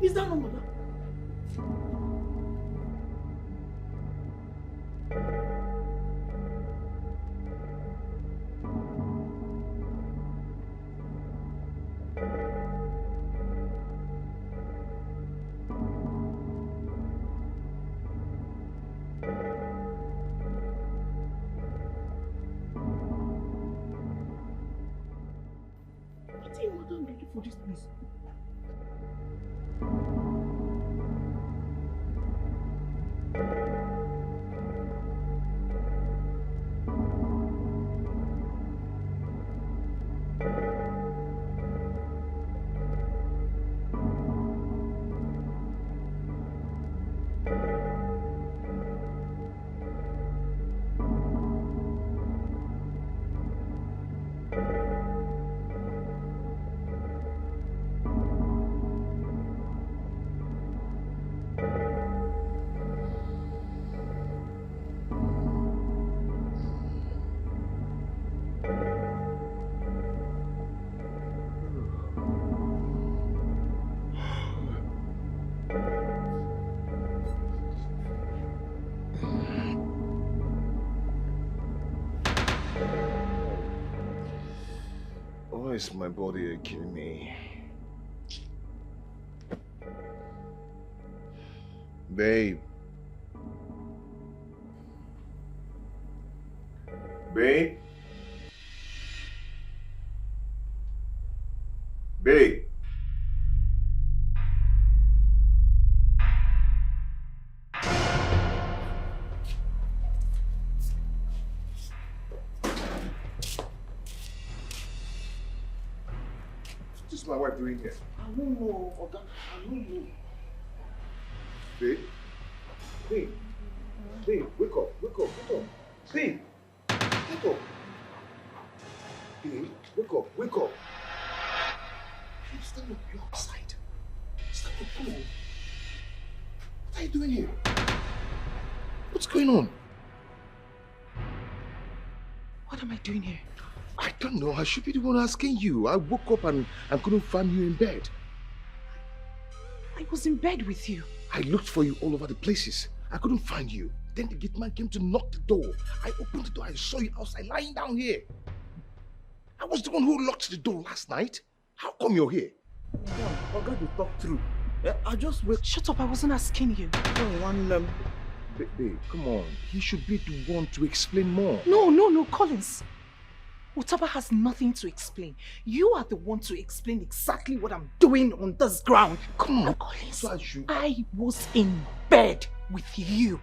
Is that not mother? For this place. Why is my body aching me? Babe. Babe? Babe? What's my wife doing here? I don't know, Oga. I don't know. Babe? Babe? Babe, wake up, wake up, wake up. Babe! Wake up. Babe, wake up, wake up. Babe, stand up, you're outside. Stand up, come on. What are you doing here? What's going on? What am I doing here? I don't know. I should be the one asking you. I woke up and couldn't find you in bed. I was in bed with you. I looked for you all over the places. I couldn't find you. Then the gate man came to knock the door. I opened the door. I saw you outside lying down here. I was the one who locked the door last night. How come you're here? I got to talk through. I just wait. Shut up. I wasn't asking you. Babe, come on. He should be the one to explain more. No, Collins. Utaba has nothing to explain. You are the one to explain exactly what I'm doing on this ground. Come on, Collins. so I was in bed with you.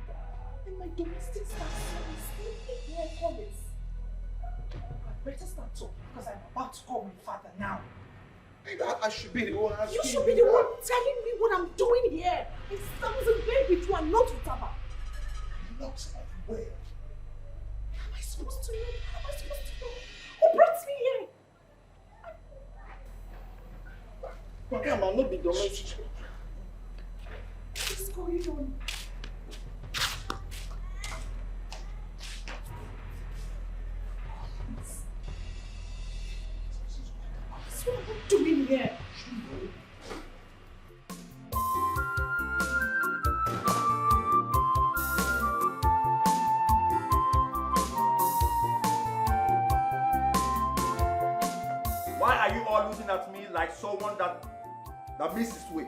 And my domestic staff is sleeping here, Collins. I better start talking because I'm about to call my father now. I should be the one asking you. You should be the one telling me what I'm doing here. I was in bed with you and not with Utaba. Not everywhere. How am I supposed to know? How am I supposed to know? Who brought me here? Come on, not be domestic. What is going on? What am I doing here? Why are you all looking at me like someone that misses way?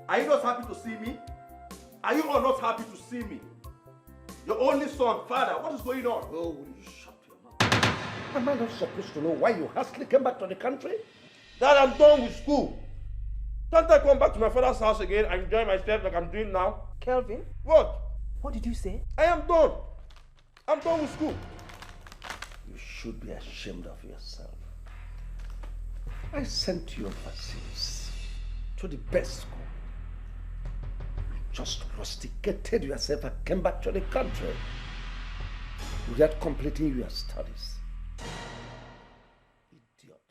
Are you not happy to see me? Are you all not happy to see me? Your only son, father, what is going on? Oh, will you shut your mouth? Am I not supposed to know why you hastily came back to the country? Dad, I'm done with school. Can't I come back to my father's house again and enjoy myself like I'm doing now? Kelvin? What? What did you say? I am done. I'm done with school. You should be ashamed of yourself. I sent you overseas to the best school. You just rusticated yourself and came back to the country without completing your studies. Idiot.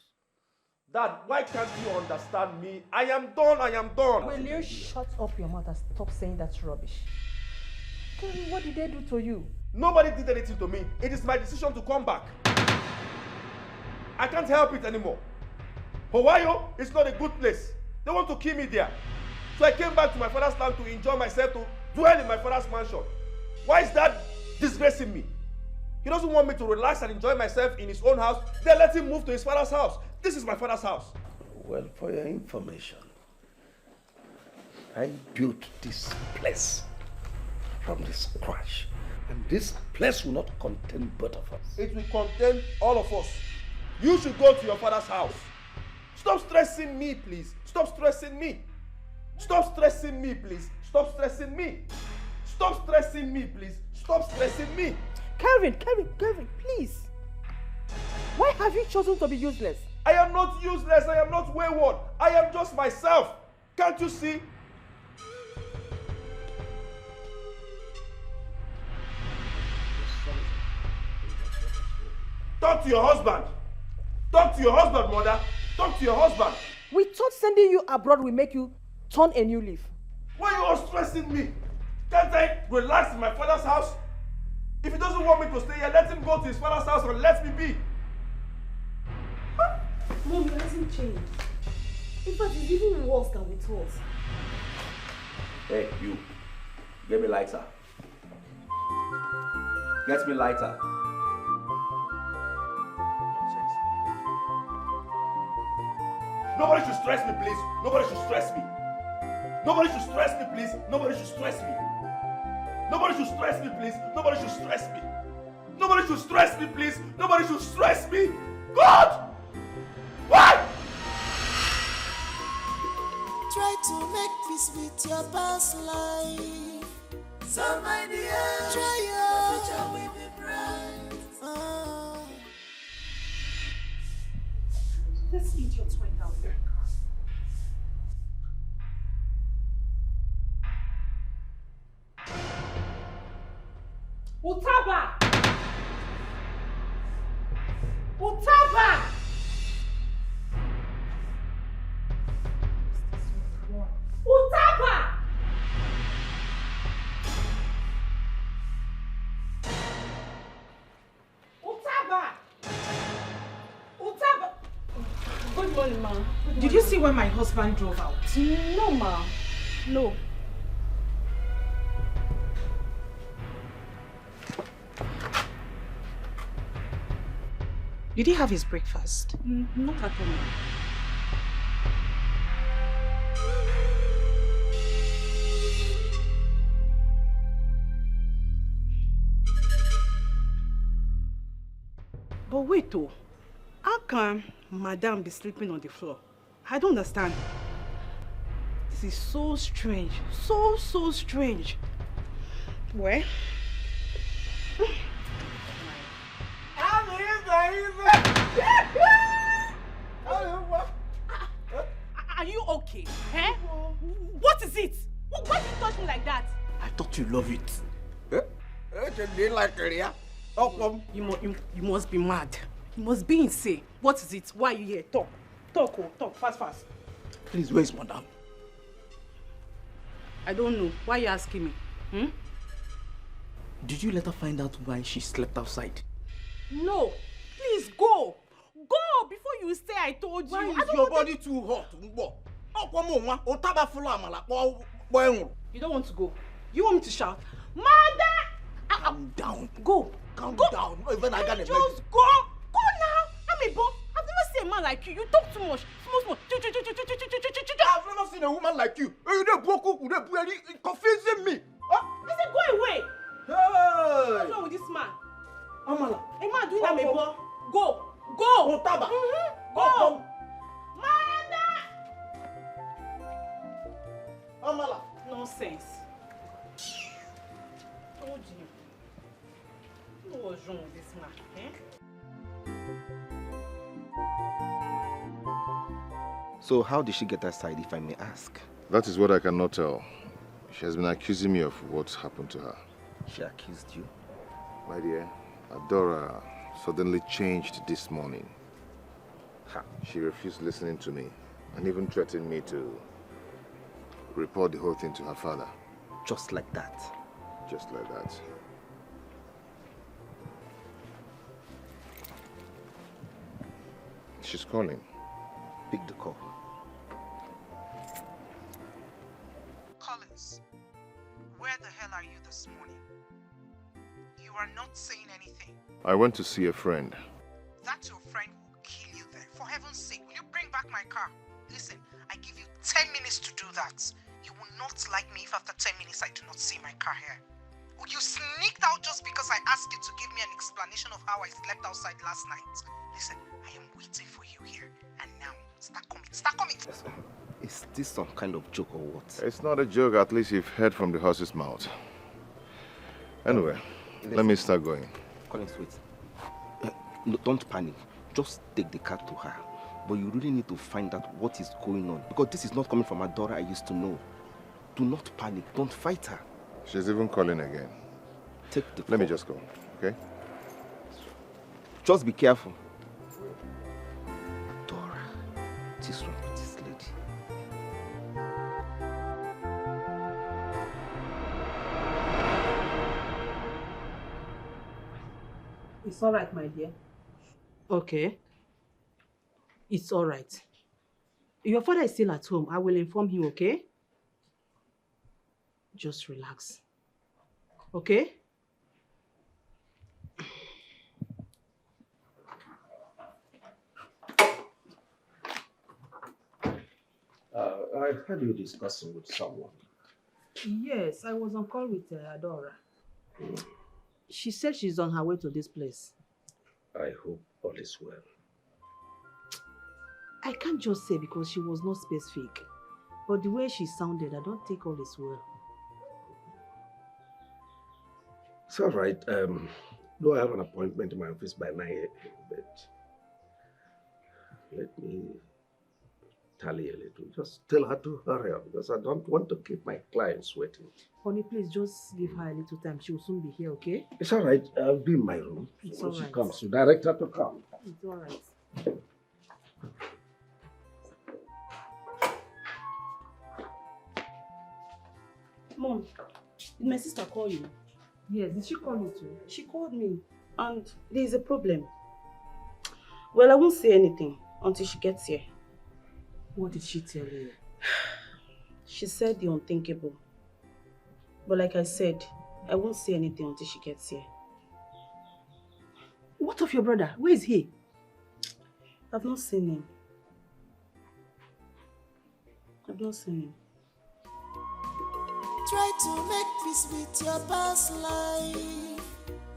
Dad, why can't you understand me? I am done, I am done. Will you shut up your mouth and stop saying that rubbish? Tell me, what did they do to you? Nobody did anything to me. It is my decision to come back. I can't help it anymore. Hawaii is not a good place. They want to kill me there. So I came back to my father's land to enjoy myself, to dwell in my father's mansion. Why is that disgracing me? He doesn't want me to relax and enjoy myself in his own house. Then let him move to his father's house. This is my father's house. Well, for your information, I built this place from the scratch. And this place will not contain both of us. It will contain all of us. You should go to your father's house. Stop stressing me, please. Stop stressing me. Stop stressing me, please. Stop stressing me. Stop stressing me, please. Stop stressing me. Kelvin, please. Why have you chosen to be useless? I am not useless. I am not wayward. I am just myself. Can't you see? Talk to your husband. Talk to your husband, mother. Talk to your husband. We thought sending you abroad will make you turn a new leaf. Why are you all stressing me? Can't I relax in my father's house? If he doesn't want me to stay here, let him go to his father's house and let me be. Mom, it hasn't changed. In fact, it's even worse than we thought. Hey, you. Get me lighter. Get me lighter. Nobody should stress me, please. Nobody should stress me. Nobody should stress me, please. Nobody should stress me. Nobody should stress me, please. Nobody should stress me. Nobody should stress me, please. Nobody should stress me. God! Why? Try to make peace with your past life. So my dear, try your future will be bright. Let's eat your twin out there. Utaba! Utaba! Utaba! Utaba! Utaba! Good morning, ma. Did you see when my husband drove out? No, ma. No. Did he have his breakfast? Not at all, ma. But wait, though. How can Madame be sleeping on the floor? I don't understand. This is so strange. So strange. Well? Are you okay? Eh? What is it? Why did you touch me like that? I thought you love it. You must be mad. You must be insane. What is it? Why are you here? Talk. Talk. Fast. Please, where is Madame? I don't know. Why are you asking me? Did you let her find out why she slept outside? No. Please go. Go before you stay, I told you. Why I is don't your want body too hot? You don't want to go. You want me to shout? Mother! Calm down. Go. Calm Go. down. Not even I got a Just go. Go now. I'm a boss. I've never seen a man like you. You talk too much. Small. I've never seen a woman like you. You're confusing me. I said go away. Hey! What's wrong with this man? Amala. A man doing a Go. boss. Go. Otaba. Go. Mother! Amala. Nonsense. Told you. What's wrong with this man? So how did she get aside, if I may ask? That is what I cannot tell. She has been accusing me of what happened to her. She accused you? My dear, Adora suddenly changed this morning. She refused listening to me and even threatened me to report the whole thing to her father. Just like that? Just like that. She's calling. Pick the call. house. Where the hell are you this morning? You are not saying anything. I went to see a friend. That your friend will kill you there. For heaven's sake, will you bring back my car? Listen, I give you 10 minutes to do that. You will not like me if after 10 minutes I do not see my car here. Oh, you sneaked out just because I asked you to give me an explanation of how I slept outside last night. Listen, I am waiting for you here. And now, start coming. Start coming! Is this some kind of joke or what? It's not a joke, at least you've heard from the horse's mouth. Anyway, let me start going. Collins, wait. No, don't panic. Just take the car to her. But you really need to find out what is going on. Because this is not coming from a daughter I used to know. Do not panic. Don't fight her. She's even calling again. Take the Let me call. just go, okay? Just be careful. Dora, what is wrong with this lady? It's all right, my dear. Okay. It's all right. Your father is still at home. I will inform him, okay? Just relax. Okay? I heard you discussing with someone. Yes, I was on call with Adora. She said she's on her way to this place. I hope all is well. I can't just say because she was not specific. But the way she sounded, I don't think all is well. It's all right. Though I have an appointment in my office by 9 a.m., but let me tally a little. Just tell her to hurry up because I don't want to keep my clients waiting. Honey, please just give her a little time. She will soon be here, okay? It's all right. I'll be in my room. It's So when all she right. comes, you direct her to come. It's all right. Mom, did my sister call you? Yes, did she call you too? She called me, and there's a problem. Well, I won't say anything until she gets here. What did she tell you? She said the unthinkable. But like I said, I won't say anything until she gets here. What of your brother? Where is he? I've not seen him. I've not seen him. Try to make peace with your past life.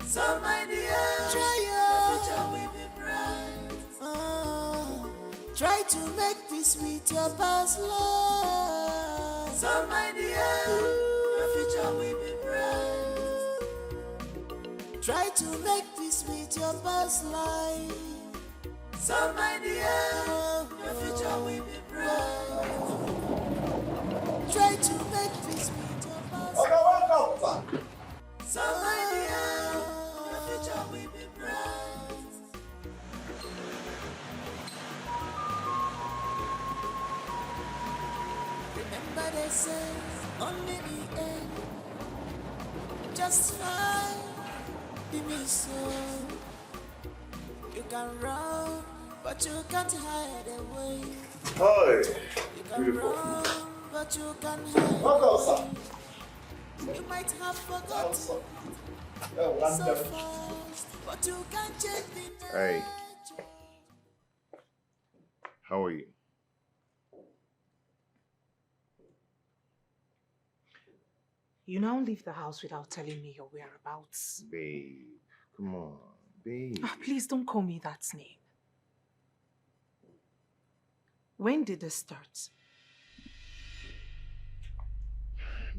So my dear, try your future will be bright. Try to make peace with your past life. So my dear, your future will be bright. Try to make peace with your past life. So my dear, your future will be bright. Try to make peace with your past life. Welcome, So my dear, your future will be bright. Remember they say only the end just fine. Be me so. You can run, but you can't hide away. Hi. You can Beautiful. run, but you can't hide Welcome, away. You might have forgotten sir. so fast, but you can't change the Hey. nature. How are you? You now leave the house without telling me your whereabouts. Babe, come on, babe. Ah, please don't call me that name. When did this start?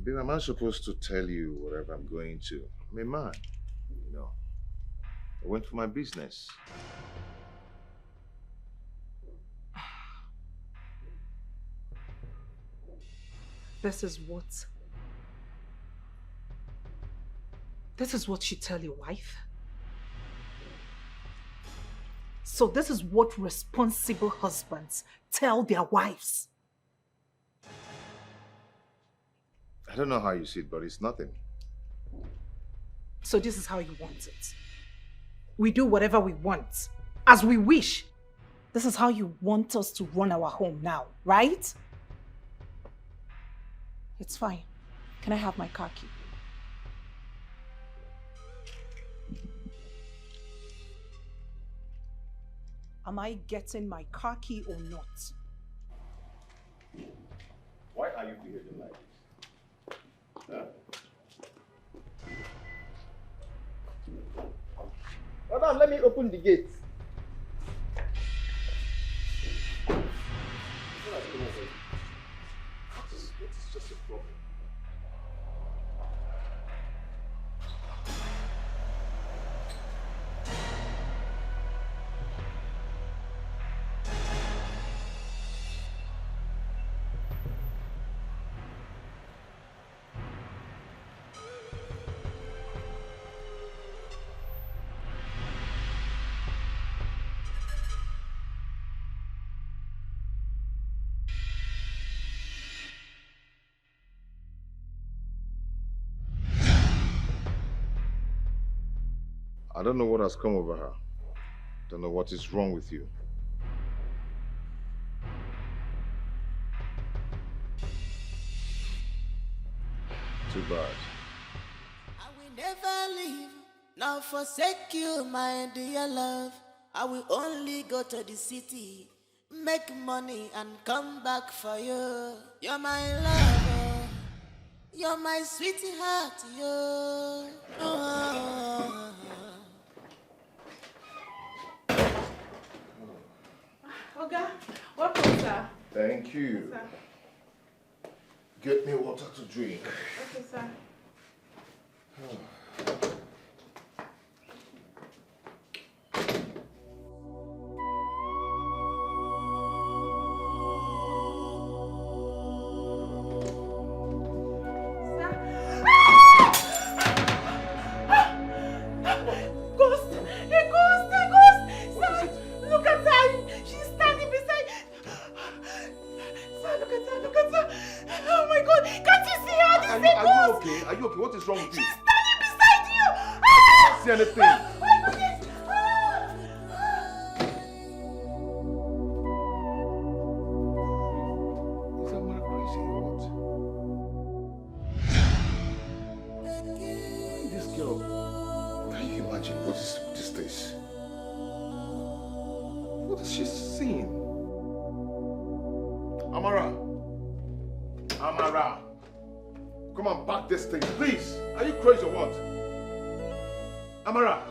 Babe, am I supposed to tell you whatever I'm going to? I'm a man, you know. I went for my business. This is what you tell your wife? So this is what responsible husbands tell their wives? I don't know how you see it, but it's nothing. So this is how you want it? We do whatever we want, as we wish. This is how you want us to run our home now, right? It's fine. Can I have my car key? Am I getting my car key or not? Why are you behaving like this? Huh? Madam, let me open the gate. What is just a problem? I don't know what has come over her. Don't know what is wrong with you. Too bad. I will never leave, nor forsake you, my dear love. I will only go to the city, make money and come back for you. You're my lover, you're my sweetheart, you. Oh. Oga, welcome, sir. Thank you. Sir. Get me water to drink. Okay, sir. What is wrong with you? She's standing beside you! I can't see anything. Oh my goodness! Is that man crazy or what? This girl, can you imagine what is this? What is she seeing? Amara! Amara! Come on, back this thing, please. Are you crazy or what? Amara!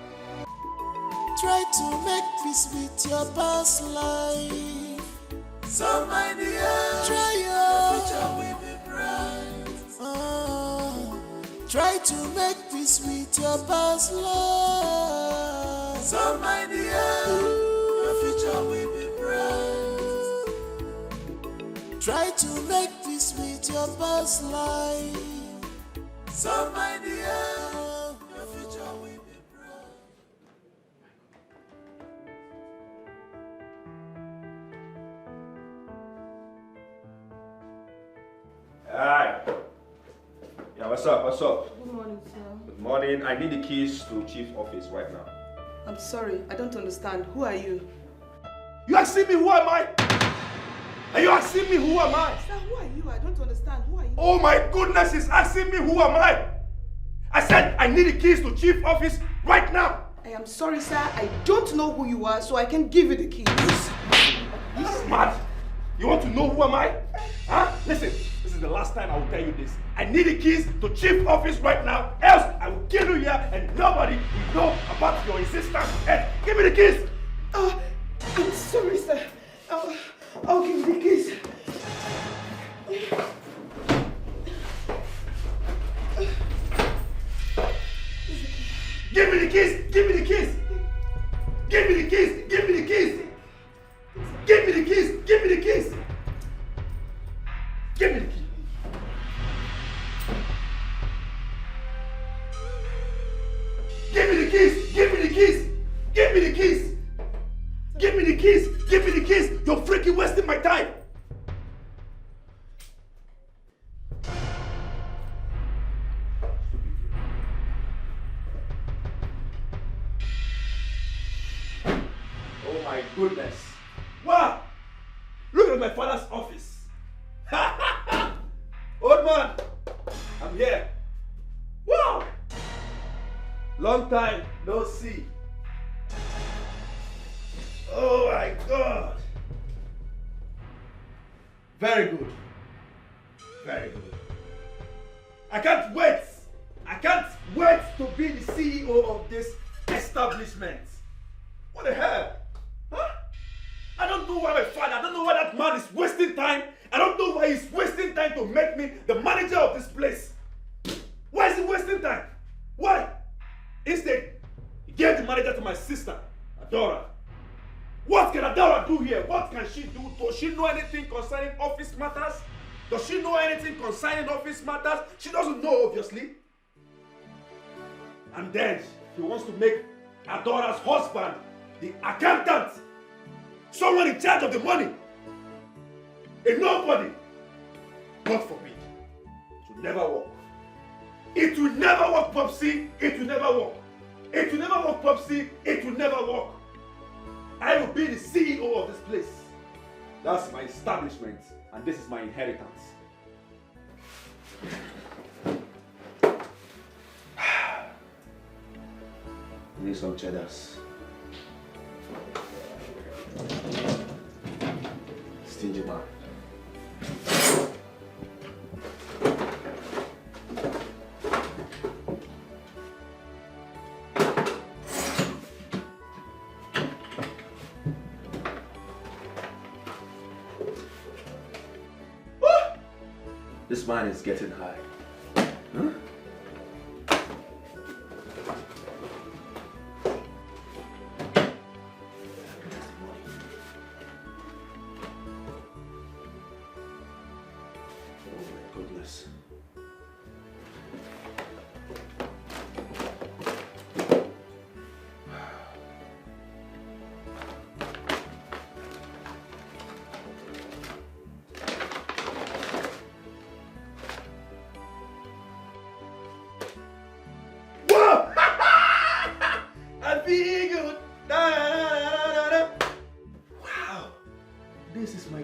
Try to make peace with your past life. So my dear, try your future will be bright. Try to make peace with your past life. So my dear, your future will be bright. Try to make peace with your past life. So my dear, your future will be bright. Hi. Yeah, what's up? What's up? Good morning, sir. Good morning. I need the keys to chief office right now. I'm sorry, I don't understand. Who are you? You asking me who am I? Are you asking me who am I? Sir, who are you? I don't understand. Who are you? Oh my goodness, he's asking me who am I? I said I need the keys to chief office right now. I am sorry, sir. I don't know who you are, so I can give you the keys. You smart? You want to know who am I? Huh? Listen, this is the last time I will tell you this. I need the keys to chief office right now, else I will kill you here and nobody will know about your insistence. Hey, give me the keys. I'm sorry, sir. I'll give you the keys. Give me the keys! Give me the keys! Give me the keys! Give me the keys! Give me the keys! Give me the keys! Give me the keys! Give me the keys! Give me the keys! Give me the keys! Give me the keys! Give me the keys! You're freaking wasting my time! Oh my goodness! Wow! Look at my father's office! Old man! I'm I'm here. Wow! Long time no see. Oh my God! Very good. Very good. I can't wait. I can't wait to be the CEO of this establishment. What the hell? Huh? I don't know why my father, I don't know why that man is wasting time. I don't know why he's wasting time to make me the manager of this place. Why is he wasting time? Why? Instead, he gave the manager to my sister, Adora. What can Adora do here? What can she do? Does she know anything concerning office matters? Does she know anything concerning office matters? She doesn't know, obviously. And then she wants to make Adora's husband the accountant. Someone in charge of the money. A nobody. God forbid. It will never work. It will never work, Popsy. It will never work. It will never work, Popsy. It will never work. I will be the CEO of this place. That's my establishment, and this is my inheritance. Need some cheddars. Stingy man. This man is getting high. Huh?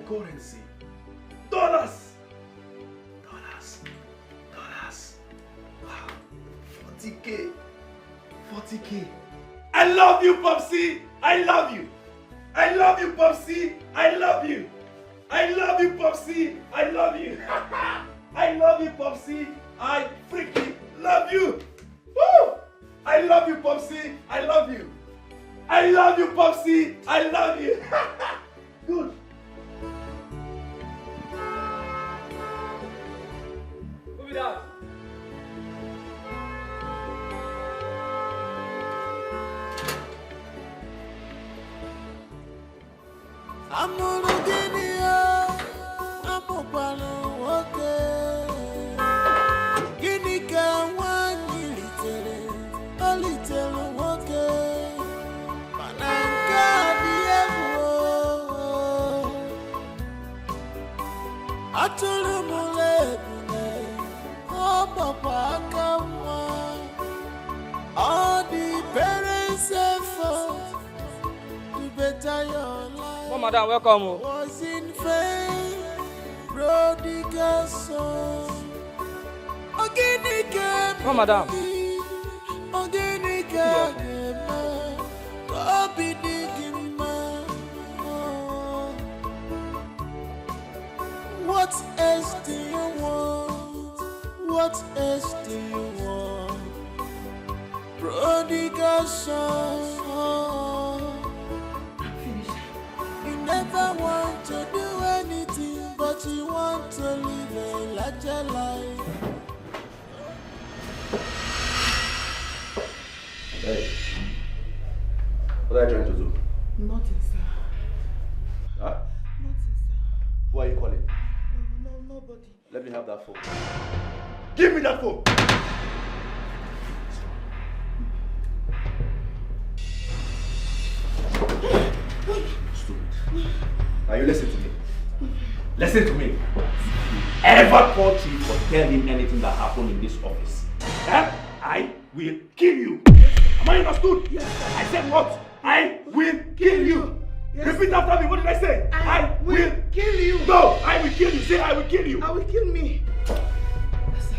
Currency. Dollars! Wow. 40K. 40K. I love you, Popsy! I love you! I love you, Popsy! I love you! I love you, Popsy! I love you! I love you, Popsy! I freaking love you! Woo! I love you, Popsy! I love you! I love you, Popsy! I love you! Good! Move it out! I'm gonna get it up. I'm gonna walk it. Guinea can one little walk it. Mananga Diego. I told him oh Papa come on. All the parents effort to better your life. Oh, madam, welcome. Was in vain, prodigal son. Oh, madam. What else do you want? What else do you want? Prodigal son. Never want to do anything, but you want to live a larger life. Hey, what are you trying to do? Nothing, sir. Huh? Nothing, sir. Who are you calling? No, nobody. Let me have that phone. Give me that phone! Now you listen to me. Listen to me. Ever call Chief or tell him anything that happened in this office, I will kill you. Am I understood? Yes, sir. I said what? I will kill you. Yes. Repeat after me. What did I say? I will kill you. No, I will kill you. Say I will kill you. I will kill me. Yes, sir.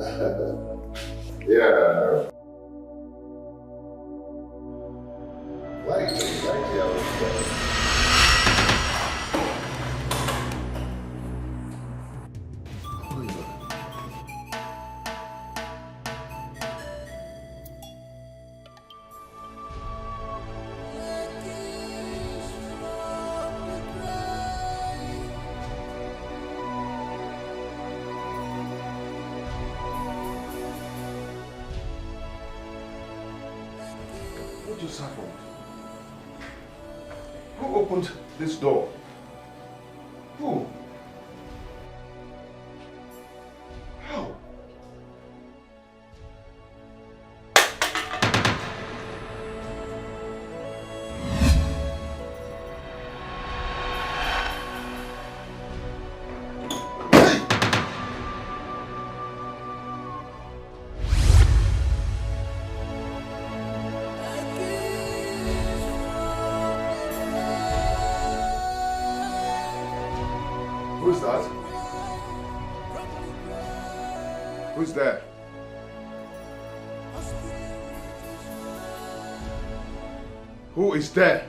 Yeah. Like What just happened? Who opened this door? Who? How? Who's that? Who's there? Who is there?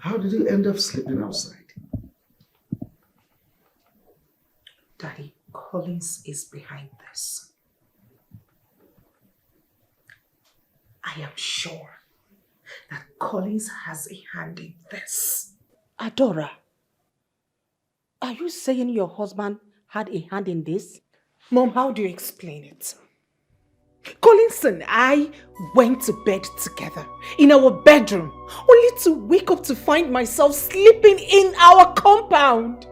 How did you end up sleeping outside? Daddy, Collins is behind this. I am sure that Collins has a hand in this. Adora, are you saying your husband had a hand in this? Mom, how do you explain it? Collins and I went to bed together in our bedroom, only to wake up to find myself sleeping in our compound.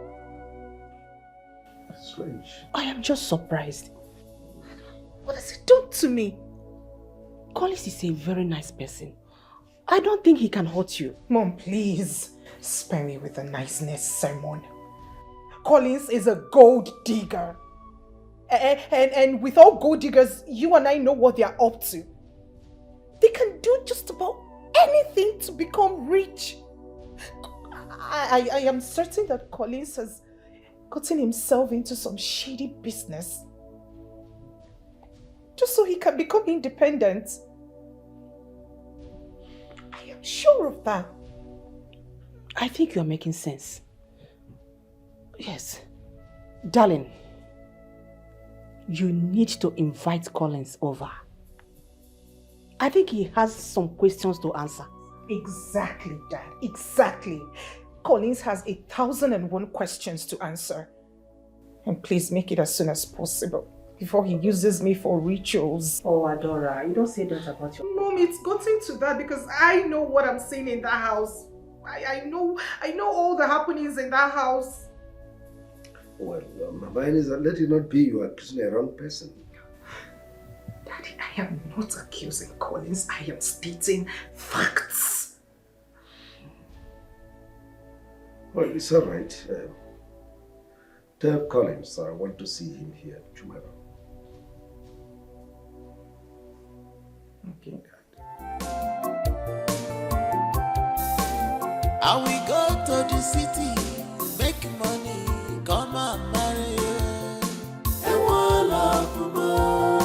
That's strange. I am just surprised. What has he done to me? Collins is a very nice person. I don't think he can hurt you. Mom, please spare me with the niceness sermon. Collins is a gold digger. And with all gold diggers, you and I know what they are up to. They can do just about anything to become rich. I am certain that Collins has gotten himself into some shady business just so he can become independent. I am sure of that. I think you are making sense. Yes. Darling, you need to invite Collins over. I think he has some questions to answer. Exactly, Dad. Exactly. Collins has 1,001 questions to answer. And please make it as soon as possible before he uses me for rituals. Oh, Adora, you don't say that about your... Mom, it's gotten to that because I know what I'm seeing in that house. I know all the happenings in that house. Well, Mama Eliza, let it not be you are accusing a wrong person. Daddy, I am not accusing Collins. I am stating facts. Well, it's all right. Tell Collins I want to see him here tomorrow. Okay, Dad. I will go to the city, make money, come and marry you. And one love more.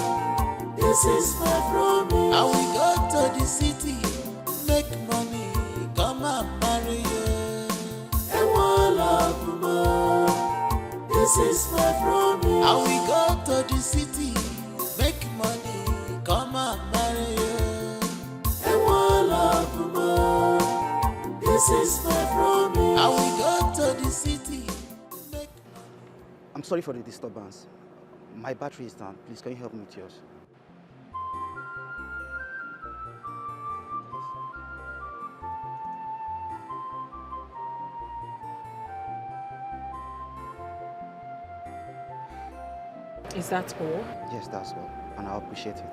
This is my promise. I will go to the city, make money, come and marry you. And one love more. This is my promise. I will go to the city, make money, come and marry you. And one love more. This is my promise. I will go to the city. I'm sorry for the disturbance. My battery is down. Please, can you help me with yours? Is that all? Yes, that's all. And I appreciate it.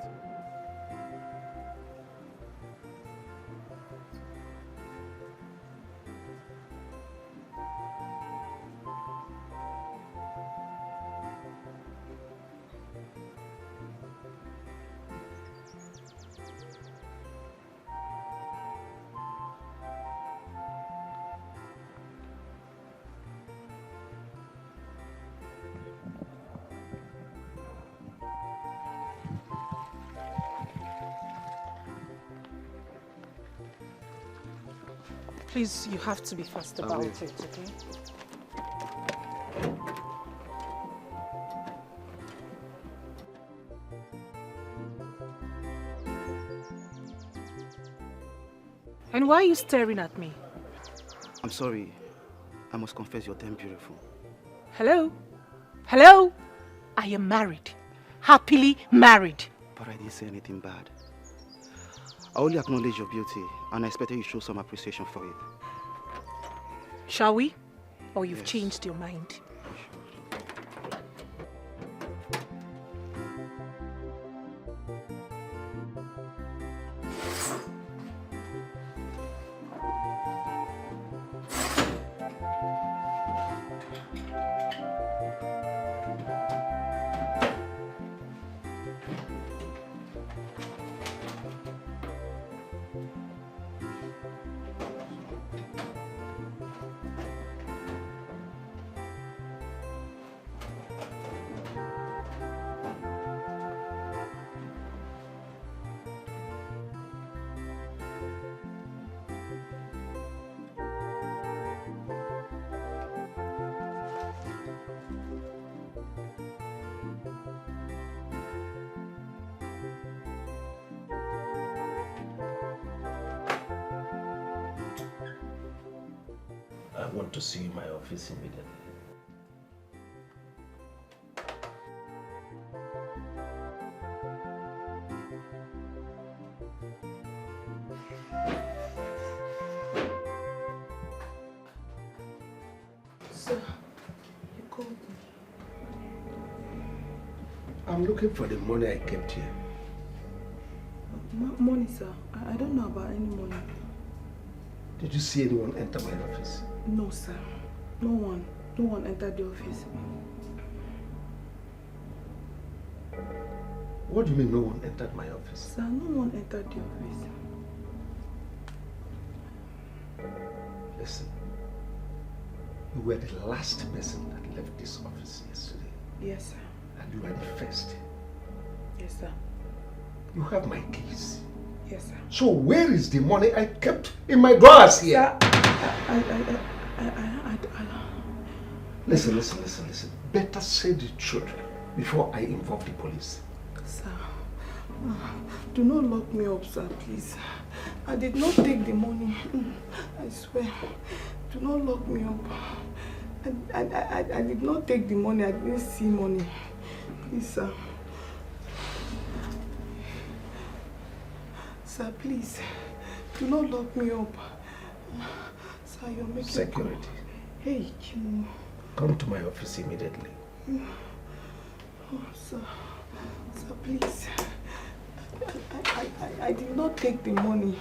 Please, you have to be fast about it, okay? And why are you staring at me? I'm sorry. I must confess you're damn beautiful. Hello? Hello? I am married. Happily married. But I didn't say anything bad. I only acknowledge your beauty, and I expected you to show some appreciation for it. Shall we? Or you've changed your mind? I want to see you in my office immediately. Sir, you called me. I'm looking for the money I kept here. Money, sir. I don't know about any money. Did you see anyone enter my office? No, sir. No one. No one entered the office. What do you mean no one entered my office? Sir, no one entered the office. Listen, you were the last person that left this office yesterday. Yes, sir. And you are the first. Yes, sir. You have my keys. Yes, sir. So where is the money I kept in my drawers here? Sir, Listen. Better say the truth before I involve the police. Sir, do not lock me up, sir, please. I did not take the money. I swear. Do not lock me up. I did not take the money. I didn't see money. Please, sir. Sir, please. Do not lock me up. Sir, you're making... Security. Hey, Chimo. Come to my office immediately. Oh, sir. Sir, please. I did not take the money.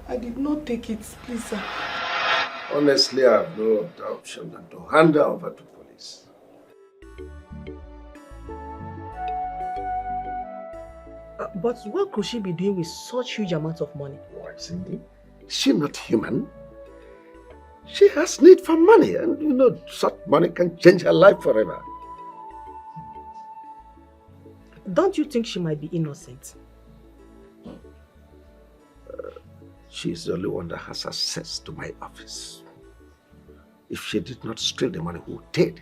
I did not take it, please, sir. Honestly, I have no other option than to hand her over to police. But what could she be doing with such huge amounts of money? What, Cindy? Is she not human? She has need for money, and you know, such money can change her life forever. Don't you think she might be innocent? She's the only one that has access to my office. If she did not steal the money, who did?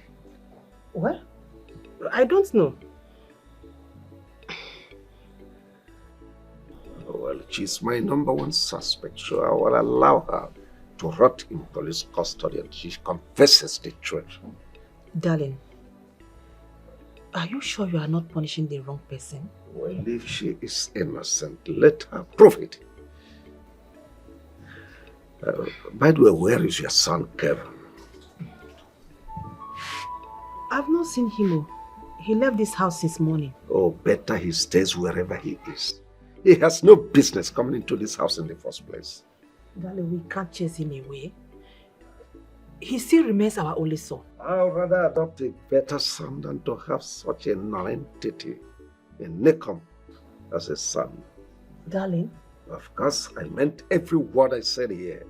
Well, I don't know. Well, she's my #1 suspect, so I will allow her to rot in police custody until she confesses the truth. Darling, are you sure you are not punishing the wrong person? Well, if she is innocent, let her prove it. By the way, where is your son, Kevin? I've not seen him. He left this house this morning. Oh, better he stays wherever he is. He has no business coming into this house in the first place. Darling, we can't chase him away. He still remains our only son. I'd rather adopt a better son than to have such a non-entity, a Nekom, as a son. Darling? Of course, I meant every word I said here.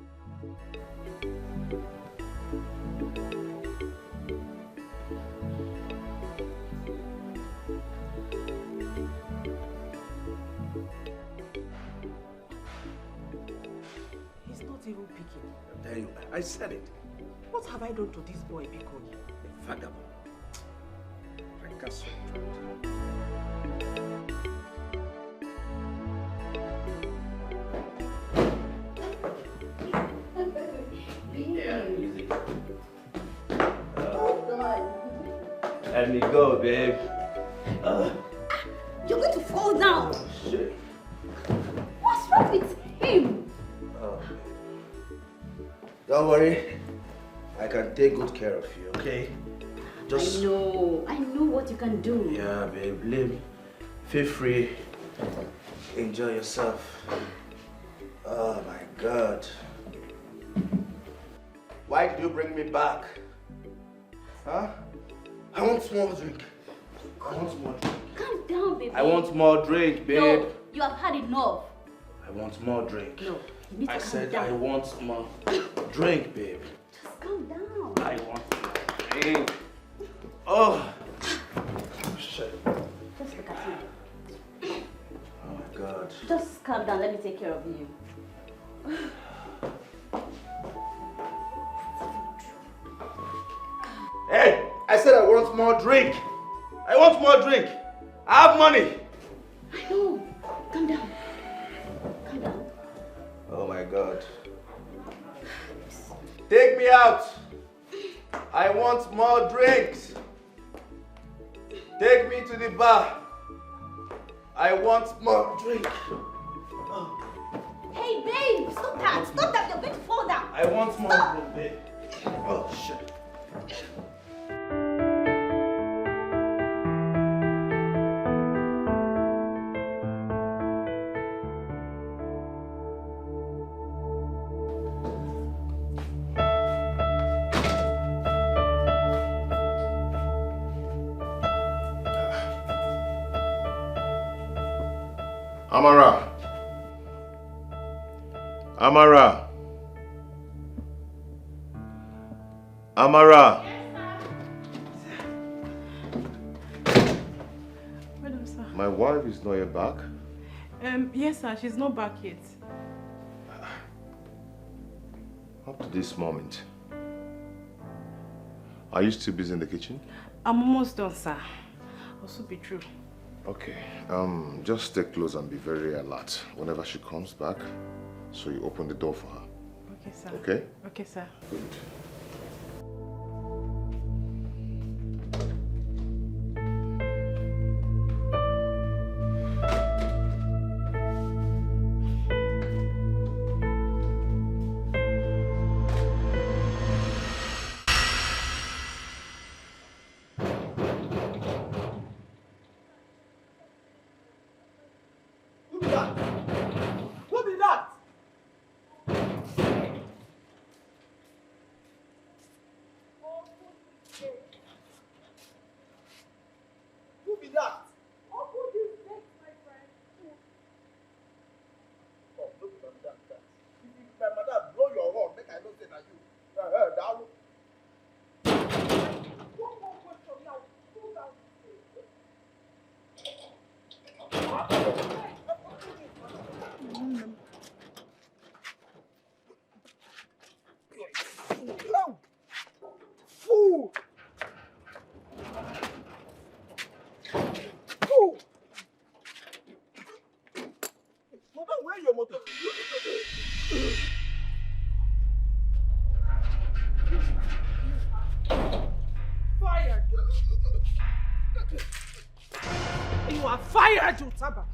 He's not even picking. There you are. I said it. What have I done to this boy, Biko? A vagabond. Recalcitrant. Let me go, babe. You're going to fall down. Oh, shit. What's wrong with him? Oh. Don't worry. I can take good care of you, okay? Just... I know what you can do. Yeah, babe. Live. Feel free. Enjoy yourself. Oh, my God. Why did you bring me back? Huh? I want more drink. I want more drink. Calm down, baby. I want more drink, babe. No, you have had enough. I want more drink. No, you need to I calm said down. I want more drink, babe. Just calm down. I want more drink. Oh. Shit. Just look at me. Oh my God. Just calm down. Let me take care of you. Hey, I said I want more drink. I want more drink. I have money. I know. Calm down. Calm down. Oh my God. Take me out. I want more drinks. Take me to the bar. I want more drink. Oh. Hey, babe, stop that. Stop that. You're going to fall down. I want more drink, babe. Oh, shit. Amara. Amara. Amara. Madam, sir. My wife is not yet back. Yes, sir. She's not back yet. Up to this moment. Are you still busy in the kitchen? I'm almost done, sir. I'll soon be through. Okay. Just stay close and be very alert whenever she comes back. So you open the door for her. Okay, sir. Okay? Okay, sir. Good. You are fired, Utaba.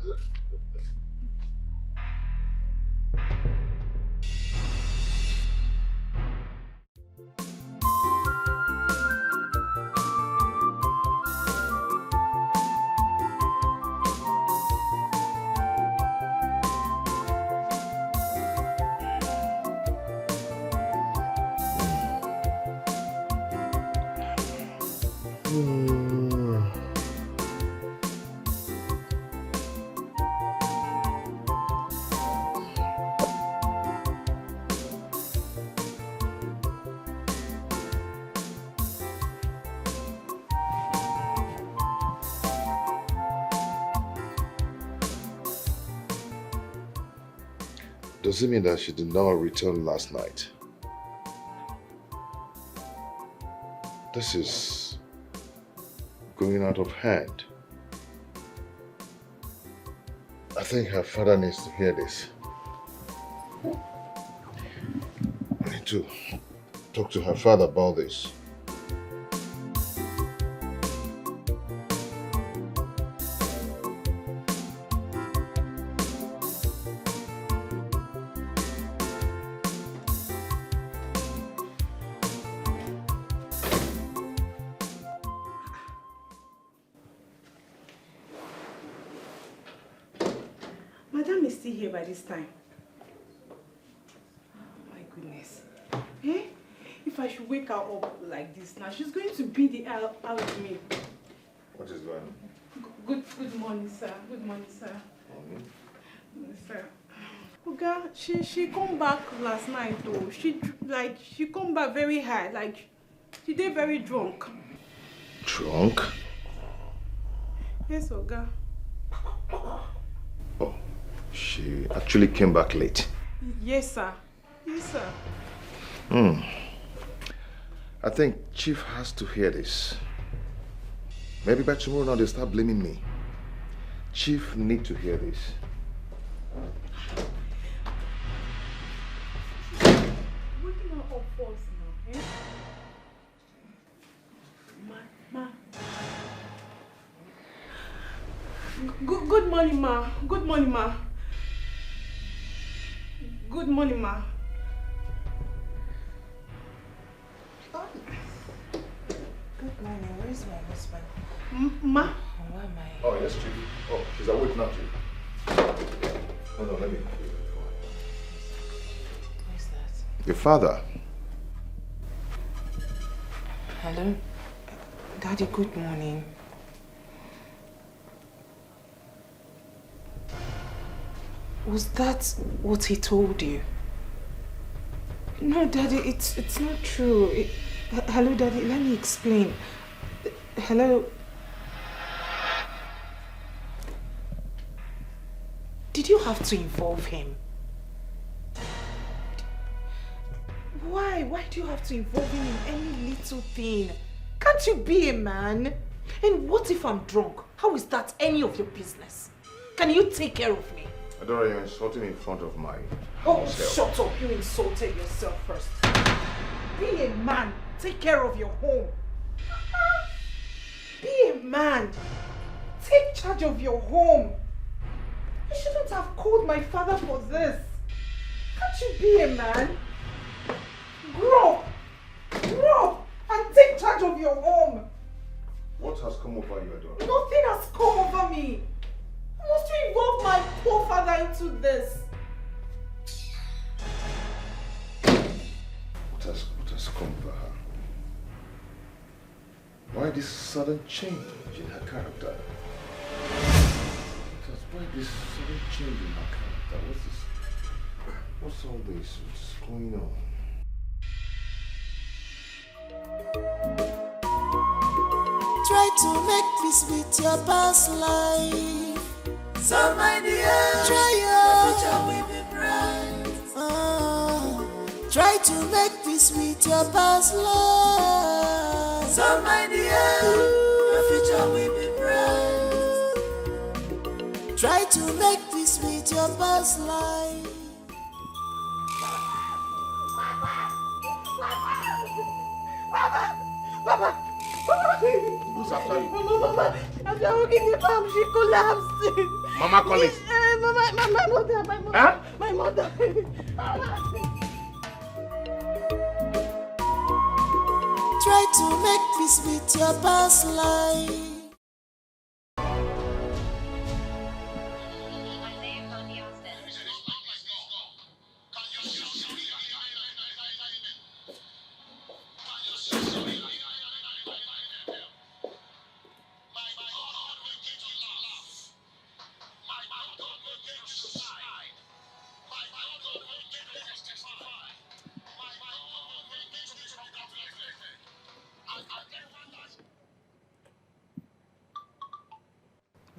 Does it mean that she did not return last night? This is going out of hand. I think her father needs to hear this. I need to talk to her father about this. Madam is still here by this time. Oh my goodness. Eh? If I should wake her up like this now, she's going to beat the hell out of me. What is going on? Good morning, sir. Good morning, sir. Morning, sir. Oga, she come back last night though. She come back very high, like she did very drunk. Drunk? Yes, Oga. Oh, she actually came back late. Yes, sir. Yes, sir. I think Chief has to hear this. Maybe by tomorrow now they'll start blaming me. Chief need to hear this. Waking her up first now, eh? Ma. Good morning, ma. Good morning, ma. Good morning, ma. Good morning. Where's my husband? Ma? Why am I? Oh, yes, Chief. Oh, she's awake now, Chief. Hold on, let me. Where's that? Your father. Hello? Daddy, good morning. Was that what he told you? No, Daddy, it's not true. Hello, Daddy, let me explain. Hello? Did you have to involve him? Why? Why do you have to involve him in any little thing? Can't you be a man? And what if I'm drunk? How is that any of your business? Can you take care of me? Adora, you're insulting me in front of my Oh, self. shut up. You insulted yourself first. Be a man. Take care of your home. Be a man. Take charge of your home. You shouldn't have called my father for this. Can't you be a man? Grow. Grow and take charge of your home. What has come over you, Adora? Nothing has come over me. Must you involve my poor father into this? What has come over her? Why this sudden change in her character? Why this sudden change in her character? What's this? What's all this? What's going on? Try to make peace with your past life. So my dear, try your future will be bright. Try to make peace with your past life. So my dear, your future will be bright. Try to make peace with your past life. Mama! Who's after you? Mama, after walking the farm, she collapsed. Mama Collins. My mother. Huh? My mother. Try to make peace with your past life.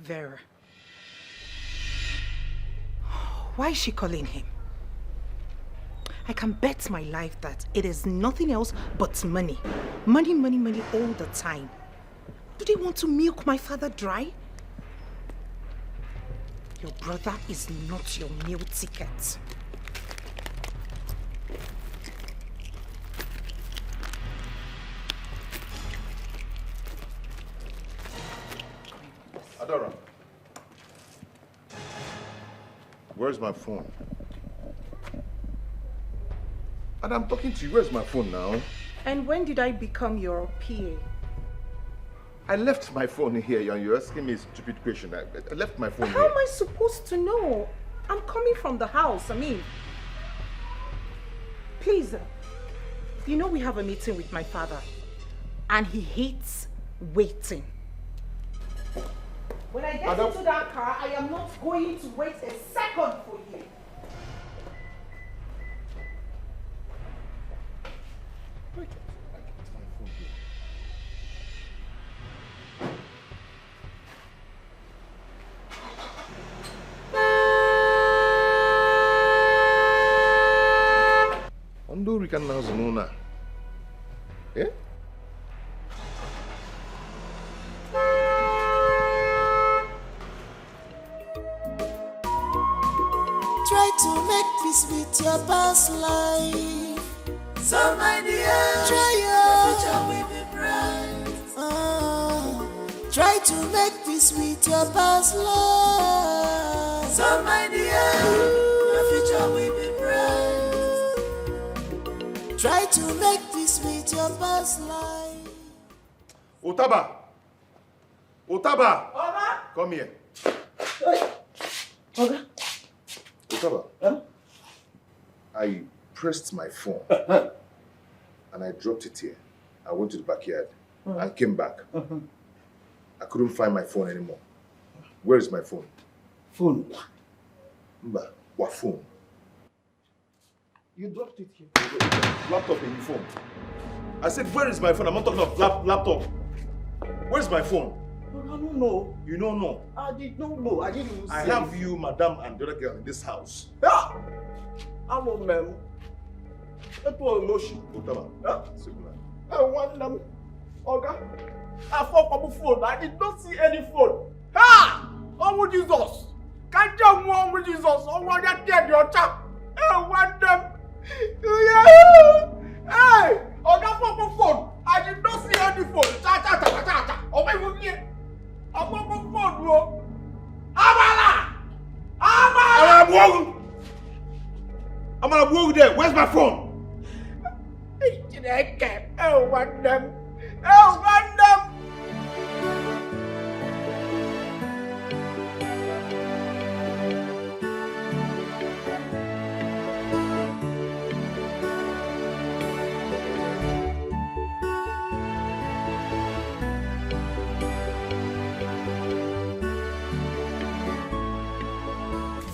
Vera. Why is she calling him? I can bet my life that it is nothing else but money. Money, money, money all the time. Do they want to milk my father dry? Your brother is not your meal ticket. Adora. Where's my phone? And I'm talking to you. Where's my phone now? And when did I become your PA? I left my phone here and you're asking me a stupid question. I left my phone How here. am I supposed to know? I'm coming from the house. Please, you know we have a meeting with my father and he hates waiting. When I get into that car, I am not going to wait a second for you. Wait, I kept my phone here. Ondo Rican now Zanona. Eh? Try to make peace with your past life. So my dear, try your future will be bright. Try to make peace with your past life. So my dear, your future will be bright. Try to make peace with your past life. Otaba! Otaba! Oga! Come here. Oga? Otaba. I pressed my phone and I dropped it here. I went to the backyard and came back. I couldn't find my phone anymore. Where is my phone? Phone? Mba, what phone? You dropped it here. Laptop and your phone. I said, where is my phone? I'm not talking of laptop. Where's my phone? I don't know. You don't know? I did not know. I didn't I have you, madam, and the other girl in this house. Yeah! I'm a man. That was emotion. Otaba. Yeah? Sigula. I want them. Okay? I fought on the phone. I did not see any phone. Ha! Oh, with Jesus. Can't you move with Jesus? Oh, what you did, your chap? I want them. Yeah! Hey! On that fucking phone. I did not see any phone. Cha. Oh, my God. I'm on the phone, bro. Amala! I'm gonna walk there. Where's my phone? I can't. I want them. I want them.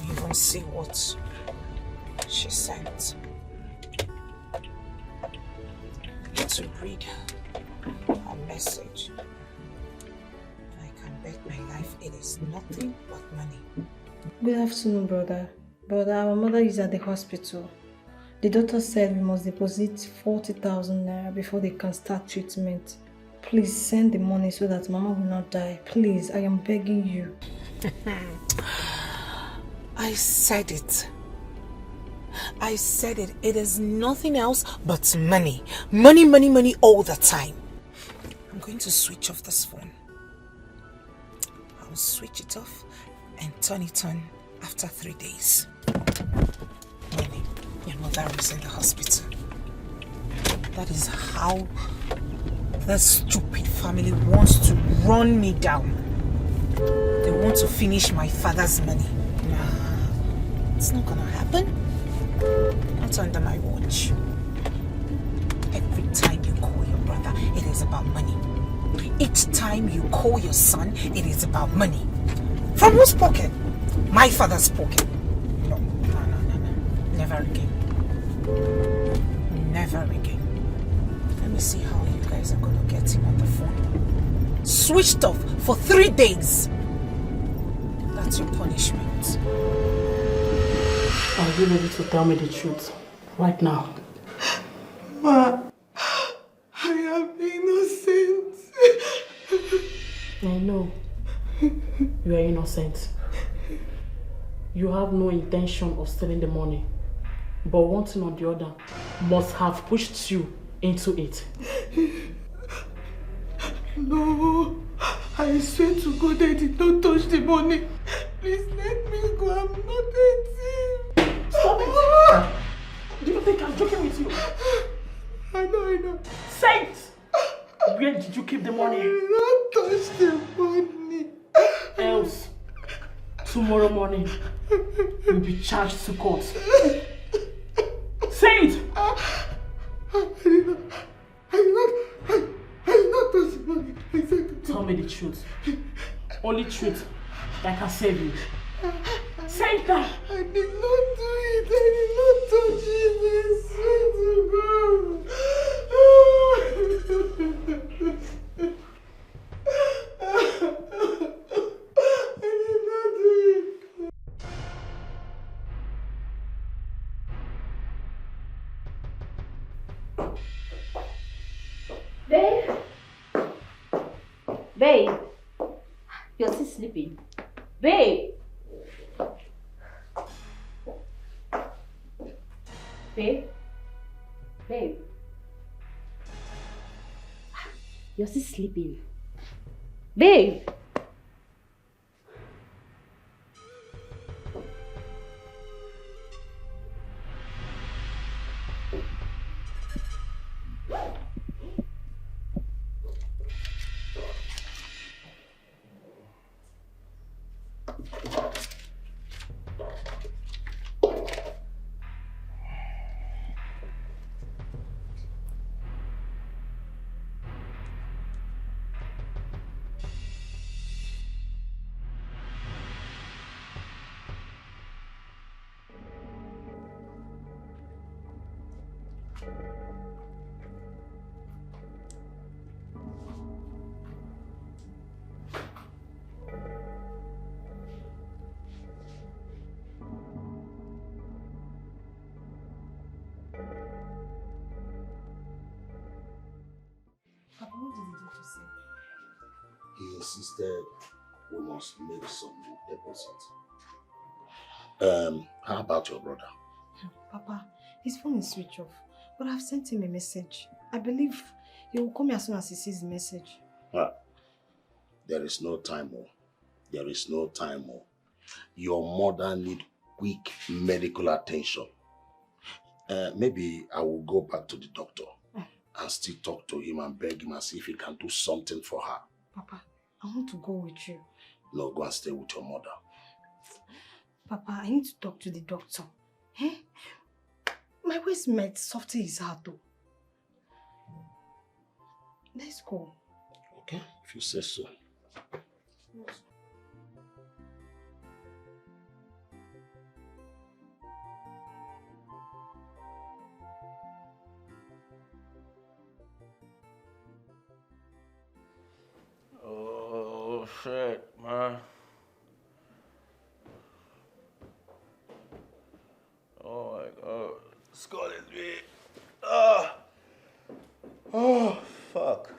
You even see what she sent. To read her message. I can bet my life it is nothing but money. Good afternoon, brother. Brother, our mother is at the hospital. The doctor said we must deposit 40,000 naira before they can start treatment. Please send the money so that Mama will not die. Please, I am begging you. I said it. I said it. It is nothing else but money. Money, money, money all the time. I'm going to switch off this phone. I'll switch it off and turn it on after 3 days. Money, your mother is in the hospital. That is how that stupid family wants to run me down. They want to finish my father's money. Nah, it's not gonna happen. Not under my watch. Every time you call your brother, it is about money. Each time you call your son, it is about money. From whose pocket? My father's pocket. No. Never again. Never again. Let me see how you guys are gonna get him on the phone. Switched off for 3 days. That's your punishment. Are you ready to tell me the truth? Right now. Ma, I am innocent. I know. You are innocent. You have no intention of stealing the money. But one thing or the other must have pushed you into it. No, I swear to God I did not touch the money. Please let me go, I'm not a thief. Stop it! Do you think I'm joking with you? I know. Say it! Where did you keep the money? I did not touch the money. Else, tomorrow morning, you'll be charged to court. Say it! I did not touch the money. I said it. Tell me the truth. Only truth that can save you. Say that! I did not do it. I did not touch it. I swear to God. I did not do it. Babe? Babe? You're still sleeping. Babe? Babe? Babe? You're still sleeping. Babe? What did the doctor say? He insisted we must make some deposit. How about your brother? Papa, his phone is switched off, but I've sent him a message. I believe he will call me as soon as he sees the message. There is no time more. There is no time more. Your mother needs quick medical attention. Maybe I will go back to the doctor and still talk to him and beg him and see if he can do something for her. Papa, I want to go with you. No, go and stay with your mother. Papa, I need to talk to the doctor. Eh? My waist might soften his heart though. Let's go. Okay, if you say so. Oh shit, man. Oh my god. Skull is me. Oh fuck.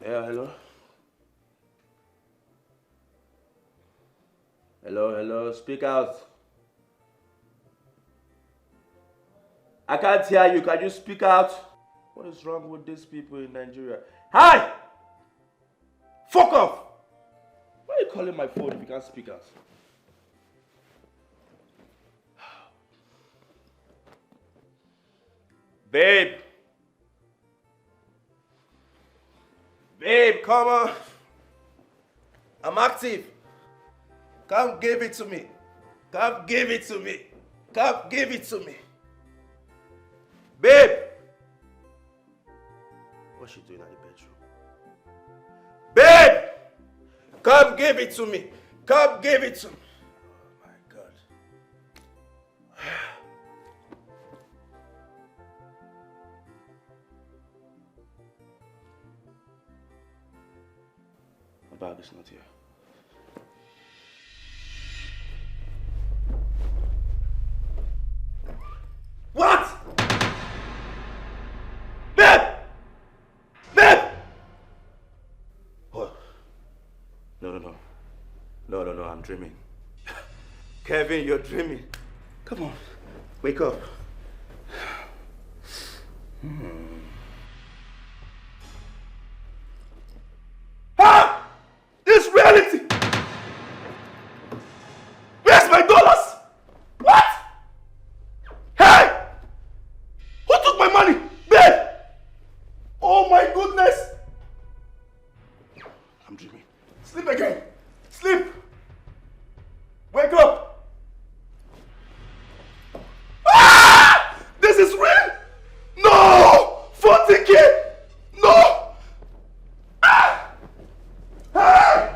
Yeah, hello. Hello, speak out. I can't hear you. Can you speak out? What is wrong with these people in Nigeria? Hi! Fuck off! Why are you calling my phone if you can't speak out? Babe! Babe, come on! I'm active! Come give it to me! Come give it to me! Come give it to me! Babe! What's she doing at the bedroom? Babe! Come give it to me! Come give it to me! Oh my god. bag is not here. What? Babe! Babe! What? No, I'm dreaming. Kevin, you're dreaming. Come on, wake up. Ah! This reality! Where's my dollars? What? Hey! Who took my money? Babe! Oh my goodness! I'm dreaming. Sleep again. Sleep. Wake up. Ah! This is real? No! 40K! No! Ah! Ah!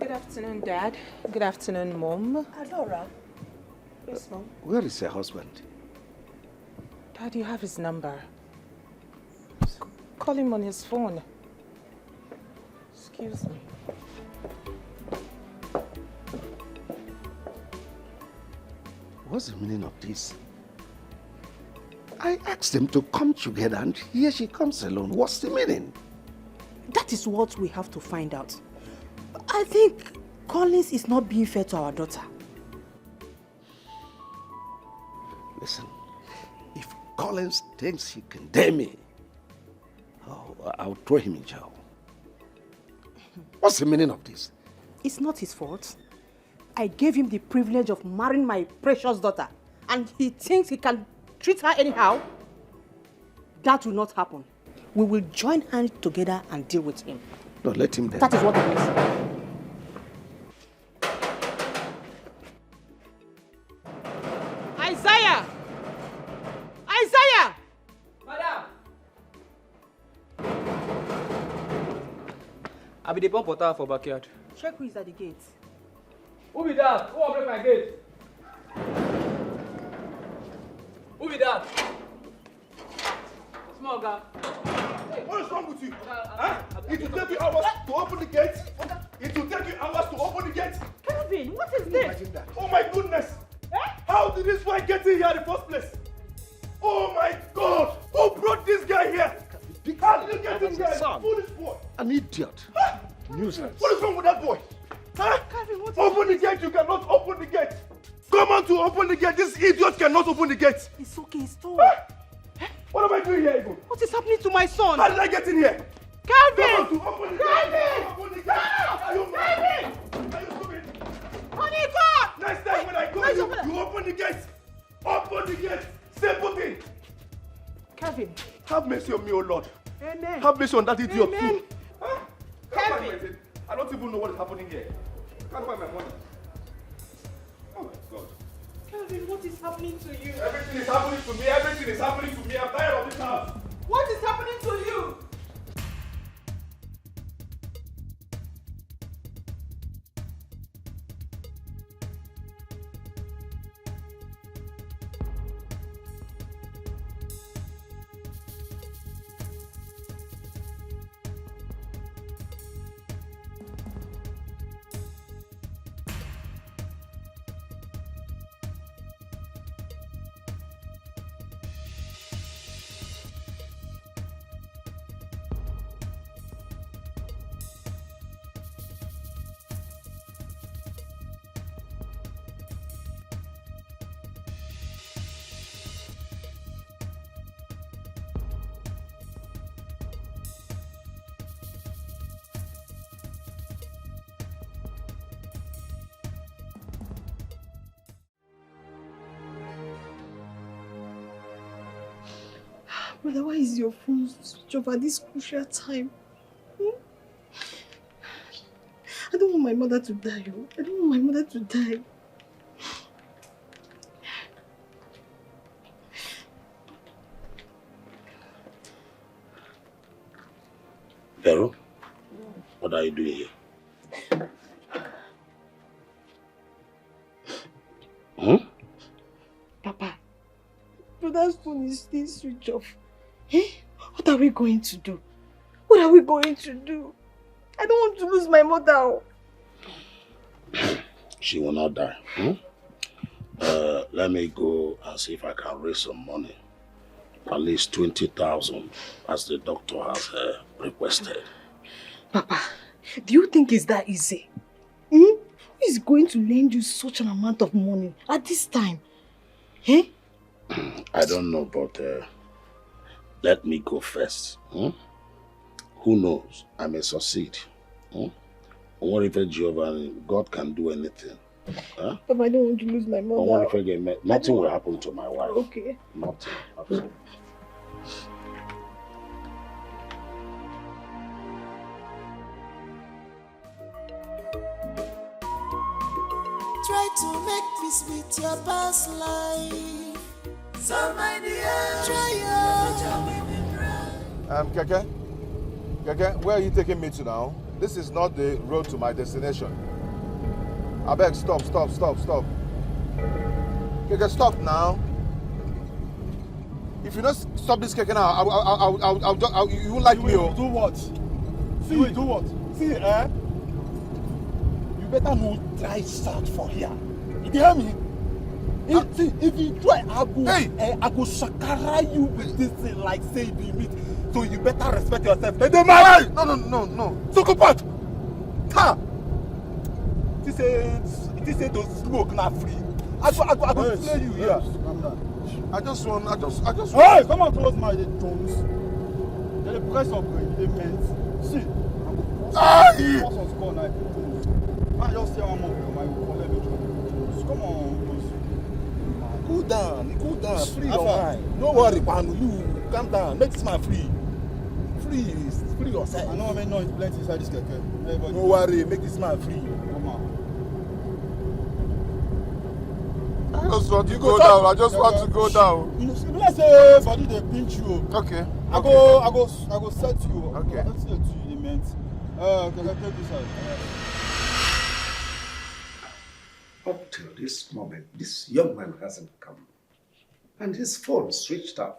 Good afternoon, Dad. Good afternoon, Mom. Adora. Yes, Mom. Where is her husband? Dad, you have his number. Call him on his phone. Excuse me. What's the meaning of this? I asked them to come together and here she comes alone. What's the meaning? That is what we have to find out. I think Collins is not being fair to our daughter. Listen, if Collins thinks he can dare me, I'll throw him in jail. What's the meaning of this? It's not his fault. I gave him the privilege of marrying my precious daughter, and he thinks he can treat her anyhow. That will not happen. We will join hands together and deal with him. No, let him there. That is what it is. Isaiah! Isaiah! Madam! I be the pump water for backyard. Check who is at the gate. Who be that? Who open my gate? Who be that? Small guy. What is wrong with you? Huh? It will take you hours to open the gate. It will take you hours to open the gate. Kelvin, what is this? Oh my goodness! How did this guy get in here in the first place? Oh my God! Who brought this guy here? How did you get in here? Foolish boy! An idiot. Nuisance. What is wrong with that boy? Huh? Kelvin, what is Open the gate! You cannot open the gate! Come on to open the gate! This idiot cannot open the gate! It's okay, it's all. What am I doing here, even? What is happening to my son? How did I get in here? Kelvin! Come on to open the gate! Open the gate! Are you mad? Are you stupid? Honey, God! Next time when I call you, you open the gate! Open the gate! Simple thing! Kelvin. Have mercy on me, oh Lord. Amen. Have mercy on that idiot Amen. too. Huh? Can't find my thing. I don't even know what is happening here. I can't find my money. Oh my God. Kelvin, what is happening to you? Everything is happening to me. Everything is happening to me. I'm tired of this house. What is happening to you? Brother, why is your phone switched off at this crucial time? I don't want my mother to die. I don't want my mother to die. Vero, what are you doing here? Papa, brother's phone is still switched off. Eh? What are we going to do? What are we going to do? I don't want to lose my mother. She will not die. Let me go and see if I can raise some money. At least 20,000, as the doctor has requested. Papa, do you think it's that easy? Who is going to lend you such an amount of money at this time? Eh? I don't know, but let me go first. Who knows? I may succeed. What if Jehovah, God can do anything? Huh? Papa, I don't want to lose my mother. Nothing will happen to my wife. Okay. Nothing. Absolutely. Try to make peace with your past life. So my dear, try Keke, where are you taking me to now? This is not the road to my destination. I beg, stop. Keke, stop now. If you don't stop this Keke now, you won't like me. Do what? See, do what? See, you better not try search for here. You hear me? If you try, I go shakara you with this thing like say be meat. So you better respect yourself. Hey, no. So go back. Ha! This ain't those smoke not free. I go slay you here. Calm down. I just want. Hey, come on towards my drones. The price of the immense. See, I'm going to score now. I just say one more. My collect the drones. Come on, cool down. Free your mind. No worry, man. You calm down. Make this man free. Free yourself. I know I may know it's plenty inside this keke. No worry, make this man free. Come on. I just want to go down. You know, let's say body they pinch you. Okay. I go set you. Okay. Let's set you the meant. Can I take this out? Up till this moment, this young man hasn't come. And his phone switched off.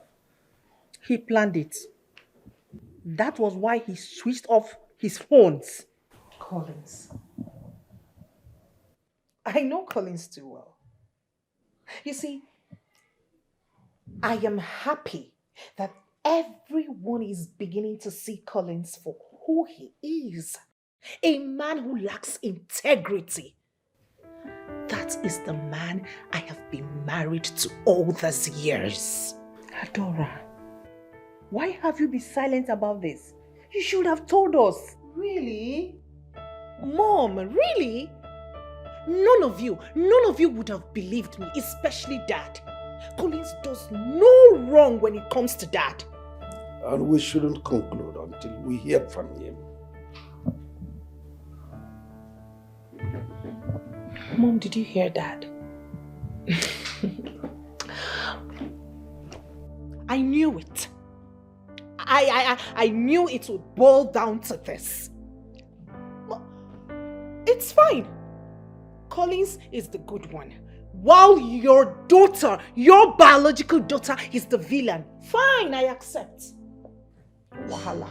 He planned it. That was why he switched off his phones. Collins. I know Collins too well. You see, I am happy that everyone is beginning to see Collins for who he is. A man who lacks integrity. That is the man I have been married to all these years. Adora, why have you been silent about this? You should have told us. Really? Mom, really? None of you would have believed me, especially Dad. Collins does no wrong when it comes to Dad. And we shouldn't conclude until we hear from him. Mom, did you hear Dad? I knew it. I knew it would boil down to this. It's fine. Collins is the good one, while your daughter, your biological daughter, is the villain. Fine, I accept. Wahala.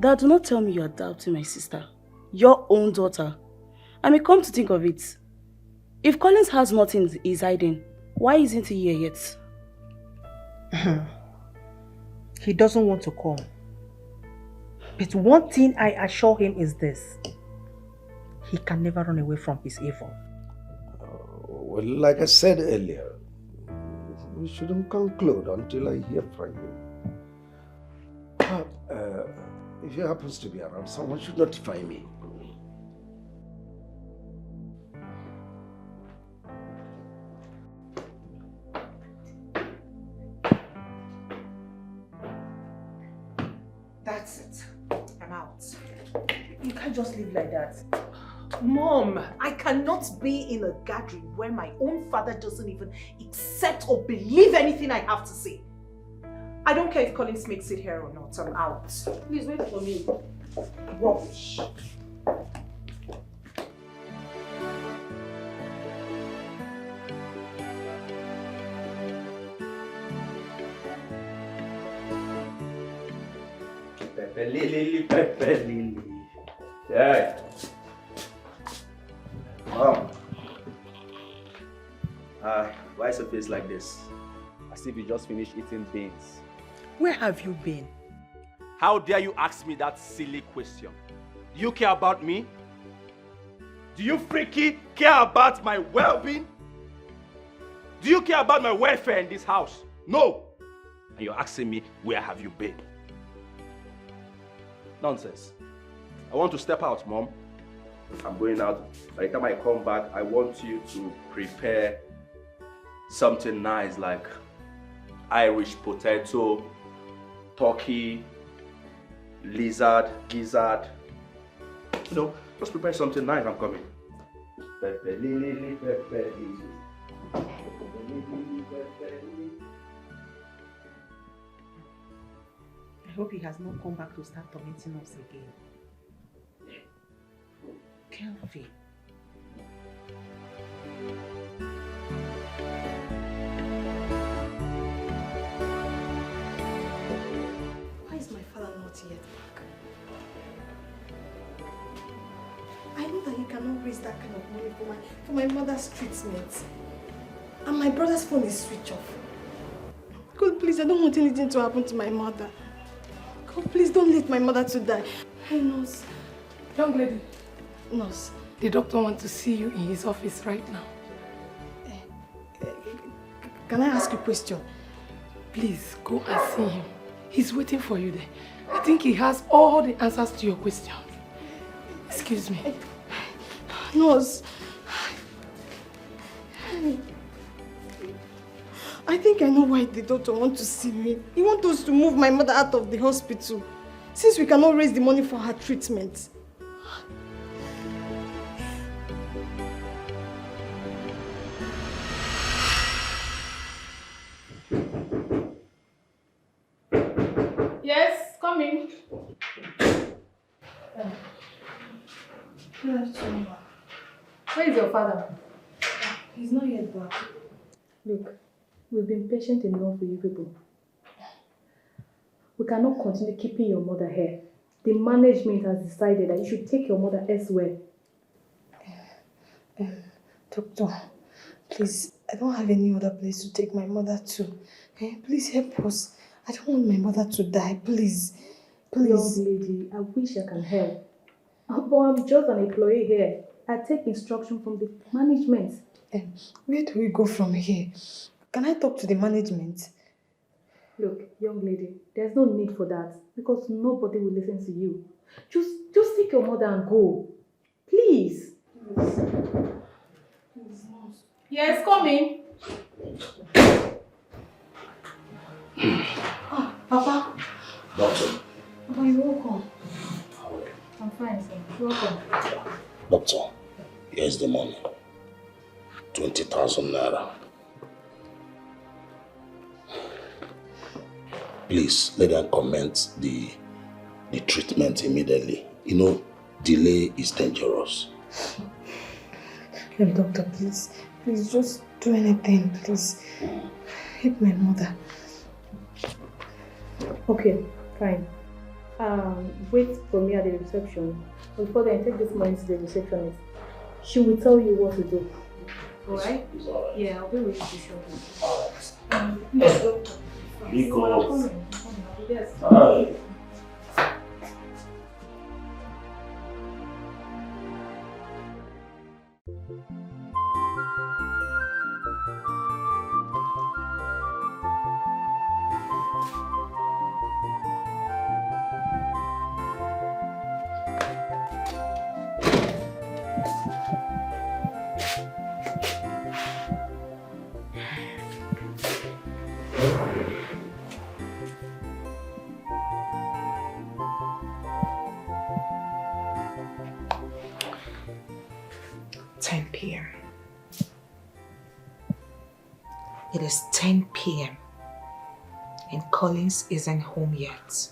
Dad, do not tell me you are doubting my sister. Your own daughter. I mean, come to think of it. If Collins has nothing he's hiding, why isn't he here yet? He doesn't want to come. But one thing I assure him is this. He can never run away from his evil. Well, like I said earlier, we shouldn't conclude until I hear from you. If he happens to be around, someone should notify me. That's it. I'm out. You can't just live like that. Mom, I cannot be in a gathering where my own father doesn't even accept or believe anything I have to say. I don't care if Collins makes it here or not. I'm out. Please wait for me. Rubbish. Pepper Lily, Pepper Lily. Yeah. Mom. Why is your face like this? As if you just finished eating beans. Where have you been? How dare you ask me that silly question? Do you care about me? Do you freaky care about my well-being? Do you care about my welfare in this house? No! And you're asking me, where have you been? Nonsense. I want to step out, Mom. I'm going out. By the time I come back, I want you to prepare something nice like Irish potato, turkey, lizard, gizzard. You know, just prepare something nice. I'm coming. Pepper lily, pepper lily. I hope he has not come back to start tormenting us again. Kelvin. Why is my father not yet back? I know that he cannot raise that kind of money for my mother's treatment. And my brother's phone is switched off. God, please, I don't want anything to happen to my mother. God, please don't let my mother to die. Hey, nurse. Young lady. Nurse. The doctor wants to see you in his office right now. Can I ask you a question? Please, go and see him. He's waiting for you there. I think he has all the answers to your questions. Excuse me. Nurse. I think I know why the doctor wants to see me. He wants us to move my mother out of the hospital, since we cannot raise the money for her treatment. Yes, come in. Where is your father? He's not yet back. Look, we've been patient enough with you people. We cannot continue keeping your mother here. The management has decided that you should take your mother elsewhere. Doctor, please, I don't have any other place to take my mother to. Please help us. I don't want my mother to die, please. Please. Young lady, I wish I can help. But I'm just an employee here. I take instruction from the management. Where do we go from here? Can I talk to the management? Look, young lady, there's no need for that because nobody will listen to you. Just take your mother and go. Please. Yes, come in. Papa. Doctor. Papa, you're welcome. I'm fine, sir. You're welcome. Doctor, here's the money. 20,000 naira. Please, let them commence the treatment immediately. You know, delay is dangerous. Doctor, please just do anything, please. Help my mother. Okay, fine. Wait for me at the reception. Before then, take this money to the receptionist. She will tell you what to do. Alright? Yeah, I'll be with you shortly. Yes, doctor. Because... Yes. It is 10 p.m. And Collins isn't home yet.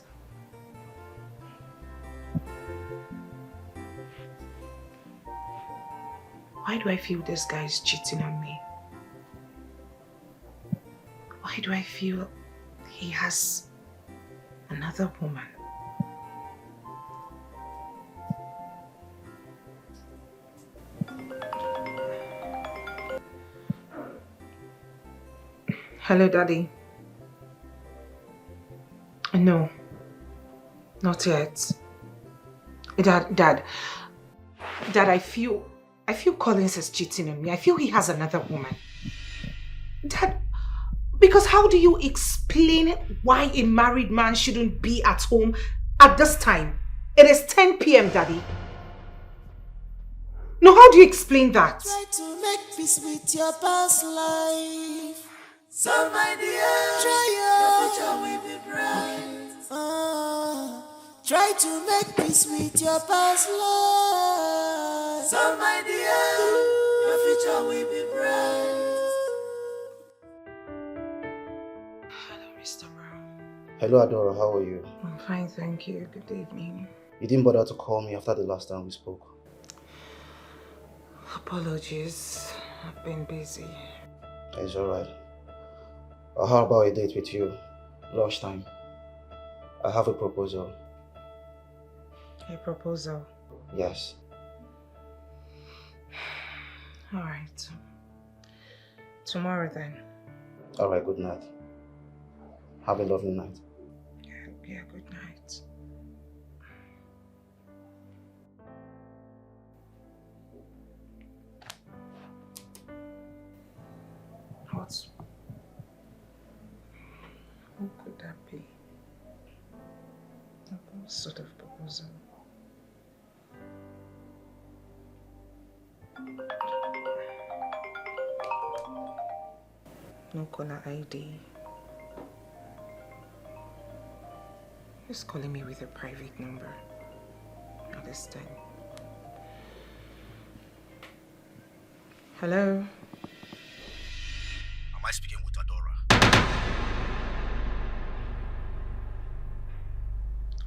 Why do I feel this guy is cheating on me? Why do I feel he has another woman? Hello, Daddy. No, not yet. Dad, I feel Collins is cheating on me. I feel he has another woman. Dad, because how do you explain why a married man shouldn't be at home at this time? It is 10 p.m., Daddy. No, how do you explain that? Try to make peace with your past life. So my dear, your future will be bright. Try to make peace with your past life. So my dear, your future will be bright. Hello, Mr. Brown. Hello, Adora. How are you? I'm fine, thank you. Good evening. You didn't bother to call me after the last time we spoke. Apologies. I've been busy. It's alright. How about a date with you? Lunchtime. I have a proposal. A proposal? Yes. Alright. Tomorrow then. Alright, good night. Have a lovely night. Yeah, good night. Who could that be? What sort of proposal? No caller ID. He's calling me with a private number. Not this time. Hello? Am I speaking with Adora?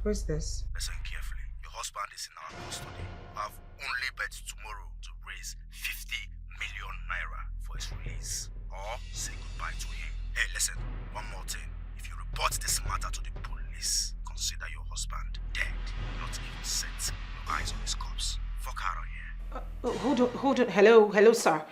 Who is this? Listen carefully. Your husband is in our custody. I have only bet tomorrow to raise 50 million naira for his release. Or say goodbye to him. Hey, listen, one more thing. If you report this matter to the police, consider your husband dead. Not even set your eyes on his corpse. Fuck out of here. Hold on. Hello, sir.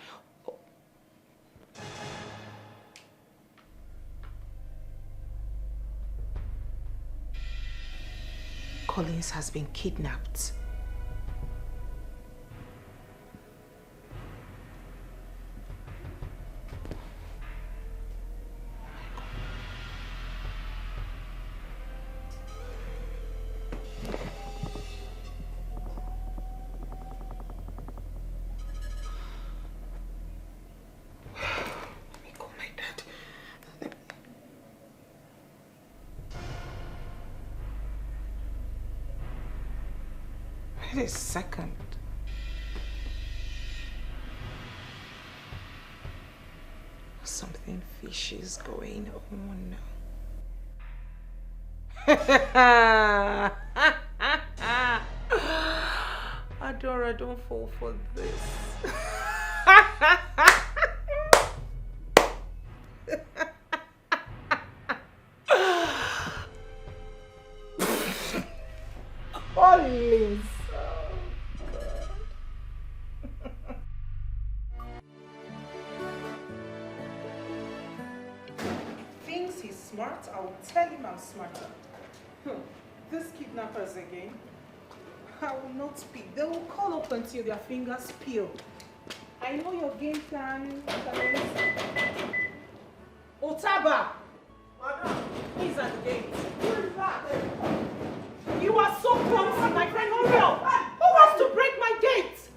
Collins has been kidnapped. Wait a second. Something fishy is going on. Adora, don't fall for this. Collins. Thinks he's smart, I'll tell him I'm smarter. These kidnappers again. I will not speak. They will call up until their fingers peel. I know your game plan. Otaba! He's at the gate. Who is that? You are so clumsy, my friend. Hurry up! Who wants to break my gate?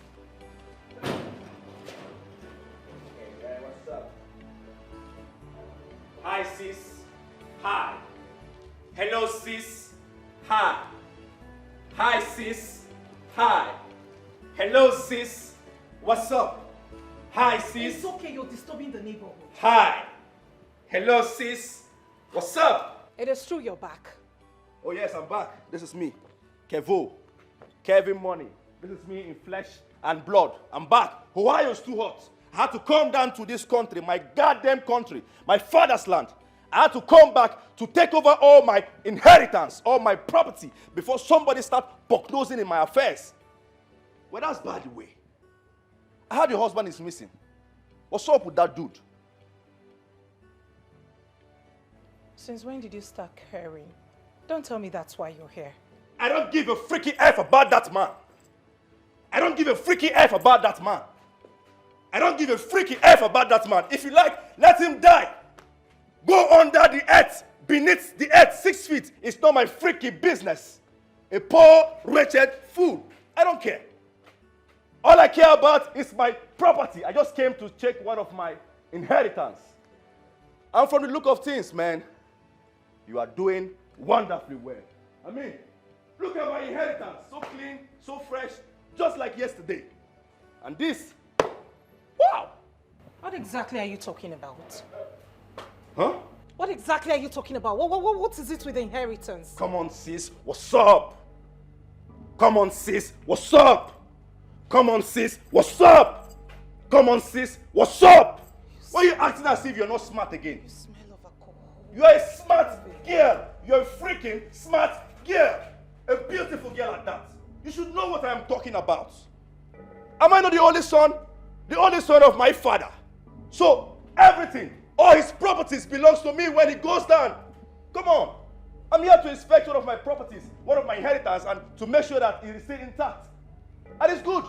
Hey, what's up? Hi, sis. Hi. Hello, sis. Hi. Hi, sis. Hi. Hello, sis. What's up? Hi, sis. It's okay, you're disturbing the neighborhood. Hi. Hello, sis. What's up? It is true you're back. Oh yes, I'm back. This is me, Kevo. Kevin Money. This is me in flesh and blood. I'm back. Ohio's too hot. I had to come down to this country, my goddamn country, my father's land. I had to come back to take over all my inheritance, all my property, before somebody start bucknosing in my affairs. Well, that's by the way. I heard your husband is missing. What's up with that dude? Since when did you start caring? Don't tell me that's why you're here. I don't give a freaky F about that man. I don't give a freaky F about that man. I don't give a freaky F about that man. If you like, let him die. Go under the earth, beneath the earth, 6 feet. It's not my freaky business. A poor, wretched fool. I don't care. All I care about is my property. I just came to check one of my inheritance. And from the look of things, man, you are doing wonderfully well. I mean, look at my inheritance. So clean, so fresh, just like yesterday. And this, wow! What exactly are you talking about? Huh? What exactly are you talking about? What is it with the inheritance? Come on, sis, what's up? Come on, sis, what's up? Come on, sis, what's up? Come on, sis, what's up? Why are you acting as if you're not smart again? You smell of alcohol. You are a smart girl. You're a freaking smart girl. A beautiful girl at that. You should know what I'm talking about. Am I not the only son? The only son of my father. So, everything, all his properties belongs to me when he goes down. Come on. I'm here to inspect one of my properties, one of my inheritance, and to make sure that it is still intact. And it's good.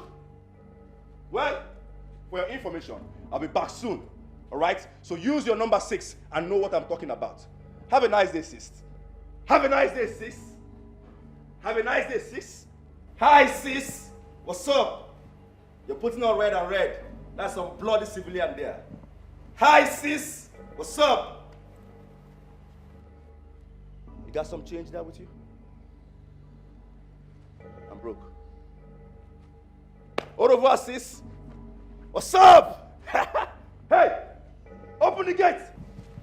Well, for your information, I'll be back soon. All right? So use your number 6 and know what I'm talking about. Have a nice day, sis. Have a nice day, sis. Have a nice day, sis. Hi, sis. What's up? You're putting on red and red. That's some bloody civilian there. Hi, sis. What's up? You got some change there with you? I'm broke. Au revoir, sis. What's up? Hey, open the gate.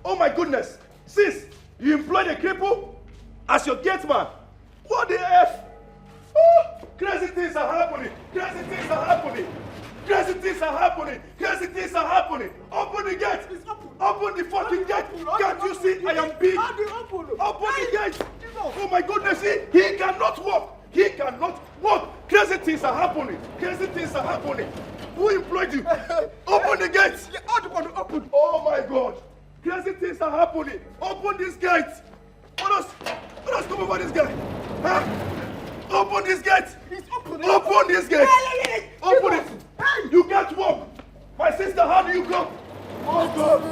Oh my goodness. Sis, you employed a cripple as your gate man. What the F? Oh, crazy things are happening. Crazy things are happening. Crazy things are happening. Crazy things are happening. Open the gate. Open the fucking gate. Can't you see I am big? Open the gate. Oh my goodness, he cannot walk. He cannot walk. Crazy things are happening. Crazy things are happening. Who employed you? Open the gates. Open. Oh my God. Crazy things are happening. Open this gate. Let us come over this guy. Huh? Open this gate. Open this gate. Open it. You can't walk. My sister, how do you go? Oh God.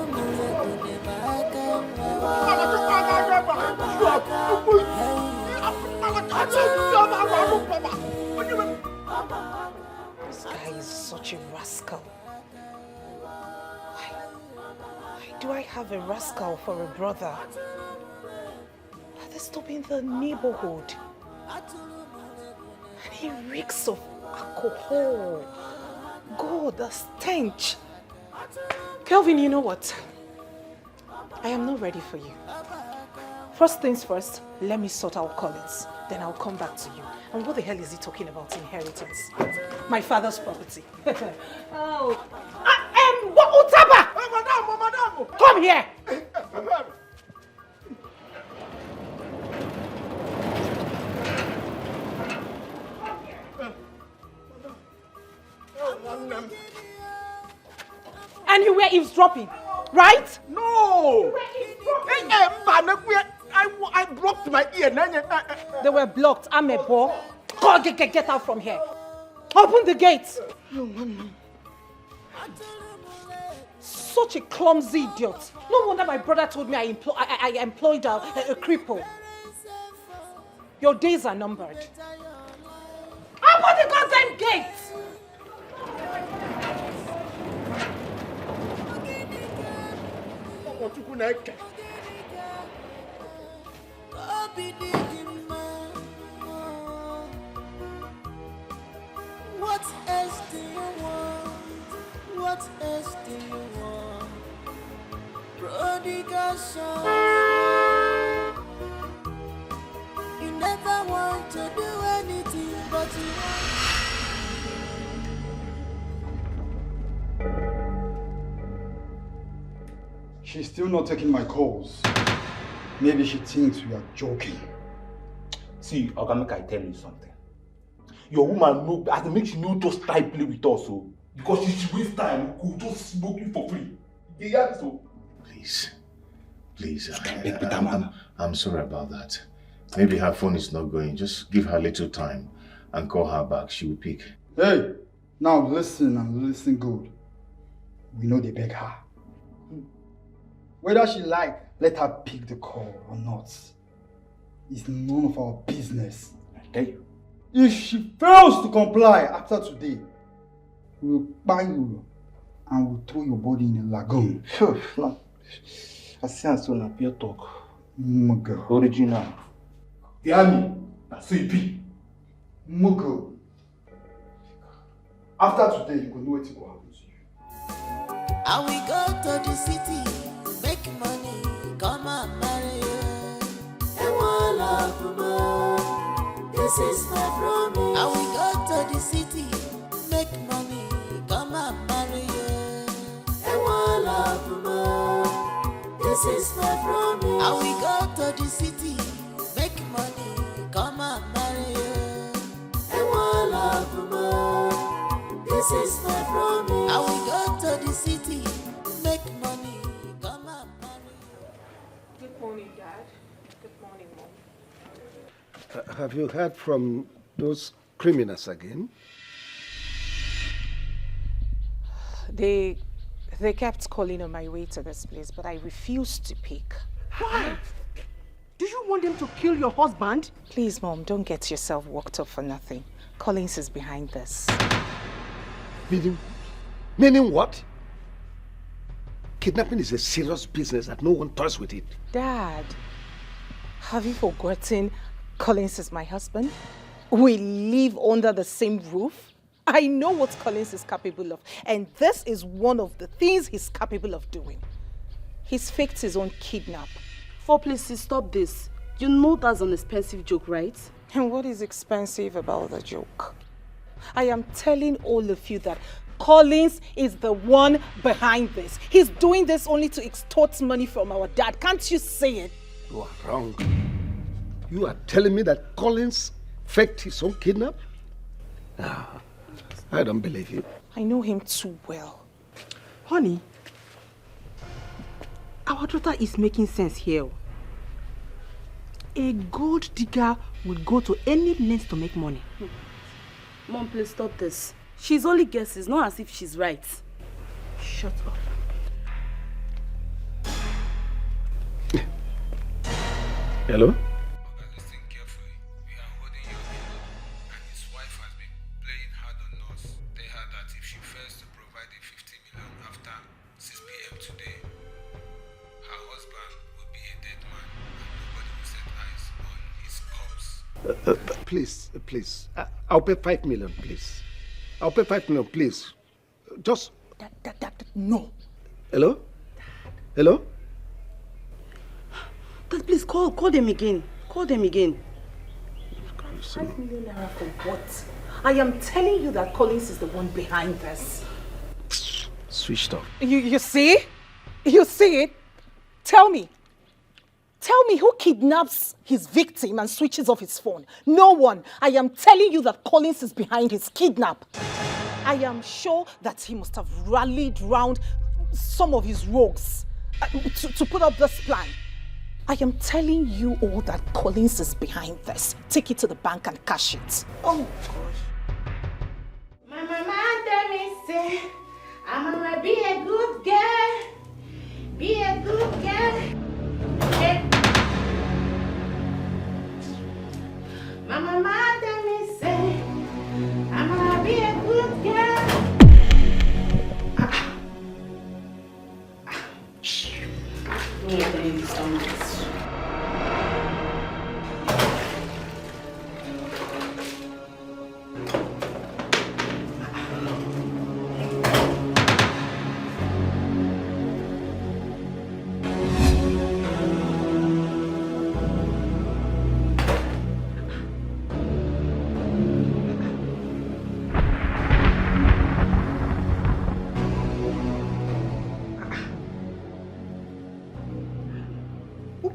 This guy is such a rascal. Why do I have a rascal for a brother? They stop in the neighborhood. And he reeks of alcohol. God, the stench. Kelvin, you know what? I am not ready for you. First things first, let me sort out Collins. Then I'll come back to you. And what the hell is he talking about inheritance? My father's property. Oh. Utaba! Madam! Come here! And you were eavesdropping, right? No! I blocked my ear. They were blocked. I'm a boy. Go, get out from here. Open the gates. Such a clumsy idiot. No wonder my brother told me I employed a cripple. Your days are numbered. Open the goddamn gates! What else do you want? What else do you want? Prodigal son. She's still not taking my calls. Maybe she thinks we are joking. See, Oga, make I tell you something. Your woman no, as it makes you no just try play with us, so because she waste time, we could just smoke you for free. You hear me, so? Please, I'm sorry about that. Maybe her phone is not going. Just give her a little time and call her back. She will pick. Hey, now listen and listen good. We know they beg her. Whether she let her pick the call or not, it's none of our business. Okay. If she fails to comply after today, we'll buy you and we'll throw your body in a lagoon. No. I see so na pure talk. Mugo. Original. Hear me? That's so it be. Mugo. After today, you can know what will happen to you. And we go to the city, make money, come and marry you. And one love more. This is my promise. And we go to the city, make money, come and marry you. And one love more. This is my promise. And we go to the city, make money, come and marry you. And one love more. This is my promise. And we go to the city, make money, come and marry you. Good morning, Dad. Good morning, Mom. Have you heard from those criminals again? They kept calling on my way to this place, but I refused to pick. Why? Do you want them to kill your husband? Please, Mom, don't get yourself worked up for nothing. Collins is behind this. Meaning what? Kidnapping is a serious business that no one toys with it. Dad, have you forgotten Collins is my husband? We live under the same roof. I know what Collins is capable of, and this is one of the things he's capable of doing. He's faked his own kidnap. Please stop this. You know that's an expensive joke, right? And what is expensive about the joke? I am telling all of you that Collins is the one behind this. He's doing this only to extort money from our dad. Can't you see it? You are wrong. You are telling me that Collins faked his own kidnap? No, I don't believe you. I know him too well. Honey, our daughter is making sense here. A gold digger will go to any length to make money. Mom, please stop this. She's only guesses, not as if she's right. Shut up. Hello? Listen carefully. We are holding your neighbor, and his wife has been playing hard on us. Tell her that if she fails to provide the 50 million after 6 p.m. today, her husband will be a dead man, and nobody will set eyes on his corpse. Please. I'll pay 5 million, please. I'll pay 5 million, please. Just... No. Hello? Hello? Dad, please call them again. Call them again. 5 million naira for what? I am telling you that Collins is the one behind this. Switched off. You see? You see it? Tell me who kidnaps his victim and switches off his phone? No one. I am telling you that Collins is behind his kidnap. I am sure that he must have rallied round some of his rogues to put up this plan. I am telling you all that Collins is behind this. Take it to the bank and cash it. Oh, gosh. My mama tell me, say, I'm gonna be a good girl. Be a good girl. Hey. My mama tell me, say, I'm gonna be a good girl. Don't let any sounds.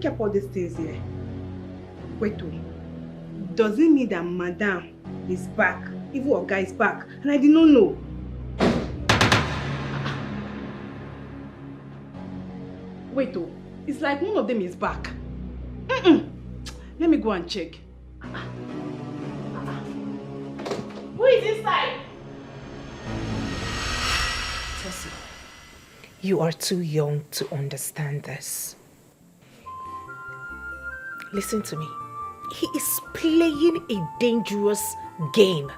kept all these things here? Wait, does it mean that Madame is back? Even Oga is back, and I did not know. Wait, it's like one of them is back. Let me go and check. Who is inside? Tessie, you are too young to understand this. Listen to me. He is playing a dangerous game.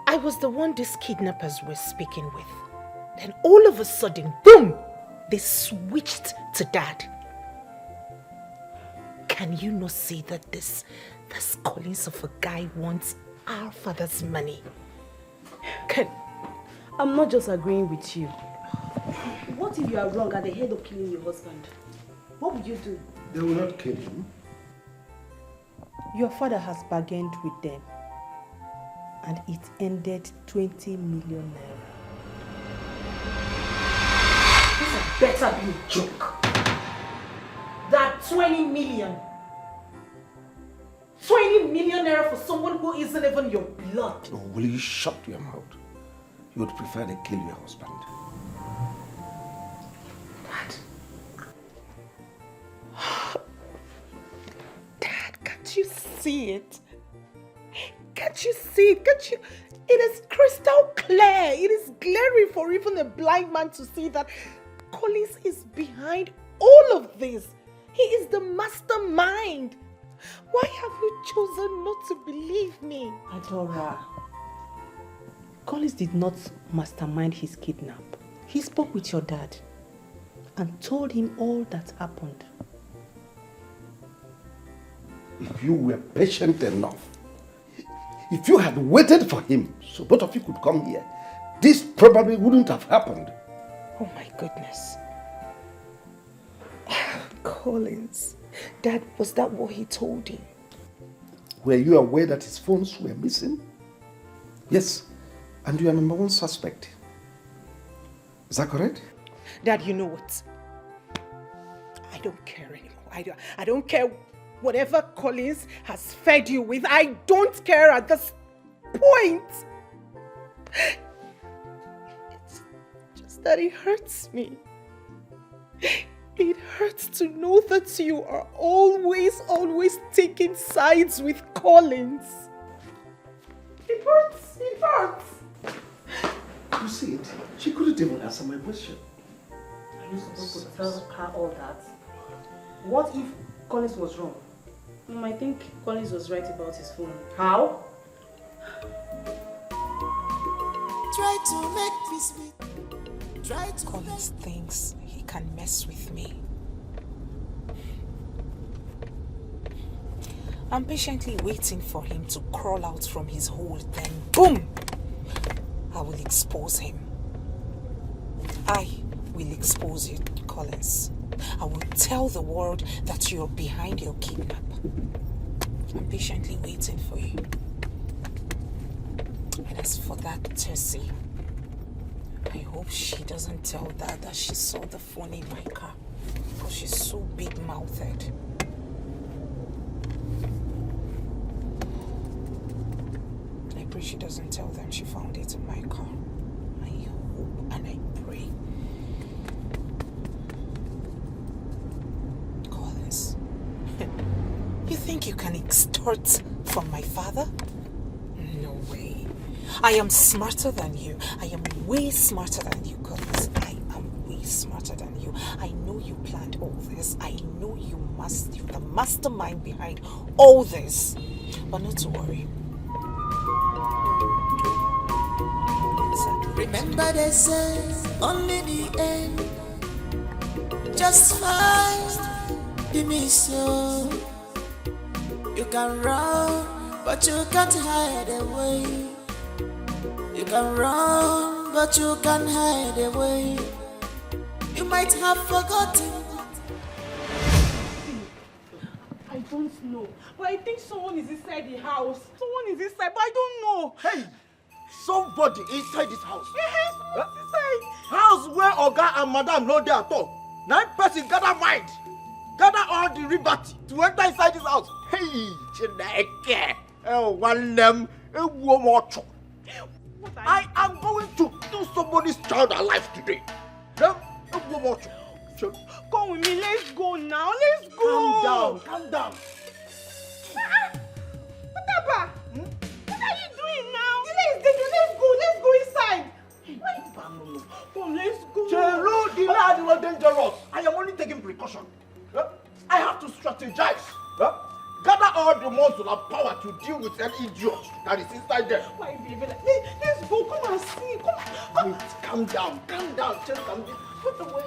I was the one these kidnappers were speaking with. Then all of a sudden, boom! They switched to Dad. Can you not see that this Collins of a guy wants our father's money? I'm not just agreeing with you. What if you are wrong at the head of killing your husband? What would you do? They will not kill him. Your father has bargained with them, and it ended 20 million naira. This better be a joke. That 20 million. 20 million naira for someone who isn't even your blood. Oh, will you shut your mouth? You would prefer to kill your husband. Dad, can't you see it? Can't you see it? Can't you? It is crystal clear. It is glaring for even a blind man to see that Collins is behind all of this. He is the mastermind. Why have you chosen not to believe me? Adora, Collins did not mastermind his kidnap. He spoke with your dad and told him all that happened. If you were patient enough, if you had waited for him so both of you could come here, this probably wouldn't have happened. Oh my goodness. Collins, Dad, was that what he told you? Were you aware that his phones were missing? Yes, and you are number one suspect. Is that correct? Dad, you know what? I don't care anymore. I don't care whatever Collins has fed you with. I don't care at this point. It's just that it hurts me. It hurts to know that you are always taking sides with Collins. It hurts. It hurts. You see it? She couldn't even answer my question. Are you supposed to tell her all that? What if Collins was wrong? I think Collins was right about his phone. How? Try to make peace with. Try to Collins thinks he can mess with me. I'm patiently waiting for him to crawl out from his hole, then boom! I will expose him. I will expose you, Collins. I will tell the world that you're behind your kidnap. I'm patiently waiting for you. And as for that Tessie, I hope she doesn't tell Dad that she saw the phone in my car, because she's so big-mouthed. I pray she doesn't tell them she found it in my car. I hope and I pray. Collins, you think you can extort from my father? No way. I am smarter than you. I am way smarter than you, Collins. I am way smarter than you. I know you planned all this. I know you're the mastermind behind all this. But not to worry. remember they say only the end justifies the mission. You can run, but you can't hide away. You can run, but you can't hide away. You might have forgotten. I don't know, but I think someone is inside the house. Someone is inside, but I don't know. Hey, somebody inside this house. Yes, someone's inside. House where Oga and Madam no dey at all. 9 person gather mind. gather all the liberty to enter inside this house. Hey, Chineke. Oh, one them. I am going to kill somebody's child alive today. Come with me, let's go now. Let's go. Calm down. Papa, what are you doing now? Let's go inside. Come, let's go. Chelo, the lad was dangerous. I am only taking precaution. I have to strategize. Gather all the muscle and power to deal with an idiot that is inside there. My baby, let's go. Come and see. Come. Wait, calm down. Just calm down. Put away.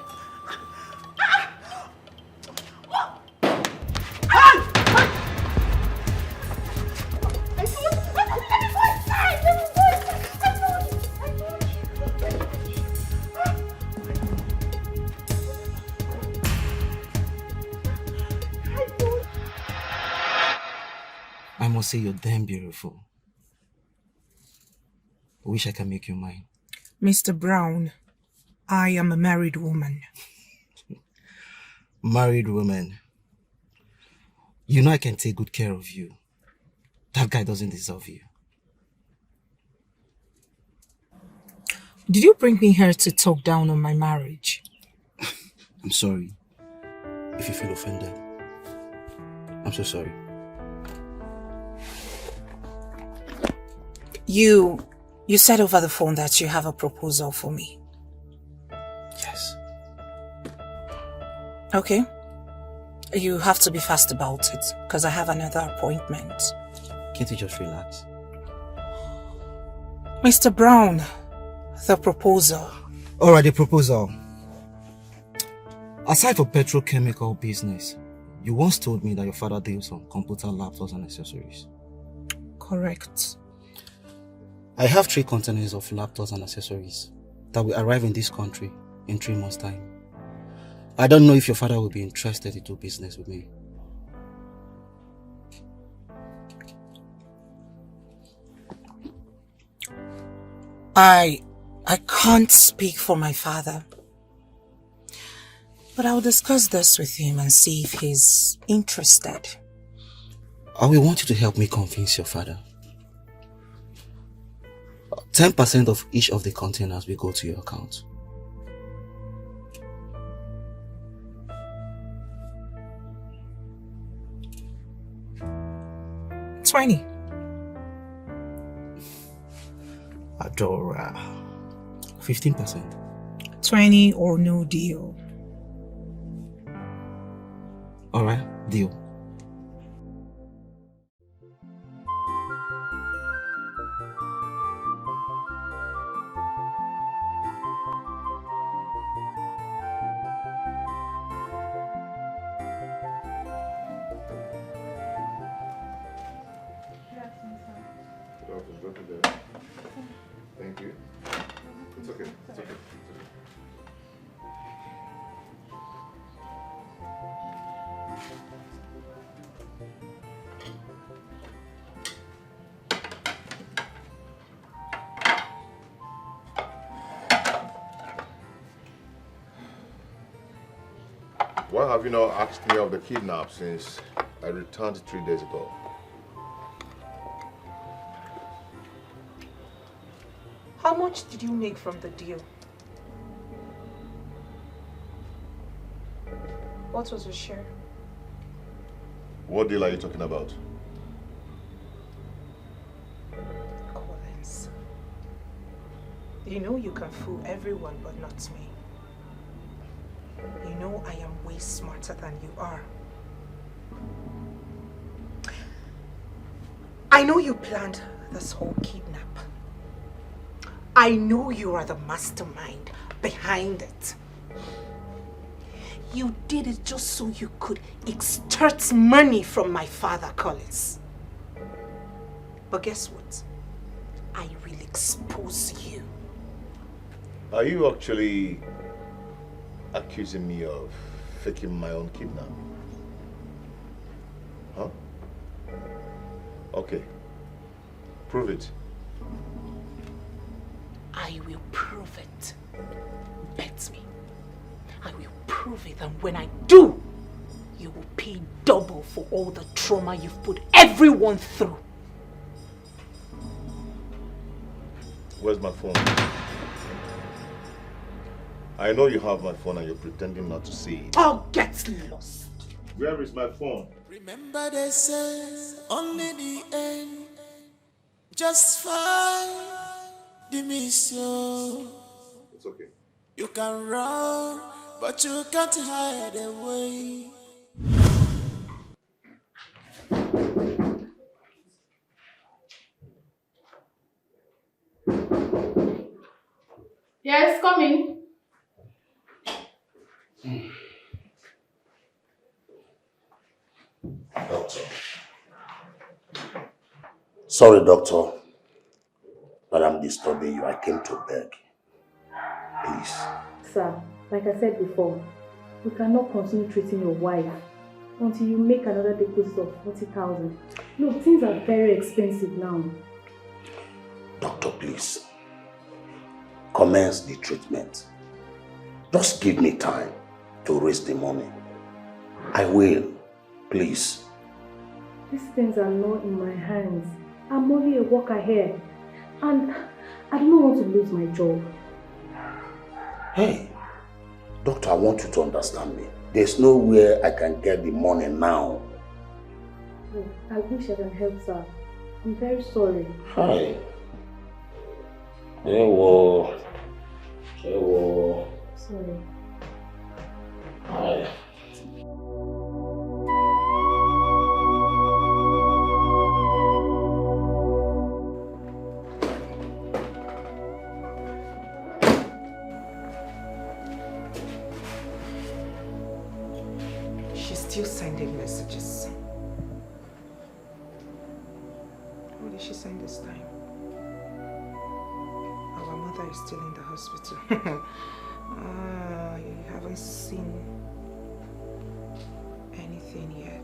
I must say you're damn beautiful. I wish I can make you mine. Mr. Brown, I am a married woman. Married woman. You know I can take good care of you. That guy doesn't deserve you. Did you bring me here to talk down on my marriage? I'm sorry. If you feel offended. I'm so sorry. You said over the phone that you have a proposal for me. Yes. Okay. You have to be fast about it, because I have another appointment. Can't you just relax? Mr. Brown, the proposal. Alright, the proposal. Aside from petrochemical business, you once told me that your father deals on computer laptops and accessories. Correct. I have 3 containers of laptops and accessories that will arrive in this country in 3 months' time. I don't know if your father will be interested to do business with me. I can't speak for my father, but I'll discuss this with him and see if he's interested. I will want you to help me convince your father. 10% of each of the containers will go to your account. $20. Adora. 15%. 20 or no deal. Alright, deal. Thank you. It's okay. Why have you not asked me of the kidnap since I returned 3 days ago? How much did you make from the deal? What was your share? What deal are you talking about? Collins. You know you can fool everyone but not me. You know I am way smarter than you are. I know you planned this whole kidnap. I know you are the mastermind behind it. You did it just so you could extort money from my father, Collins. But guess what? I will expose you. Are you actually accusing me of faking my own kidnap? Huh? Okay. Prove it. I will prove it. Bet me. I will prove it, and when I do, you will pay double for all the trauma you've put everyone through. Where's my phone? I know you have my phone and you're pretending not to see it. Oh, get lost. Where is my phone? Remember they say only the end justify the mission. It's okay. You can run, but you can't hide away. Yes, coming. Doctor. Sorry, doctor, but I'm disturbing you. I came to beg. Please. Sir, like I said before, you cannot continue treating your wife until you make another deposit of 40,000. Look, things are very expensive now. Doctor, please. Commence the treatment. Just give me time to raise the money. I will. Please. These things are not in my hands. I'm only a worker here. And I don't want to lose my job. Hey, doctor, I want you to understand me. There's nowhere I can get the money now. Oh, I wish I can help, sir. I'm very sorry. Hi. Hello. Hello. Sorry. Hi. She's still sending messages. What did she send this time? Our mother is still in the hospital. You haven't seen anything yet.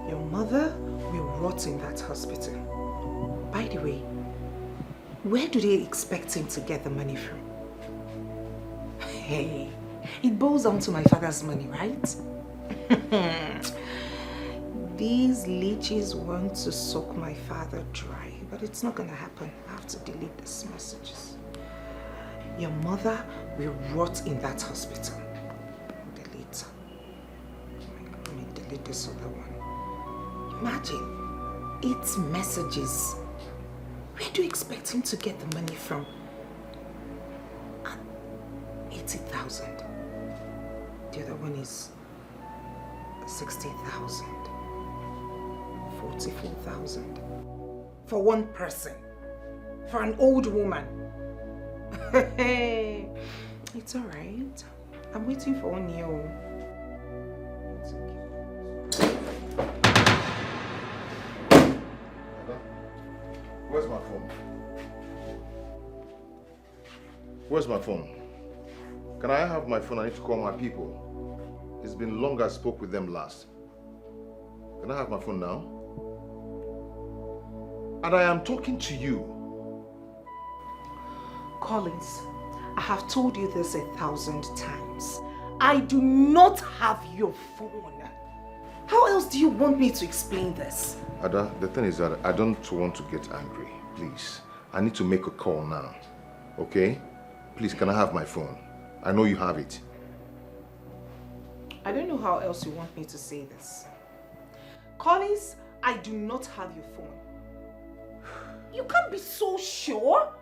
Your mother will rot in that hospital. By the way, where do they expect him to get the money from? Hey, it boils down to my father's money, right? These leeches want to suck my father dry, but it's not gonna happen. I have to delete these messages. Your mother will rot in that hospital. Delete. Let me delete this other one. Imagine, 8 messages. Where do you expect him to get the money from? 80,000. The other one is 60,000. 44,000. For one person. For an old woman. It's alright. I'm waiting for one new. It's okay. Where's my phone? Where's my phone? Can I have my phone? I need to call my people. It's been long I spoke with them last. Can I have my phone now? And I am talking to you. Collins, I have told you this 1,000 times. I do not have your phone. How else do you want me to explain this? Ada, the thing is that I don't want to get angry. Please, I need to make a call now. Okay? Please, can I have my phone? I know you have it. I don't know how else you want me to say this. Collins, I do not have your phone. You can't be so sure.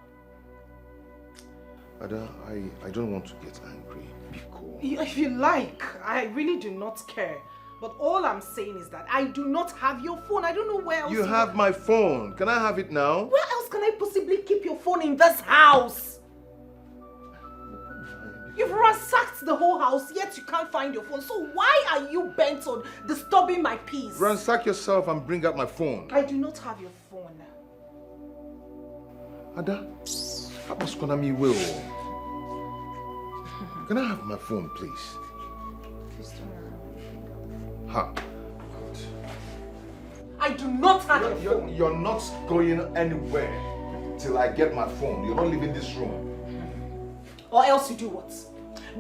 Ada, I don't want to get angry. Be cool. If you like, I really do not care. But all I'm saying is that I do not have your phone. I don't know where else. You have my phone. Can I have it now? Where else can I possibly keep your phone in this house? You've ransacked the whole house, yet you can't find your phone. So why are you bent on disturbing my peace? Ransack yourself and bring out my phone. I do not have your phone. Ada, how much can I me will? Can I have my phone, please? Please turn around. Ha. I do not have your phone. You're not going anywhere till I get my phone. You're not leaving this room. Or else you do what?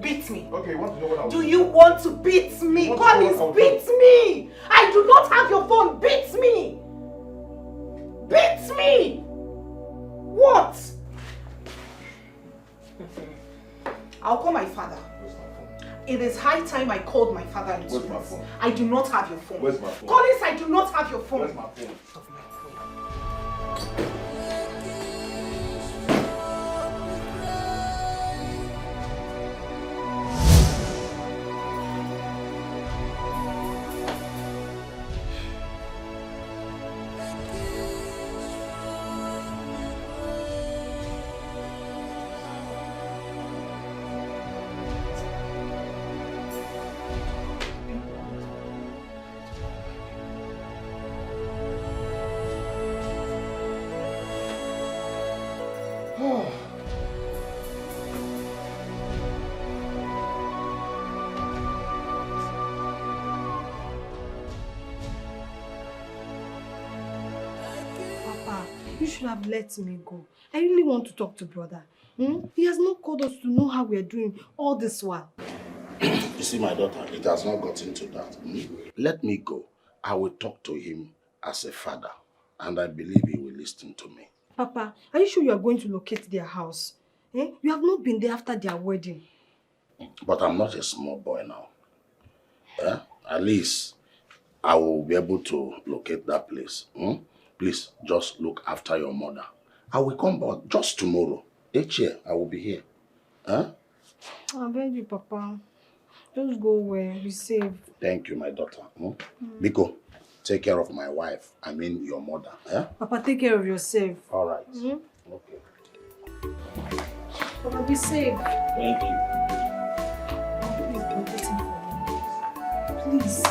Beat me. Okay, you want to know what I'll do? You want to beat me? Collins, beat me! I do not have your phone. Beat me! Beat me! What? I'll call my father. It is high time I called my father into Where's my phone? I do not have your phone. Where's my phone? Collins, I do not have your phone. Where's my phone? You should have let me go. I really want to talk to brother. He has not called us to know how we are doing all this while. You see, my daughter, it has not gotten to that. Let me go. I will talk to him as a father, and I believe he will listen to me. Papa, are you sure you are going to locate their house? You have not been there after their wedding. But I'm not a small boy now. At least I will be able to locate that place. Please, just look after your mother. I will come back just tomorrow. Each year, I will be here. I beg you, Papa. Just go away. Be safe. Thank you, my daughter. Biko, take care of my wife. I mean your mother. Papa, take care of yourself. All right. Okay. Papa, be safe. Thank you. Please, I'm waiting for you. Please.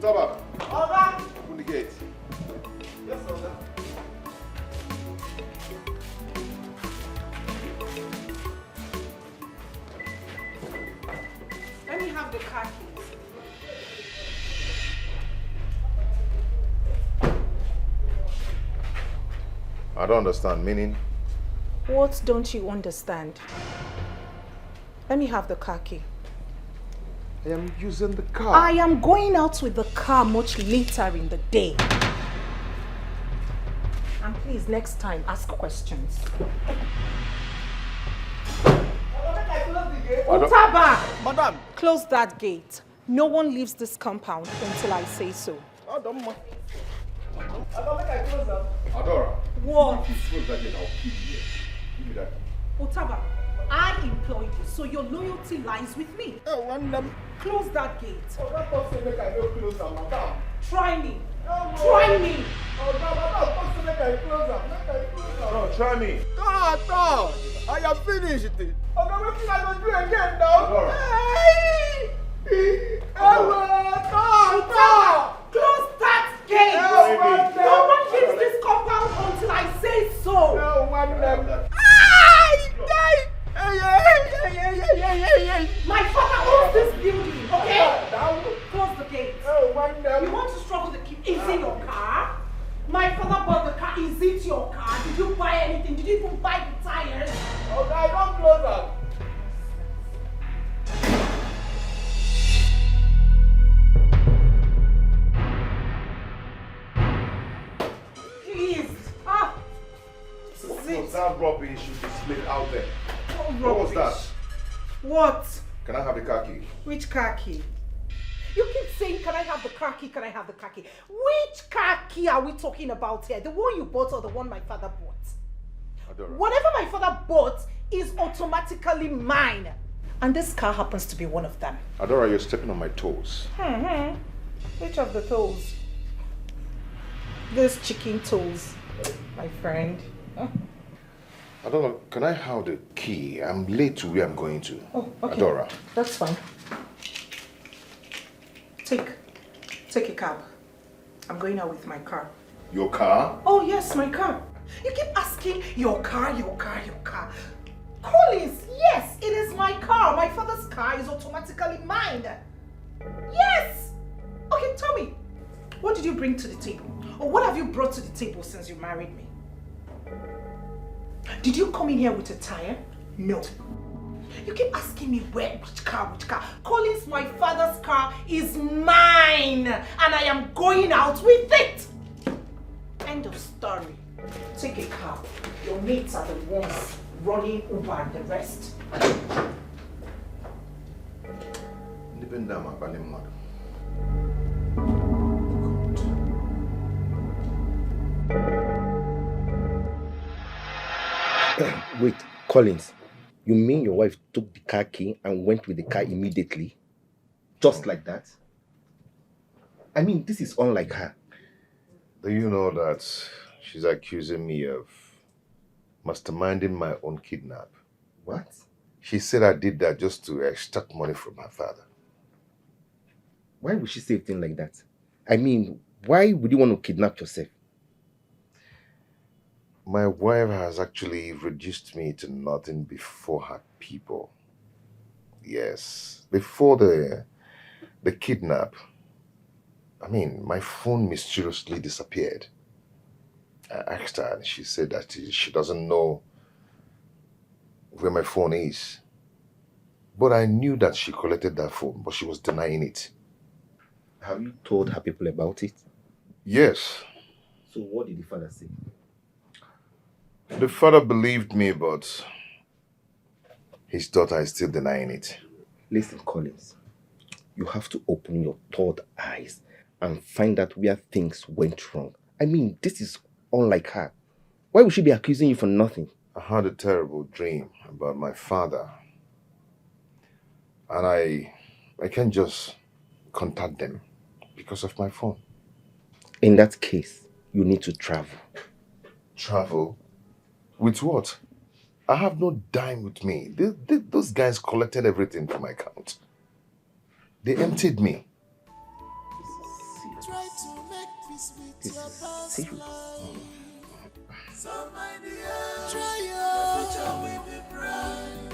Utaba. Oga. Open the gate. Yes, sir. Let me have the car, please. I don't understand. Meaning? What don't you understand? Let me have the car key. I am using the car. I am going out with the car much later in the day. And please, next time, ask questions. Utaba! Madam! Close that gate. No one leaves this compound until I say so. Adora. What? Close that gate, I'll keep you here. Give me that. Utaba, I employed you, so your loyalty lies with me. Close that gate. Try me. Try me. No, try me. God, I am finished. Adora. Close that gate. No one leaves this compound until I say so. My father owns this building, okay? Close the gate. You want to struggle the key? Is it your car? My father bought the car. Is it your car? Did you buy anything? Did you even buy the tires? Okay, don't close up. Please. That rubbish should be split out there. What was that? What? Can I have the car key? Which car key? You keep saying, can I have the car key? Can I have the car key? Which car key are we talking about here? The one you bought or the one my father bought? Adora. Whatever my father bought is automatically mine. And this car happens to be one of them. Adora, you're stepping on my toes. Which of the toes? Those chicken toes, my friend. Adora, can I have the key? I'm late to where I'm going to. Oh, okay. Adora. That's fine. Take a cab. I'm going out with my car. Your car? Oh yes, my car. You keep asking your car. Collins, yes, it is my car. My father's car is automatically mine. Yes! Okay, tell me, what did you bring to the table? Or what have you brought to the table since you married me? Did you come in here with a tire? No. You keep asking me which car? Collins, my father's car is mine. And I am going out with it. End of story. Take a cab. Your mates are the ones running Uber and the rest. Wait, Collins, you mean your wife took the car key and went with the car immediately? Just like that? I mean, this is unlike her. Do you know that she's accusing me of masterminding my own kidnap? What? She said I did that just to extract money from her father. Why would she say a thing like that? I mean, why would you want to kidnap yourself? My wife has actually reduced me to nothing before her people. Yes, before the kidnap. I mean, my phone mysteriously disappeared. I asked her and she said that she doesn't know where my phone is. But I knew that she collected that phone, but she was denying it. Have you told her people about it? Yes. So what did the father say? The father believed me, but his daughter is still denying it. Listen, Collins, you have to open your third eyes and find out where things went wrong. I mean, this is unlike her. Why would she be accusing you for nothing? I had a terrible dream about my father. And I can't just contact them because of my phone. In that case, you need to travel. Travel? With what? I have no dime with me. Those guys collected everything from my account. They emptied me. Try to make peace with your past life. Some idea, try your future will be bright.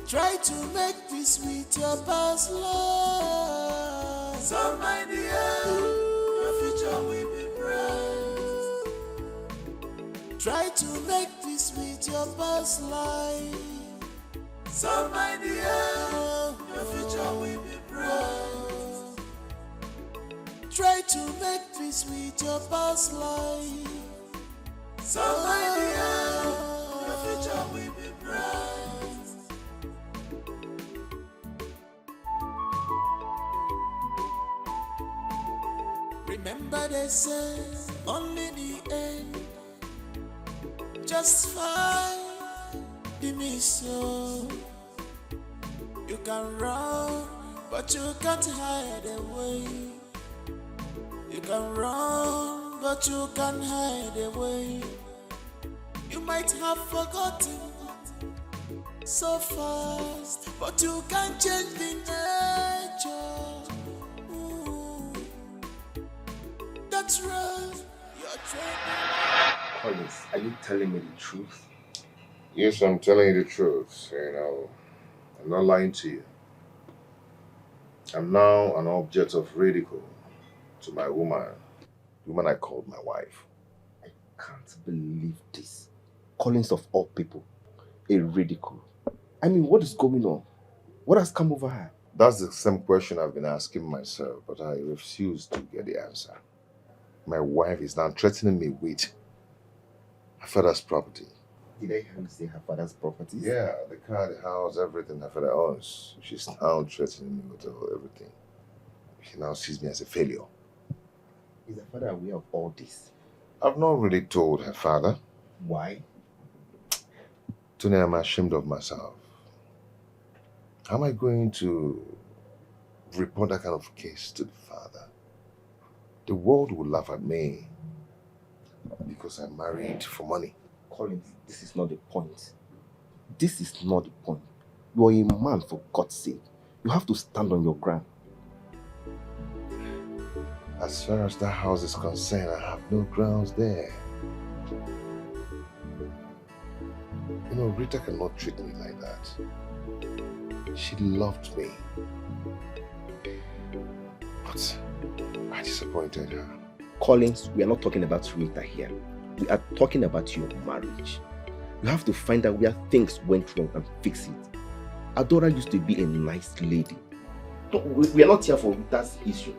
Try to make peace with your past life. Some idea, your future will be bright. Try to make peace with your past life. Some idea, your future will be bright. Try to make peace with your past life. Some idea, your future will be bright. Remember they say only the end justify the mission. You can run, but you can't hide away. You can run, but you can't hide away. You might have forgotten so fast, but you can't change the nature. Ooh. That's right, you're trying. Collins, are you telling me the truth? Yes, I'm telling you the truth. I'm not lying to you. I'm now an object of ridicule to my woman, the woman I called my wife. I can't believe this. Collins of all people, a ridicule. I mean, what is going on? What has come over her? That's the same question I've been asking myself, but I refuse to get the answer. My wife is now threatening me with her father's property. Did I hear you say her father's property? Yeah, the car, the house, everything her father owns. She's now threatening me with everything. She now sees me as a failure. Is her father aware of all this? I've not really told her father. Why? Tony, I'm ashamed of myself. How am I going to report that kind of case to the father? The world will laugh at me because I married for money. Collins, this is not the point. This is not the point. You are a man, for God's sake. You have to stand on your ground. As far as that house is concerned, I have no grounds there. You know, Rita cannot treat me like that. She loved me. But I disappointed her. Collins, we are not talking about Rita here. We are talking about your marriage. You have to find out where things went wrong and fix it. Adora used to be a nice lady. No, we are not here for Rita's issue.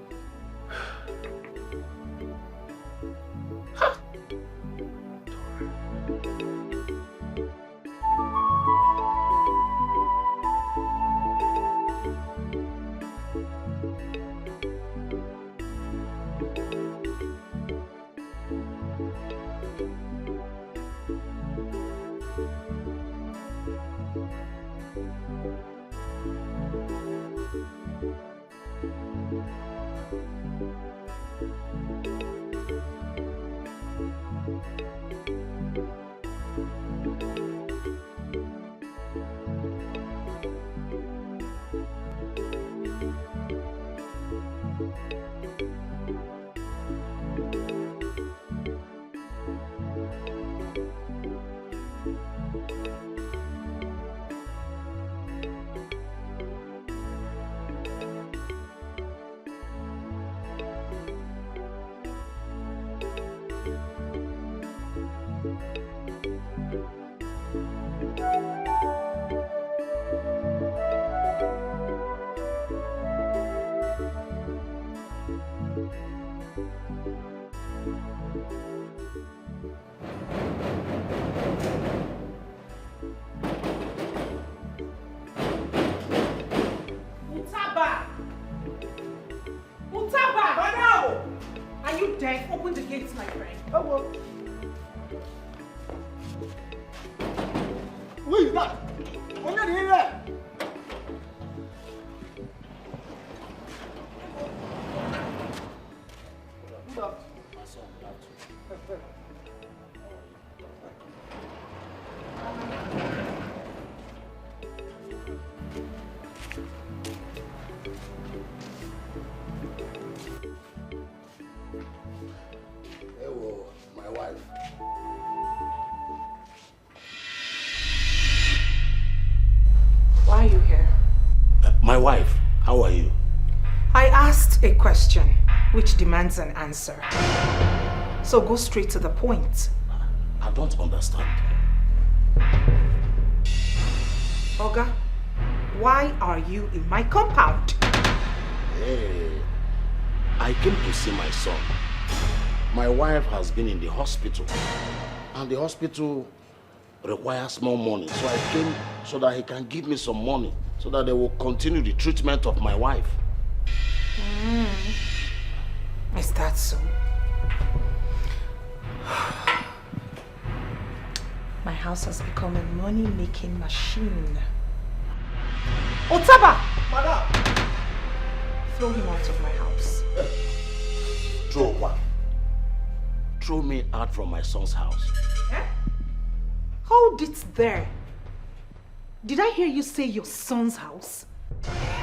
My wife, how are you? I asked a question which demands an answer. So go straight to the point. I don't understand. Oga, why are you in my compound? Hey, I came to see my son. My wife has been in the hospital, and the hospital requires more money. So I came so that he can give me some money so that they will continue the treatment of my wife. Is that so? My house has become a money-making machine. Otaba! Madam! Throw him out of my house. Throw what? Throw me out from my son's house. Eh? Hold it there. Did I hear you say your son's house?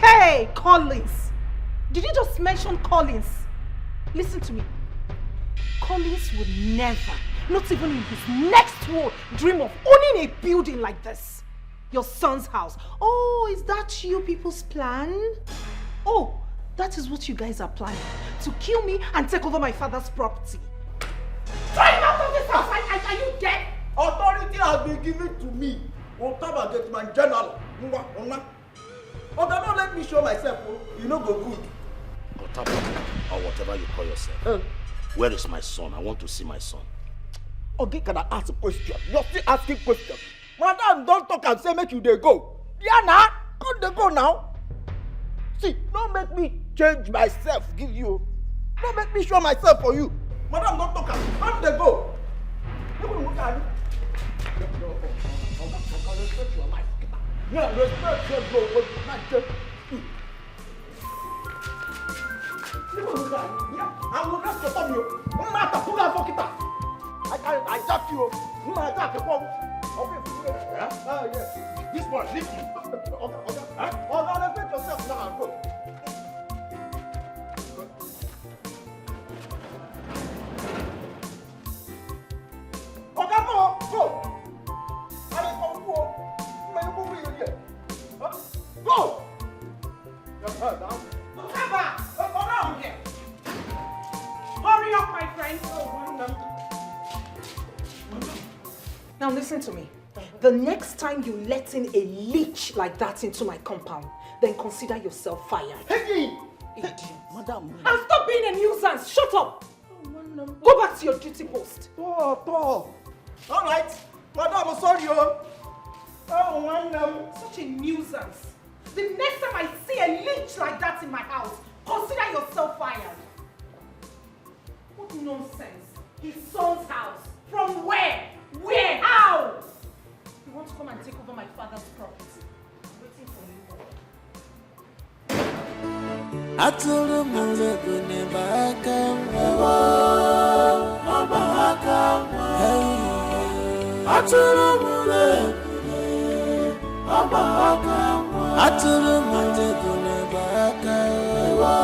Hey, Collins! Did you just mention Collins? Listen to me. Collins would never, not even in his next world, dream of owning a building like this. Your son's house. Oh, is that you people's plan? Oh, that is what you guys are planning. To kill me and take over my father's property. Throw him out of this house! Are you dead? Authority has been given to me. Otaba get my general. Oga, don't let me show myself. You know go good. Otaba, or whatever you call yourself. Where is my son? I want to see my son. Okay, can I ask a question? You're still asking questions. Madam, don't talk and say make you dey go. Diana, come dey go now. See, don't make me change myself, give you. Don't make me show myself for you. Madam, don't talk and come dey go. You will look at it. Respect your life. Yeah, respect your bro. You will look at it. Yeah, I will not stop you. No matter who I fuck it up. I jack you. You might jack a bomb. Okay. Yeah? Yes. This one, leave me. Okay. Respect yourself now and go. Go! Down. Whatever! Around here! Hurry up, my friend! Now listen to me. The next time you let in a leech like that into my compound, then consider yourself fired. Hey! Idiot. Madam. And stop being a nuisance! Shut up! Go back to your duty post. All right. Madam, I'm sorry. Such a nuisance. The next time I see a leech like that in my house, consider yourself fired. What nonsense. His son's house. From where? Where? How? You want to come and take over my father's property? I'm waiting for you. Atulu mule kune bakawa, Atulu mule kune bakawa, Atulu mule kune bakawa,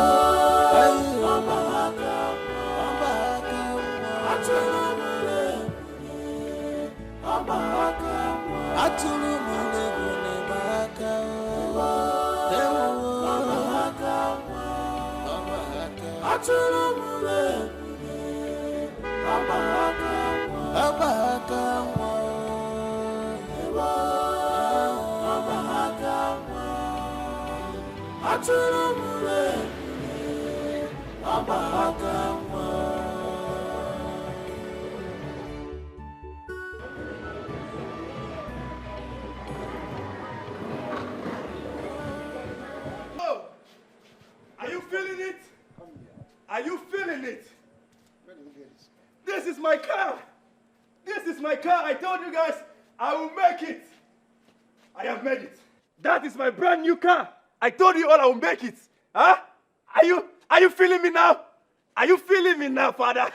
Atulu mule kune bakawa. Are you feeling it? Are you feeling it? This is my car. This is my car. I told you guys I will make it. I have made it. That is my brand new car. I told you all I will make it. Huh? Are you feeling me now? Are you feeling me now, father?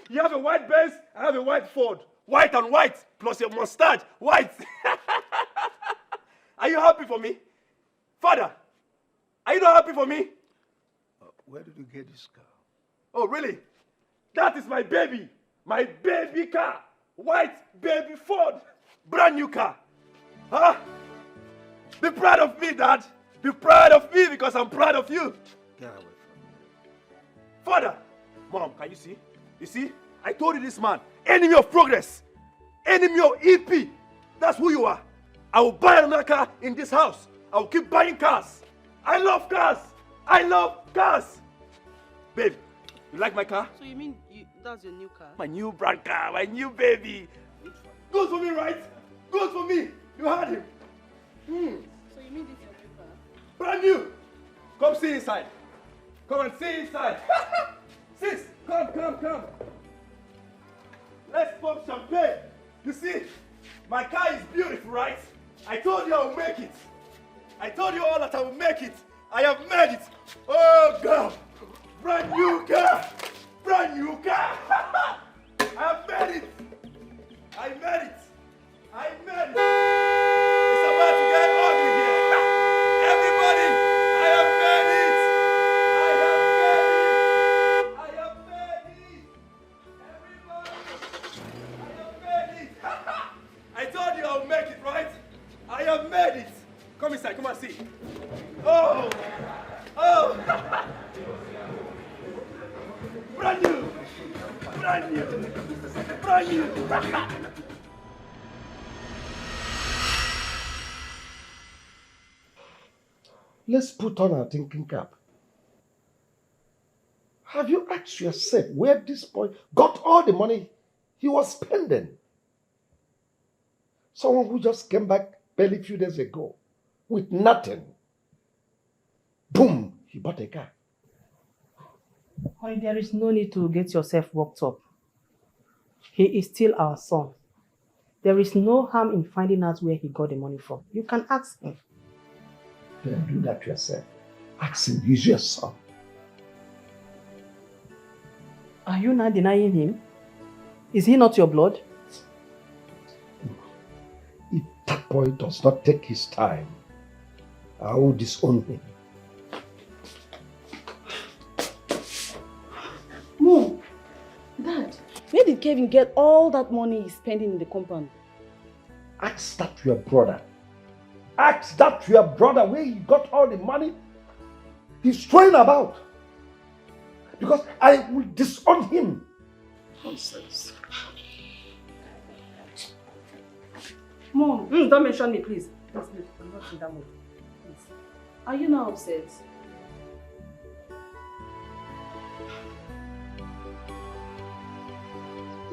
You have a white Benz, I have a white Ford. White and white, plus your mustache, white. Are you happy for me? Father, are you not happy for me? Where did you get this car? Oh, really? That is my baby car. White baby Ford. Brand new car. Huh? Be proud of me, Dad. Be proud of me because I'm proud of you. Get away from me. Father, Mom, can you see? You see? I told you this man, enemy of progress, enemy of EP. That's who you are. I will buy another car in this house. I will keep buying cars. I love cars. I love cars. Babe, you like my car? So you mean that's your new car? My new brand car, my new baby. Good for me, right? Good for me. You heard him. So you mean this is your new car? Brand new. Come see inside. Come and see inside. Sis, come. Let's pop champagne. You see, my car is beautiful, right? I told you I will make it. I told you all that I will make it. I have made it. Oh, God. Brand new car. Brand new car. I have made it. I made it. I made it. It's about to get ugly here. Everybody, I have made it. I have made it. I have made it. Everybody, I have made it. I told you I will make it, right? I have made it. Come inside, come and see. Oh. Brand new. Brand new. Brand new. Let's put on our thinking cap. Have you asked yourself where this boy got all the money he was spending? Someone who just came back barely a few days ago with nothing. Boom, he bought a car. Honey, there is no need to get yourself worked up. He is still our son. There is no harm in finding out where he got the money from. You can ask him. Don't do that to yourself. Ask him, he's your son. Are you not denying him? Is he not your blood? If that boy does not take his time, I will disown him. Mom, Dad, where did Kevin get all that money he's spending in the compound? Ask that to your brother. Ask that to your brother where he got all the money he's throwing about. Because I will disown him. Nonsense. Mom, don't mention me, please. Please, I'm not in that mood. Please. Are you now upset?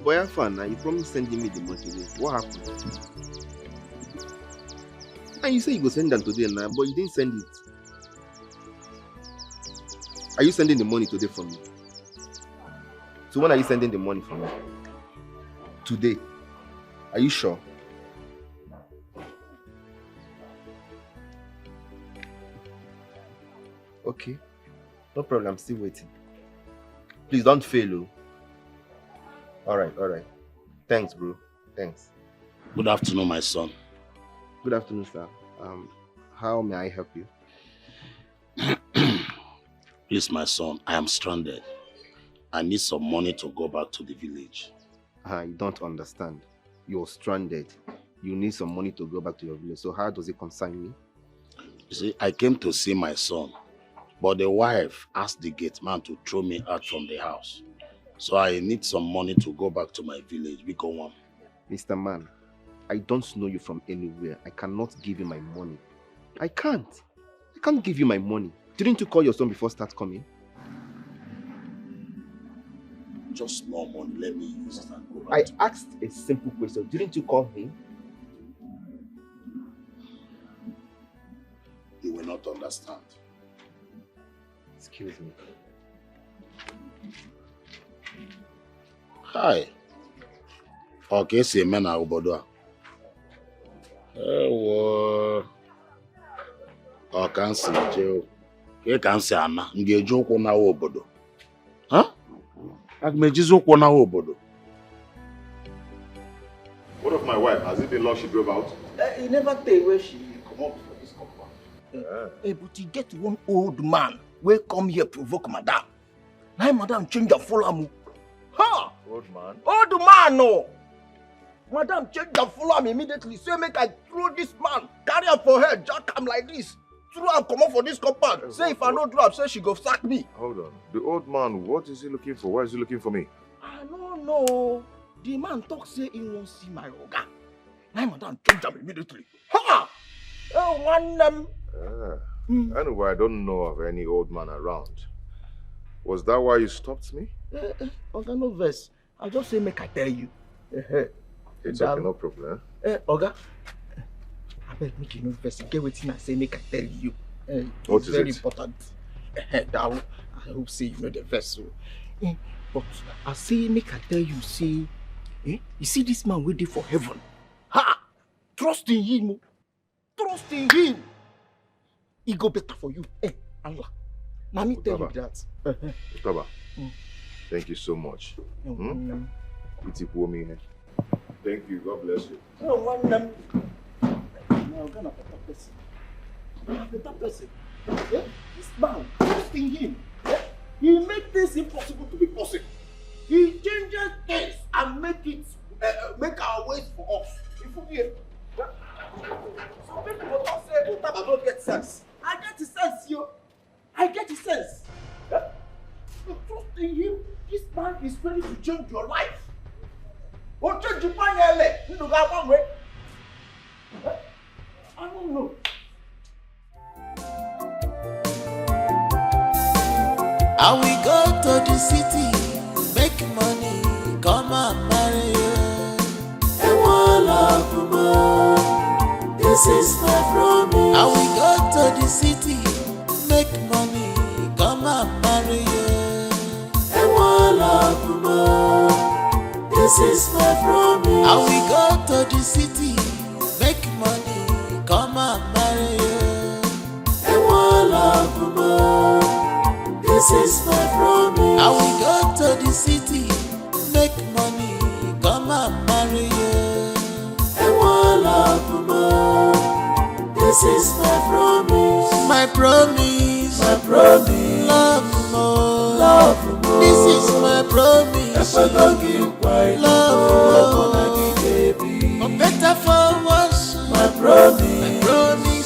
Boy, have fun now. You promised sending me the money today. What happened? And you say you go send them today now, but you didn't send it. Are you sending the money today for me? So when are you sending the money for me? Today. Are you sure? Okay. No problem. I'm still waiting. Please don't fail, oh. Alright. Thanks, bro. Thanks. Good afternoon, my son. Good afternoon, sir. How may I help you? Please, my son, I am stranded. I need some money to go back to the village. You don't understand. You're stranded. You need some money to go back to your village. So how does it concern me? You see, I came to see my son, but the wife asked the gate man to throw me out from the house. So I need some money to go back to my village. Mr. Man, I don't know you from anywhere. I cannot give you my money. I can't give you my money. Didn't you call your son before start coming? Just small money, let me use it and go back. I asked a simple question. Didn't you call him? You will not understand. Excuse me. Hi. Okay, see me na obodo. O kan si je. Ke kan si ana, ngeje ụkwụ na obodo. Huh? Agmejizi ụkwụ na obodo. What of my wife? Has it been long she drove out? He never tell where she come up for this compound. But he get one old man will come here provoke madam. Now madam change her follow am. Ha! Old man? Old man, no! Madam change her follow am immediately. Say make I throw this man, carry him for her, jack him like this. Throw am come up for this compound. Say if I don't drop, say she go sack me. Hold on. The old man, what is he looking for? Why is he looking for me? I don't know. The man talk say he won't see my oga. Now madam change him immediately. Ha! Oh, one Anyway, I don't know of any old man around. Was that why you stopped me? Oga, no verse. I just say make I tell you. It's okay, no problem. Oga, I beg make you no verse. Get wetin I say make I tell you. What It's is very it? important. I hope say you know the verse. But I say make I tell you, say, you see this man waiting for heaven. Ha! Trust in him. Trust in him. He go better for you. Allah. Now me tell you that. Utaba, thank you so much. Thank you. God bless you. Now, gonna better person. Better person. This man, trust in him. He make things impossible to be possible. He changes things and make our ways for us. If we hear, some people don't say Utaba don't get sense. I get the sense, yo. I get the sense. You trust in him. This man is ready to change your life. Or change your mind, you know that one way. I don't know. I will go to the city, make money, come and marry you. And one love more, this is my promise. I will go to the city, make money, come and marry you. And one love more, this is my promise. I will go to the city, make money, come and marry you. And one love more. This is my promise. I will go to the city, make money, come and marry you. And one love more. This is my promise. My promise. My promise. Love more. Love more. This is my promise. If I don't give my love more, baby. For better for worse. My promise. My promise.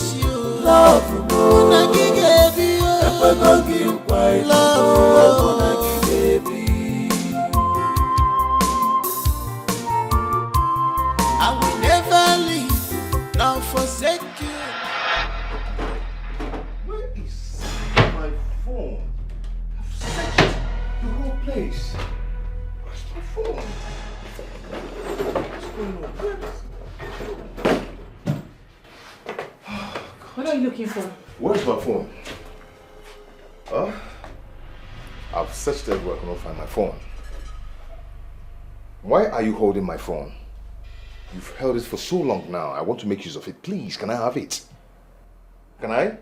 forsake you. Where is my phone? I've searched the whole place. Where's my phone? What's going on? What are you looking for? Where's my phone? Huh? I've searched everywhere, I cannot find my phone. Why are you holding my phone? You've held it for so long now. I want to make use of it. Please, can I have it? Can I?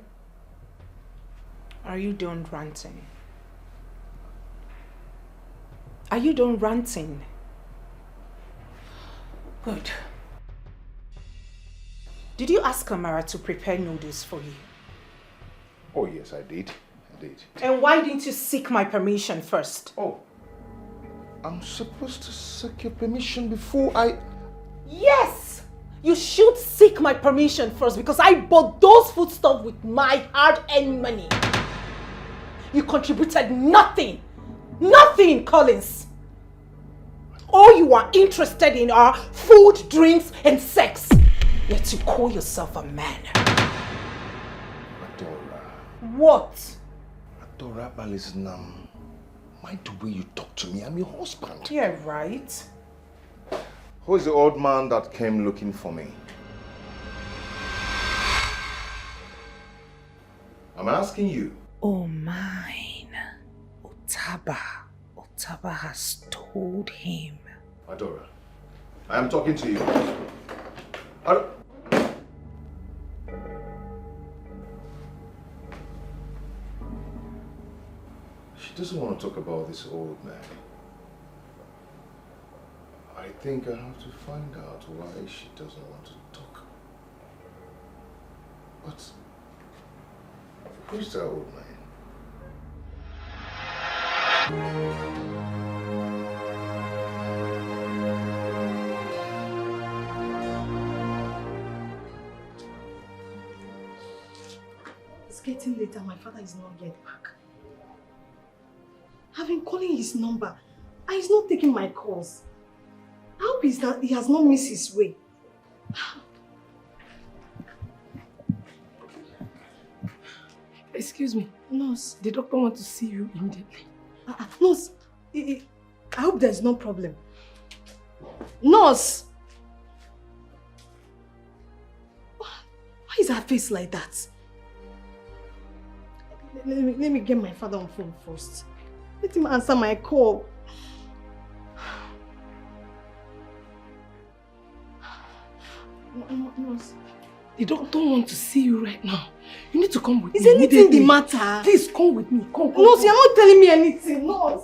Are you done ranting? Are you done ranting? Good. Did you ask Amara to prepare noodles for you? Oh yes, I did. I did. And why didn't you seek my permission first? Oh. I'm supposed to seek your permission before I... Yes! You should seek my permission first because I bought those foodstuffs with my hard-earned money. You contributed nothing. Nothing, Collins. All you are interested in are food, drinks, and sex. Yet you call yourself a man. Adora. What? Adora Balisnam. Mind the way you talk to me. I'm your husband. Yeah, right. Who is the old man that came looking for me? I'm asking you. Oh, mine. Otaba has told him. Adora, I am talking to you. She doesn't want to talk about this old man. I think I have to find out why she doesn't want to talk. But who's that old man? It's getting later. My father is not yet back. I've been calling his number and he's not taking my calls. I hope he has not missed his way. Excuse me. Nurse. The doctor wants to see you immediately. Nurse, I hope there's no problem. Nurse! Why is her face like that? Let me get my father on phone first. Let him answer my call. Nurse. The doctor wants to see you right now. You need to come with me. Is anything the matter? Please come with me. Come. Nurse, you're not telling me anything. Nurse.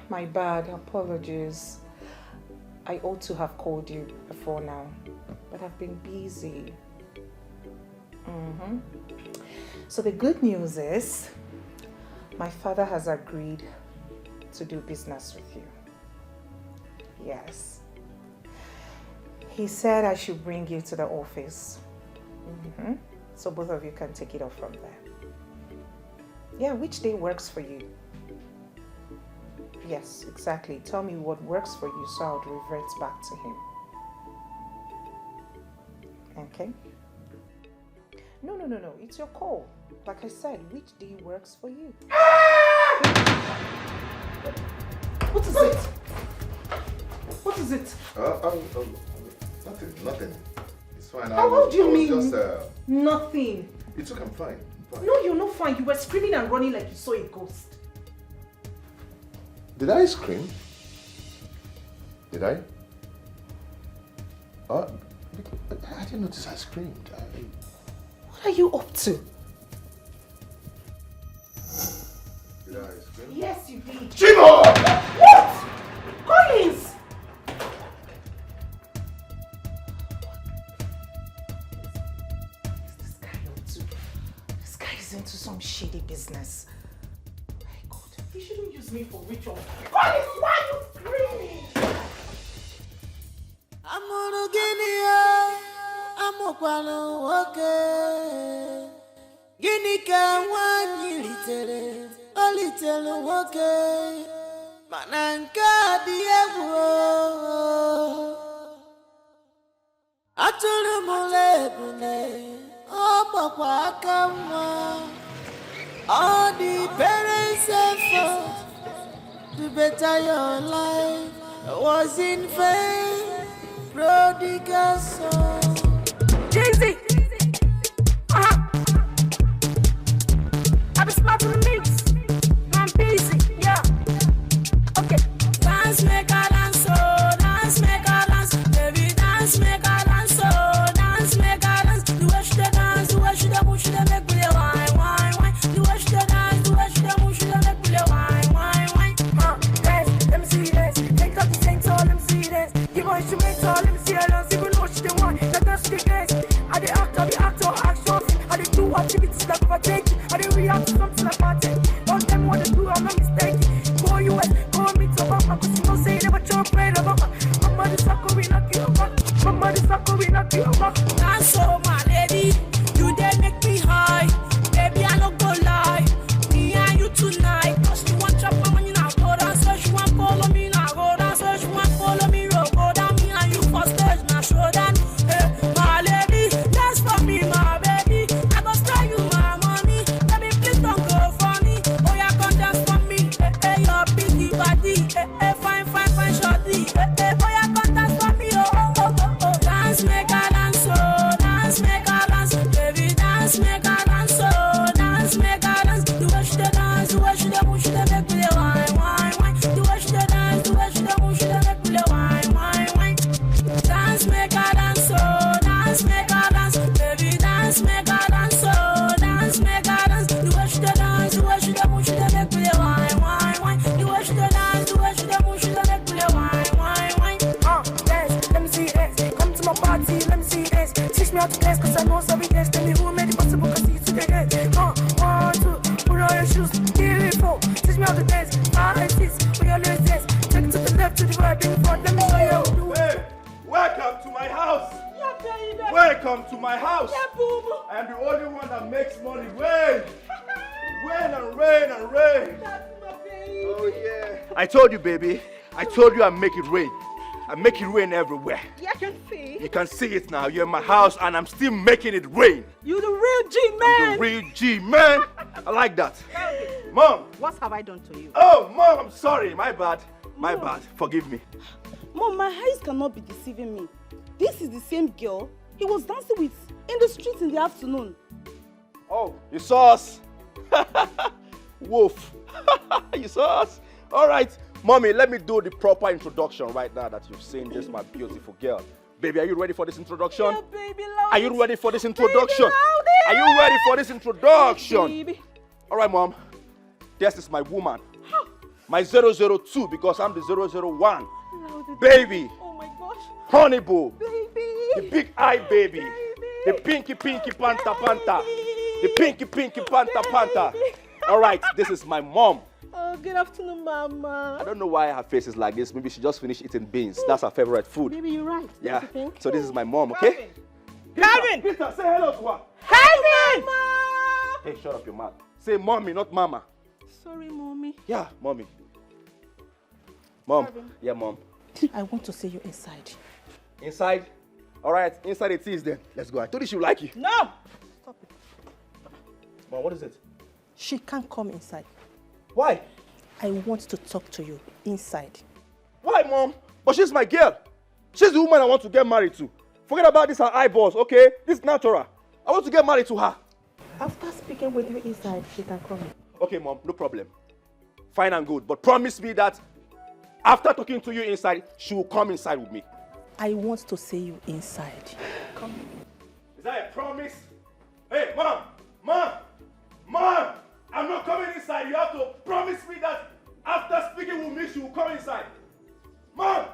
My bad, apologies. I ought to have called you before now, but I've been busy. So the good news is, my father has agreed to do business with you. Yes. He said I should bring you to the office. So both of you can take it off from there. Yeah, which day works for you? Yes, exactly. Tell me what works for you so I'll revert back to him. Okay? No. It's your call. Like I said, which day works for you? What is it? What is it? Nothing. It's fine. How do you mean? Just, nothing. It's okay, I'm fine. No, you're not fine. You were screaming and running like you saw a ghost. Did I scream? Did I? I didn't notice I screamed. What are you up to? Did I scream? Yes, you did. Chimo! What? Collins! This guy is into some shady business. My God, he shouldn't use me for ritual. Collins, why are you screaming? I'm gonna get I'm gonna walk Ginika one little walk Mananka Diego Atulu Molebune Oh Papa Kama all the parents effort to better your life was in vain. Prodigal son. Jay-Z. I've been smart on the mix. I'm busy, yeah. Okay. Dance, make a dance, oh. Dance, make a dance. Baby, dance, make a dance, oh. Dance, make a dance. The way she dance, the way she move, she make me wine. The way she dance, the way she move, she make me wine. Dance, let me see this. Take up the tank, so let me see this. Give her instrumental, let me see her dance. Even though she the one, that does the dance. I the actor, action. I the do activities like overtaking. I the react to something like party. Don't tell me what to do, I'm not mistaken. Go US, go meet your mama, cause you know say you never try to play the mama. Mama, this sucker we knock you up. Mama, this sucker we knock you up. Dance so my lady, you dare make me high. Baby, I no go lie. Me and you tonight, cause you want chop my money now. Go down, so she want follow me now. Go down, so she want follow me. Go down, me and you for stage now. Show that, my lady, dance for me, my baby. I go spray you my money, baby, please don't go for me. Oh, yeah, come dance for me, your biggie body, fine, shorty, oh, yeah, come dance for me, oh. Dance, make a dance, oh, dance, make a dance, baby, dance, make a dance, oh, dance, make a dance. The way she dance, the way she move, she make me wine. The way she dance, the way she move, she make me wine. Dance, make a dance, oh, dance, make a dance, baby, dance, make a dance, oh, dance, make a dance. The way she dance, the way she move, she make me wine. The way she dance, the way she move, she make me wine. Dance, let me see dance. Come to my party, let me see dance. Teach me how to dance, cause I know some dance. Tell me who made it possible, cause see you today. 1, 2, put on your shoes, 3, 4. Teach me how to dance. 5, 6, we always dance. Take it to the left, to the right, in front. Let me show you how to do it. Hey, welcome to my house. Yeah, baby. Welcome to my house. Yeah, boo. I am the only one that makes money. Rain. Rain. That's my baby. Oh yeah. I told you, baby. I told you I make it rain. I make it rain everywhere. Yeah, I can see. You can see it now. You're in my house and I'm still making it rain. You the real G-man. The real G-man. I like that. Mom. What have I done to you? Oh, Mom, I'm sorry. My bad. My bad. Forgive me. Mom, my eyes cannot be deceiving me. This is the same girl he was dancing with in the street in the afternoon. Oh, you saw us? Wolf. You saw us? All right. Mommy, let me do the proper introduction right now that you've seen this, my beautiful girl. Baby, are you ready for this introduction? Yeah, baby, loud. Are you ready for this introduction? Baby, are you ready for this introduction? Baby. All right, Mom. This is my woman. My 002 because I'm the 001. Baby. Oh my gosh. Honey boo. Baby. The big eye baby. The pinky panta. The pinky panta. All right, this is my mom. Oh, good afternoon, Mama. I don't know why her face is like this. Maybe she just finished eating beans. That's her favorite food. Baby, you're right. Yeah. So this is my mom, okay? Calvin! Peter, say hello to her. Calvin! Hey, shut up your mouth. Say mommy, not mama. Sorry, Mommy. Yeah, mommy. Mom. Calvin. Yeah, Mom. I want to see you inside. Inside? All right, inside it is then. Let's go. I told you she would like you. No! Stop it. Mom, what is it? She can't come inside. Why? I want to talk to you inside. Why, Mom? But she's my girl. She's the woman I want to get married to. Forget about this, her eyeballs, okay? This is natural. I want to get married to her. After speaking with you inside, she can come in. Okay, Mom, no problem. Fine and good. But promise me that after talking to you inside, she will come inside with me. I want to see you inside. Come. Is that a promise? Hey, Mom! Mom! Mom! I'm not coming inside. You have to promise me that after speaking with me, she will come inside. Mom!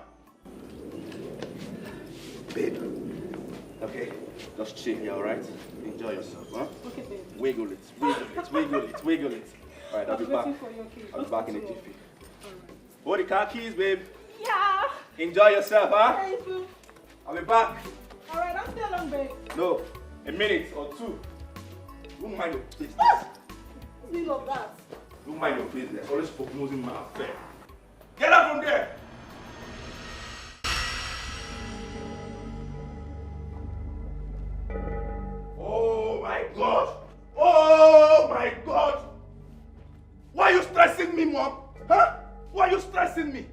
Babe. Okay, just chill here, alright? Enjoy yourself, huh? Okay, babe. Wiggle it, wiggle it, wiggle it, wiggle it. Alright, I'll be back. I'll be back in a jiffy. Hold the car keys, babe. Yeah. Enjoy yourself, huh? Thank you. I'll be back. Alright, I'm still long, babe. No, a minute or two. Don't mind your business. Still of that. Don't mind your business. Always prognosing my affair. Get out from there! Oh my God! Oh my God! Why are you stressing me, Mom? Huh? Why are you stressing me?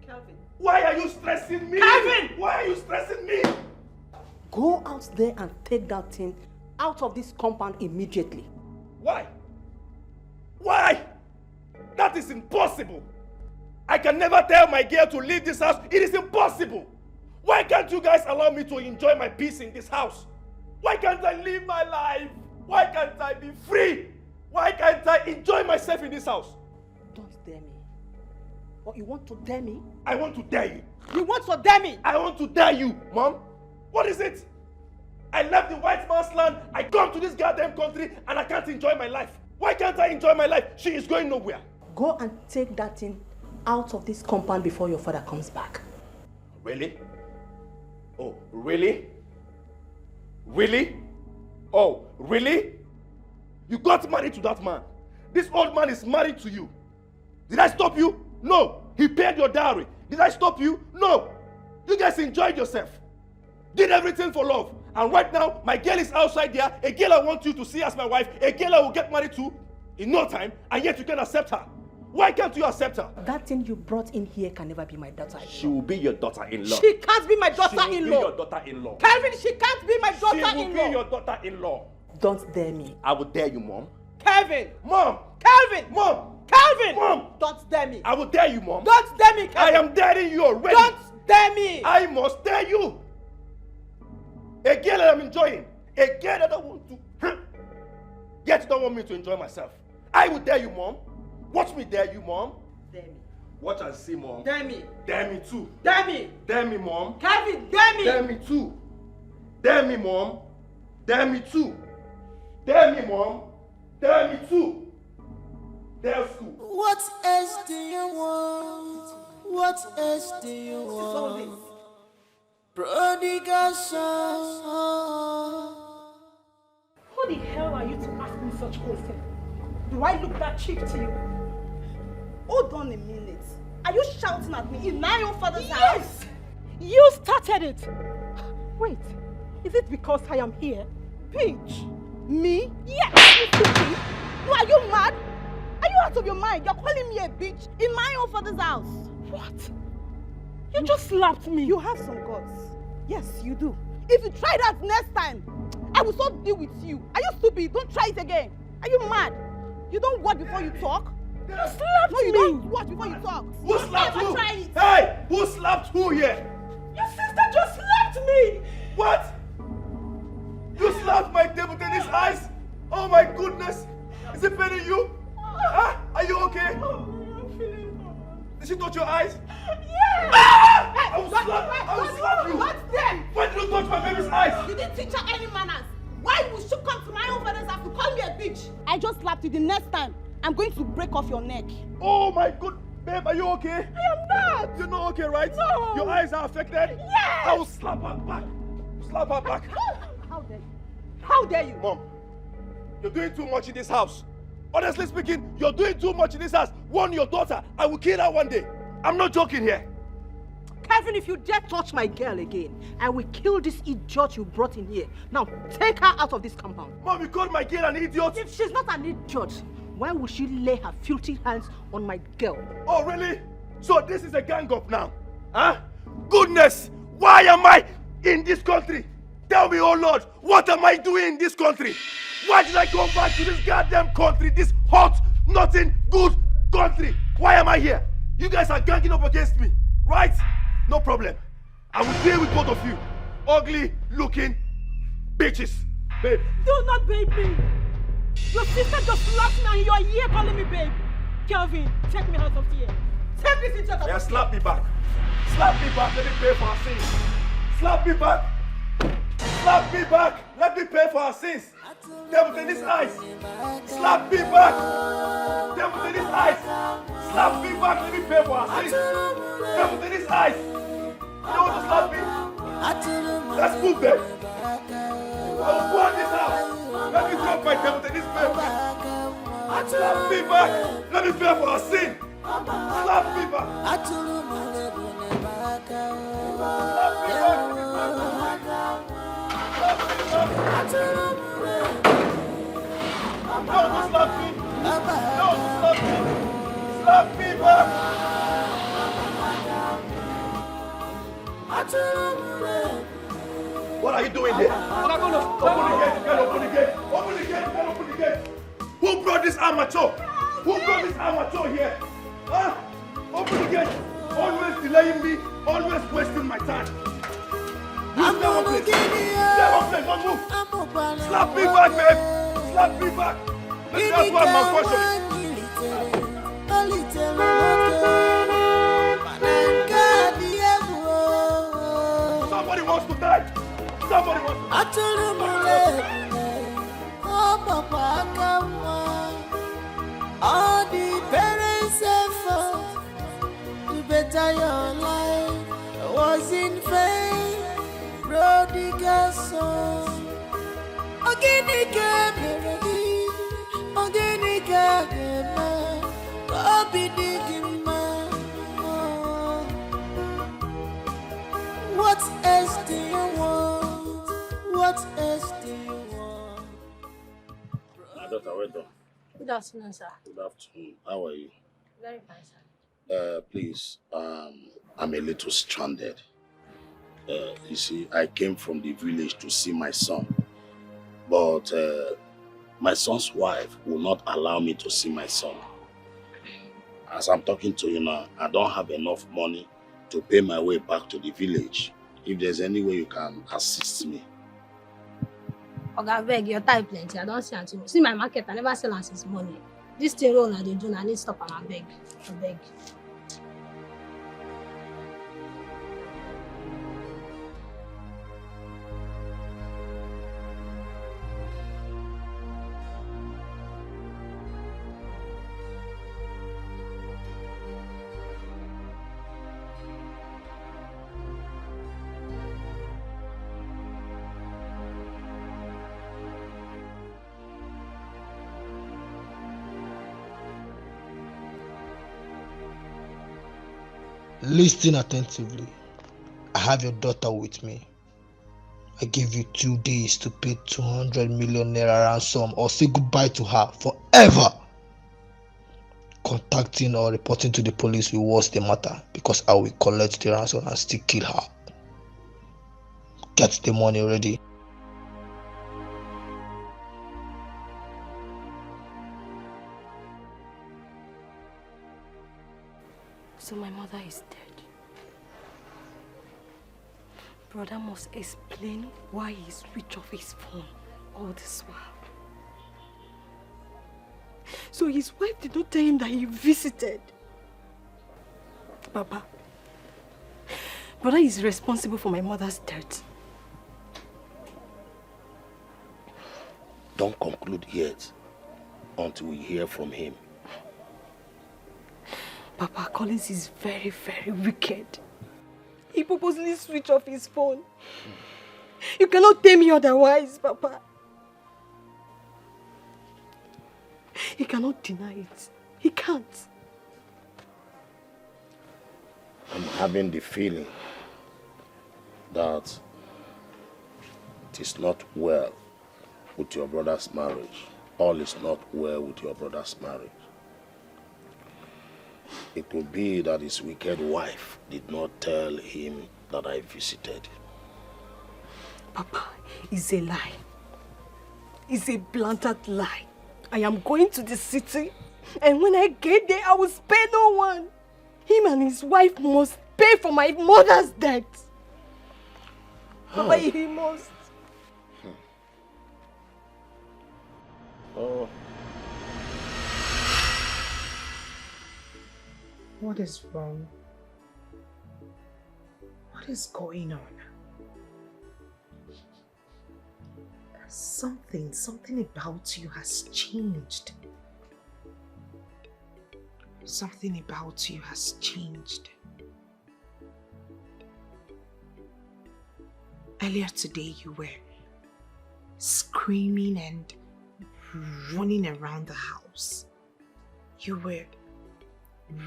Calvin. Why are you stressing me? Calvin! Why are you stressing me? Go out there and take that thing out of this compound immediately. Why? Why? That is impossible. I can never tell my girl to leave this house. It is impossible. Why can't you guys allow me to enjoy my peace in this house? Why can't I live my life? Why can't I be free? Why can't I enjoy myself in this house? Don't dare me. What, you want to dare me? I want to dare you. You want to dare me? I want to dare you, Mom. What is it? I left the white man's land, I come to this goddamn country, and I can't enjoy my life. Why can't I enjoy my life? She is going nowhere. Go and take that thing out of this compound before your father comes back. Really? Oh, really? Really? Oh, really? You got married to that man. This old man is married to you. Did I stop you? No. He paid your dowry. Did I stop you? No. You guys enjoyed yourself. Did everything for love. And right now, my girl is outside there. A girl I want you to see as my wife. A girl I will get married to in no time. And yet you can accept her. Why can't you accept her? That thing you brought in here can never be my daughter-in-law. She will be your daughter-in-law. She can't be my She will be daughter-in-law. your daughter-in-law. Calvin, she can't be my She daughter-in-law. will be your daughter-in-law. Don't dare me. I will dare you, Mom. Calvin! Mom! Calvin! Mom! Calvin! Mom! Don't dare me. I will dare you, Mom. Don't dare me, Calvin. I am daring you already. Don't dare me. I must dare you. A girl that I'm enjoying. A girl that I want to. Yet you don't want me to enjoy myself. I will dare you, Mom. Watch me dare you, Mom. Dare me. Watch and see, Mom. Dare me. Dare me too. Dare me. Dare me, Mom. Calvin, dare me. Dare me too. Dare me, Mom. Dare me too. Dare me, Mom. Dare me too. Dare school. What else do you want? What else do you want? Prodigal son. Who the hell are you to ask me such questions? Do I look that cheap to you? Hold on a minute. Are you shouting at me in my own father's house? Yes! You started it! Wait, is it because I am here? Peach! Me? Yes, you stupid! No, are you mad? Are you out of your mind? You're calling me a bitch in my own father's house. What? You just slapped me. You have some guts. Yes, you do. If you try that next time, I will so deal with you. Are you stupid? Don't try it again. Are you mad? You don't watch before you talk? You slapped me. No, you don't watch before you talk. Who slapped who? Try it. Hey! Who slapped who here? Your sister just slapped me. What? You slapped my table tennis eyes? Oh my goodness! Is it paining you? Huh? Are you okay? I'm feeling bad. Did she touch your eyes? Yes! Ah! I will slap you! What's them? Why did you touch my baby's eyes? You didn't teach her any manners. Why would she come to my own father's house to call me a bitch? I just slapped you. The next time, I'm going to break off your neck. Oh my good babe, are you okay? I am not. You're not okay, right? No. Your eyes are affected? Yes. I will slap her back. Slap her back. How dare you? How dare you? Mom, you're doing too much in this house. Honestly speaking, you're doing too much in this house. Warn your daughter. I will kill her one day. I'm not joking here. Kevin, if you dare touch my girl again, I will kill this idiot you brought in here. Now, take her out of this compound. Mom, you called my girl an idiot? If she's not an idiot, why would she lay her filthy hands on my girl? Oh, really? So this is a gang up now? Huh? Goodness! Why am I in this country? Tell me, oh Lord, what am I doing in this country? Why did I come back to this goddamn country, this hot, nothing good country? Why am I here? You guys are ganging up against me, right? No problem. I will deal with both of you. Ugly looking bitches. Babe. Do not babe me. Your sister just slapped me and you are here calling me babe. Kelvin, take me out of here. Take this idiot out of here. Slap me back. Slap me back. Let me pay for our sins. Slap me back. Slap me back. Let me pay for our sins. Devil in his eyes. Slap me back. Devil in his eyes. Slap me back. Let me pay for our sins. Devil in his eyes. You want to slap me? Let's move there. I will go on this house. Let me drop my devil in his bed. Slap me back. Let me pay for our sin. Slap me back. Slap me back. What are you doing here? Open the gate, open the gate, open the gate, open the gate. Who brought this amateur? Who brought this amateur here? Huh? Open the gate. Always delaying me, always wasting my time. You stay one place. Stay one place, don't move. Slap me back, babe. Slap me back. That's why I'm unfortunate. Somebody wants to die. Somebody wants to die. All the parents' effort to better your life was in vain. Prodigal son, organic melody, organic man, copy digging man. What else do you want? What else do you want? My daughter, well done. Good afternoon, sir. Good afternoon. How are you? Very fine, sir. Please, I'm a little stranded. You see, I came from the village to see my son, but my son's wife will not allow me to see my son. As I'm talking to you now, I don't have enough money to pay my way back to the village. If there's any way you can assist me. Oga, beg, your time plenty. I don't see until see my market. I never sell as his money. This thing roll they do, I need stop and I beg. I beg. Listen attentively. I have your daughter with me. I give you 2 days to pay 200 million naira ransom or say goodbye to her forever. Contacting or reporting to the police will worse the matter because I will collect the ransom and still kill her. Get the money ready. So my mother is dead. Brother must explain why he switched off his phone all this while. So his wife did not tell him that he visited. Papa, brother is responsible for my mother's death. Don't conclude yet until we hear from him. Papa, Collins is very, very wicked. He purposely switched off his phone. You cannot tell me otherwise, Papa. He cannot deny it. He can't. I'm having the feeling that it is not well with your brother's marriage. All is not well with your brother's marriage. It could be that his wicked wife did not tell him that I visited. Papa, it's a lie. It's a blatant lie. I am going to the city, and when I get there, I will spare no one. Him and his wife must pay for my mother's debt. Papa, he must. Oh. What is wrong? What is going on? Something about you has changed. Something about you has changed. Earlier today you were screaming and running around the house. You were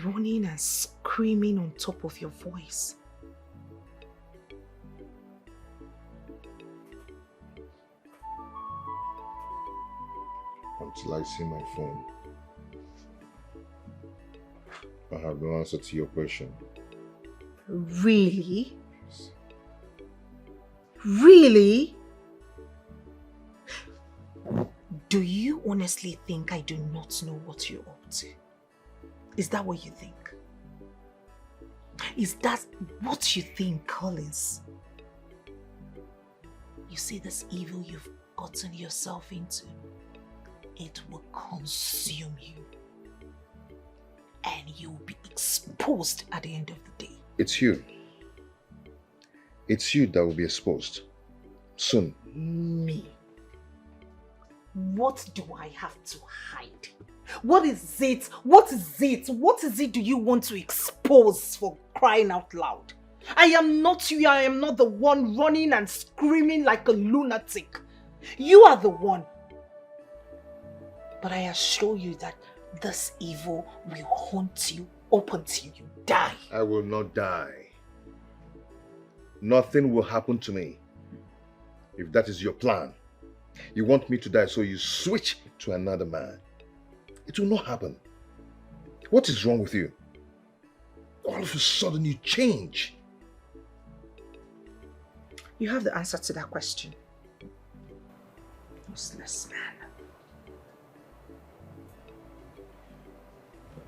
running and screaming on top of your voice. Until I see my phone, I have no answer to your question. Really? Really? Do you honestly think I do not know what you're up to? Is that what you think? Is that what you think, Collins? You see this evil you've gotten yourself into? It will consume you. And you'll be exposed at the end of the day. It's you. It's you that will be exposed. Soon. Me. What do I have to hide? What is it? What is it? What is it do you want to expose, for crying out loud? I am not you. I am not the one running and screaming like a lunatic. You are the one. But I assure you that this evil will haunt you up until you die. I will not die. Nothing will happen to me. If that is your plan, you want me to die so you switch to another man. It will not happen. What is wrong with you? All of a sudden you change. You have the answer to that question. Useless man.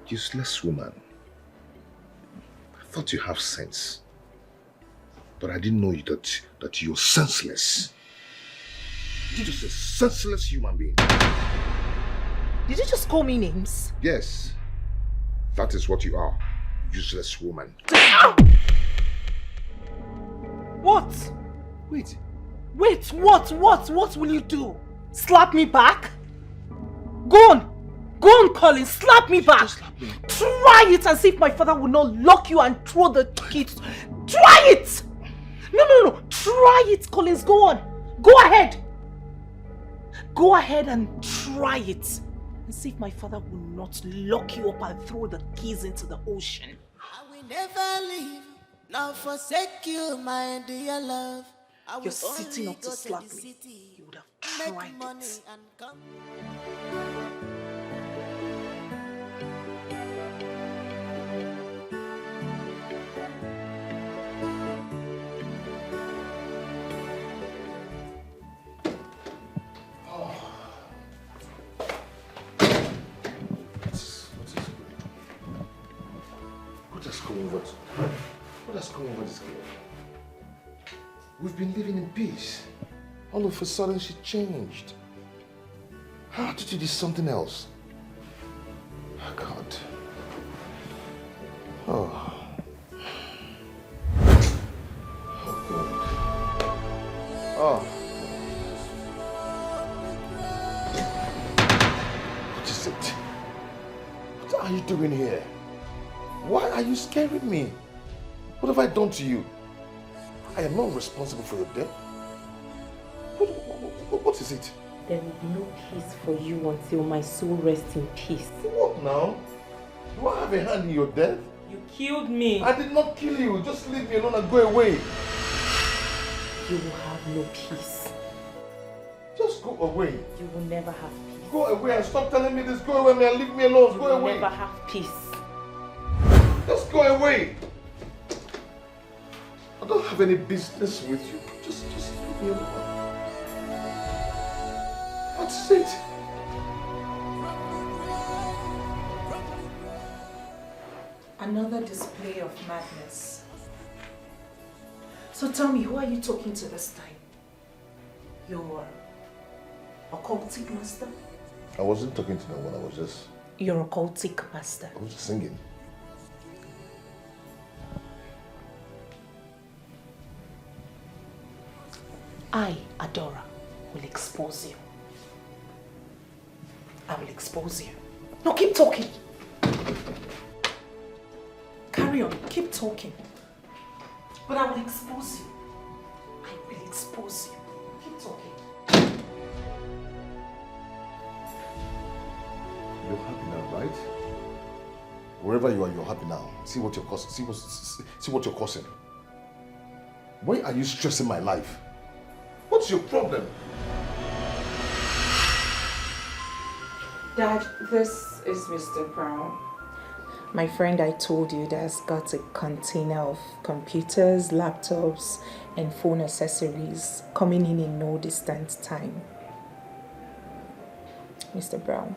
Useless woman. I thought you have sense. But I didn't know that you're senseless. You're just a senseless human being. Did you just call me names? Yes. That is what you are. Useless woman. What? Wait. Wait, what? What will you do? Slap me back? Go on, Colin, slap me back. Slap me. Try it and see if my father will not lock you and throw the kids. Try it! No. Try it, Collins. Go on. Go ahead. Go ahead and try it. And see if my father will not lock you up and throw the keys into the ocean. I will never leave, nor forsake you, my dear love. You're sitting up to slap me. You would have tried it. What has come over this girl? We've been living in peace. All of a sudden she changed. How did you do something else? Oh, God. Oh. Oh, God. Oh. What is it? What are you doing here? Why are you scaring me? What have I done to you? I am not responsible for your death. What is it? There will be no peace for you until my soul rests in peace. What now? Do I have a hand in your death? You killed me. I did not kill you. Just leave me alone and go away. You will have no peace. Just go away. You will never have peace. Go away and stop telling me this. Go away, man. Leave me alone. You Go will away. never have peace. Just go away. I don't have any business with you. Just leave me alone. That's it. Another display of madness. So tell me, who are you talking to this time? Your occultic master? I wasn't talking to no one. I was just... Your occultic master. I was just singing. I, Adora, will expose you. I will expose you. No, keep talking. Carry on, keep talking. But I will expose you. I will expose you. Keep talking. You're happy now, right? Wherever you are, you're happy now. See what you're causing. See what you're causing. Why are you stressing my life? What's your problem? Dad, this is Mr. Brown. My friend I told you that's got a container of computers, laptops, and phone accessories coming in no distant time. Mr. Brown,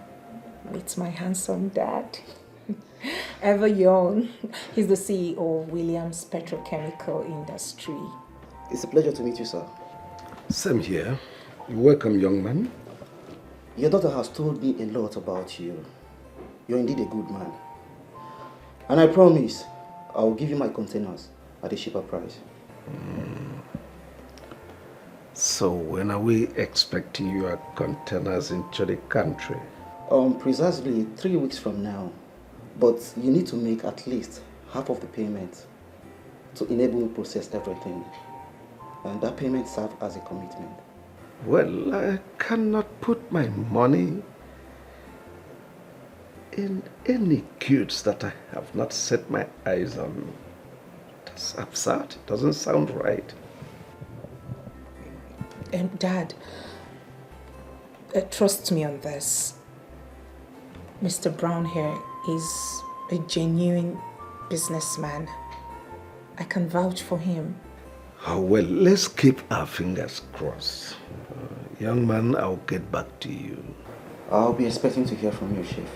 meet my handsome dad. Ever young, he's the CEO of Williams Petrochemical Industry. It's a pleasure to meet you, sir. Same here. Welcome, young man. Your daughter has told me a lot about you. You're indeed a good man. And I promise, I will give you my containers at a cheaper price. So when are we expecting your containers into the country? Precisely 3 weeks from now. But you need to make at least half of the payment to enable me to process everything. And that payment serves as a commitment. Well, I cannot put my money in any goods that I have not set my eyes on. That's absurd. It doesn't sound right. Dad, trust me on this. Mr. Brown here is a genuine businessman. I can vouch for him. Oh, well, let's keep our fingers crossed. Young man, I'll get back to you. I'll be expecting to hear from you, Chief.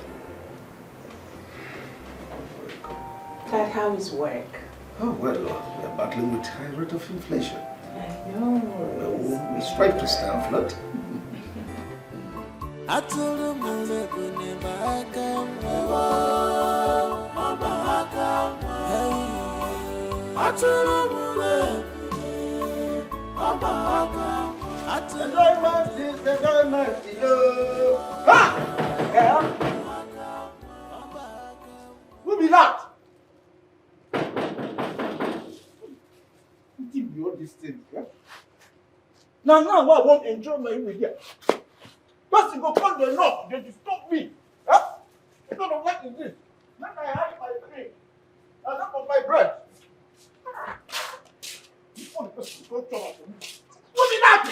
Dad, how is work? Oh, well, we're battling with high rate of inflation. I know. We strive to stay afloat. Who be that? All these things, yeah? Now I want to enjoy my immediate. Person go call the knock, they disturb me. Huh? What kind of work is this? Now I have my drink. I don't want my bread. This one person go trouble for me. What is that?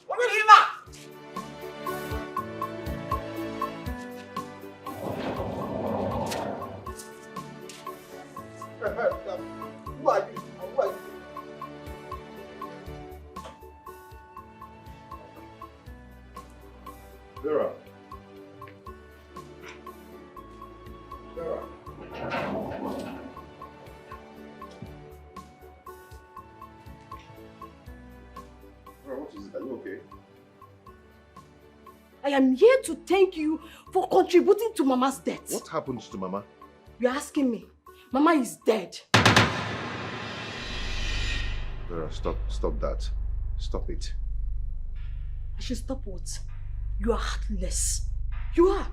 What is that? Who are you? Vera. Vera. Vera, what is it? Are you okay? I am here to thank you for contributing to Mama's death. What happened to Mama? You're asking me. Mama is dead. Vera, stop that. Stop it. I should stop what? You are heartless. You are.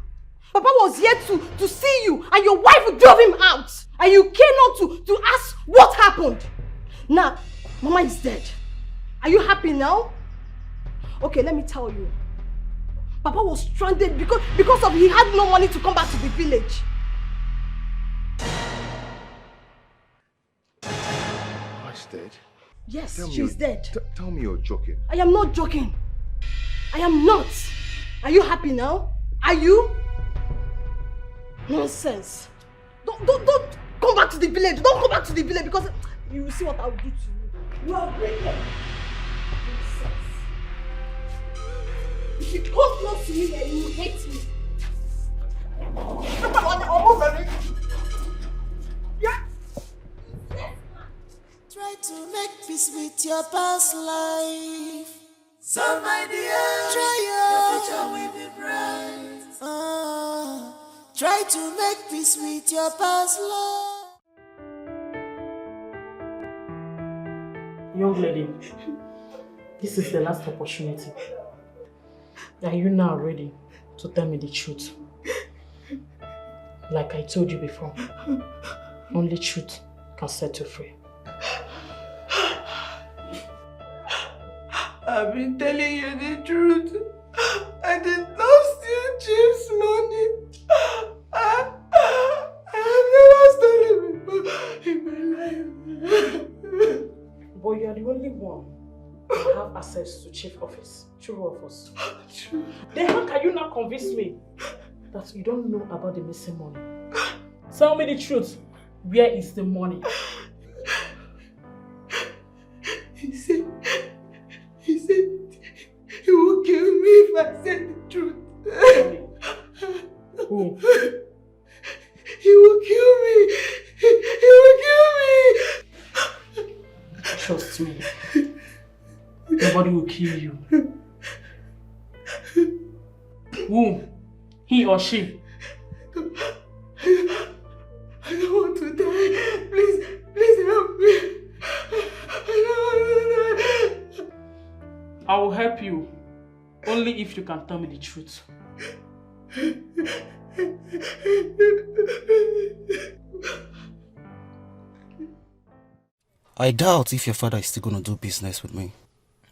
Papa was here to see you and your wife drove him out. And you came out to ask what happened. Now, Mama is dead. Are you happy now? Okay, let me tell you. Papa was stranded because of he had no money to come back to the village. dead? Yes, she's dead. Tell me you're joking. I am not joking. I am not. Are you happy now? Are you? Nonsense. Don't come back to the village. Don't come back to the village because you will see what I'll do to you. You are breaking. Nonsense. If you come close to me, then you will hate me. Yeah. Try to make peace with your past life. So my dear, try your future will be bright. Try to make peace with your past life. Young lady, this is the last opportunity. Are you now ready to tell me the truth? Like I told you before, only truth can set you free. I've been telling you the truth. I did not steal Chief's money. I have never stolen before in my life. But you are the only one who have access to chief office. True of us. True. Then how can you not convince me that you don't know about the missing money? Tell me the truth. Where is the money? He said he will kill me if I said the truth. Who? He will kill me. He will kill me. Trust me. Nobody will kill you. Who? He or she? I don't want to die. Please help me. I don't want to die. I will help you. Only if you can tell me the truth. I doubt if your father is still going to do business with me.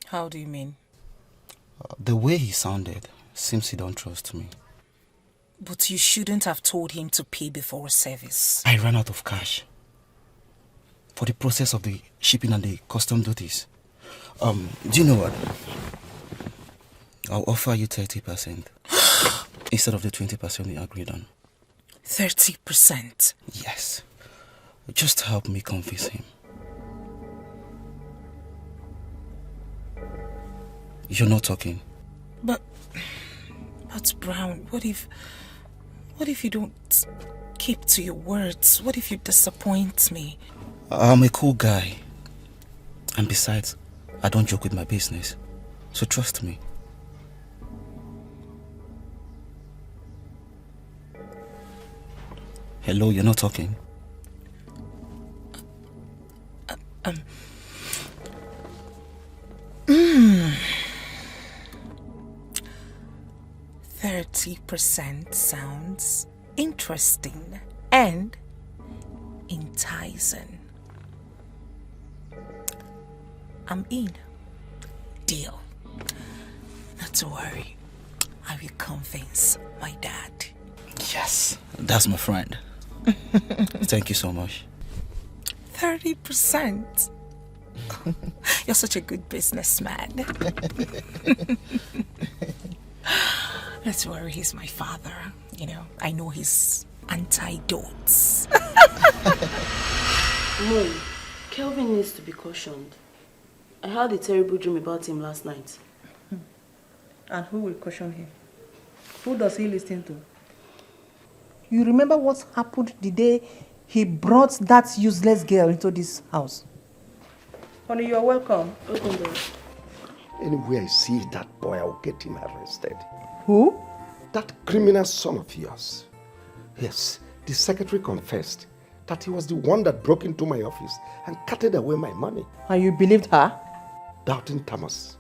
How do you mean? The way he sounded seems he don't trust me. But you shouldn't have told him to pay before service. I ran out of cash for the process of the shipping and the custom duties. Do you know what? I'll offer you 30% instead of the 20% we agreed on. 30%? Yes. Just help me convince him. You're not talking. But Brown, what if you don't keep to your words? What if you disappoint me? I'm a cool guy. And besides, I don't joke with my business. So trust me. Hello, you're not talking. 30% sounds interesting and enticing. I'm in. Deal. Not to worry. I will convince my dad. Yes, that's my friend. Thank you so much. 30%. You're such a good businessman. Not to worry, he's my father. You know, I know his antidotes. Mom, Kelvin needs to be cautioned. I had a terrible dream about him last night. And who will caution him? Who does he listen to? You remember what happened the day he brought that useless girl into this house? Honey, you're welcome. Open door. Anywhere I see that boy, I'll get him arrested. Who? That criminal son of yours. Yes, the secretary confessed that he was the one that broke into my office and carted away my money. And you believed her? Doubting Thomas.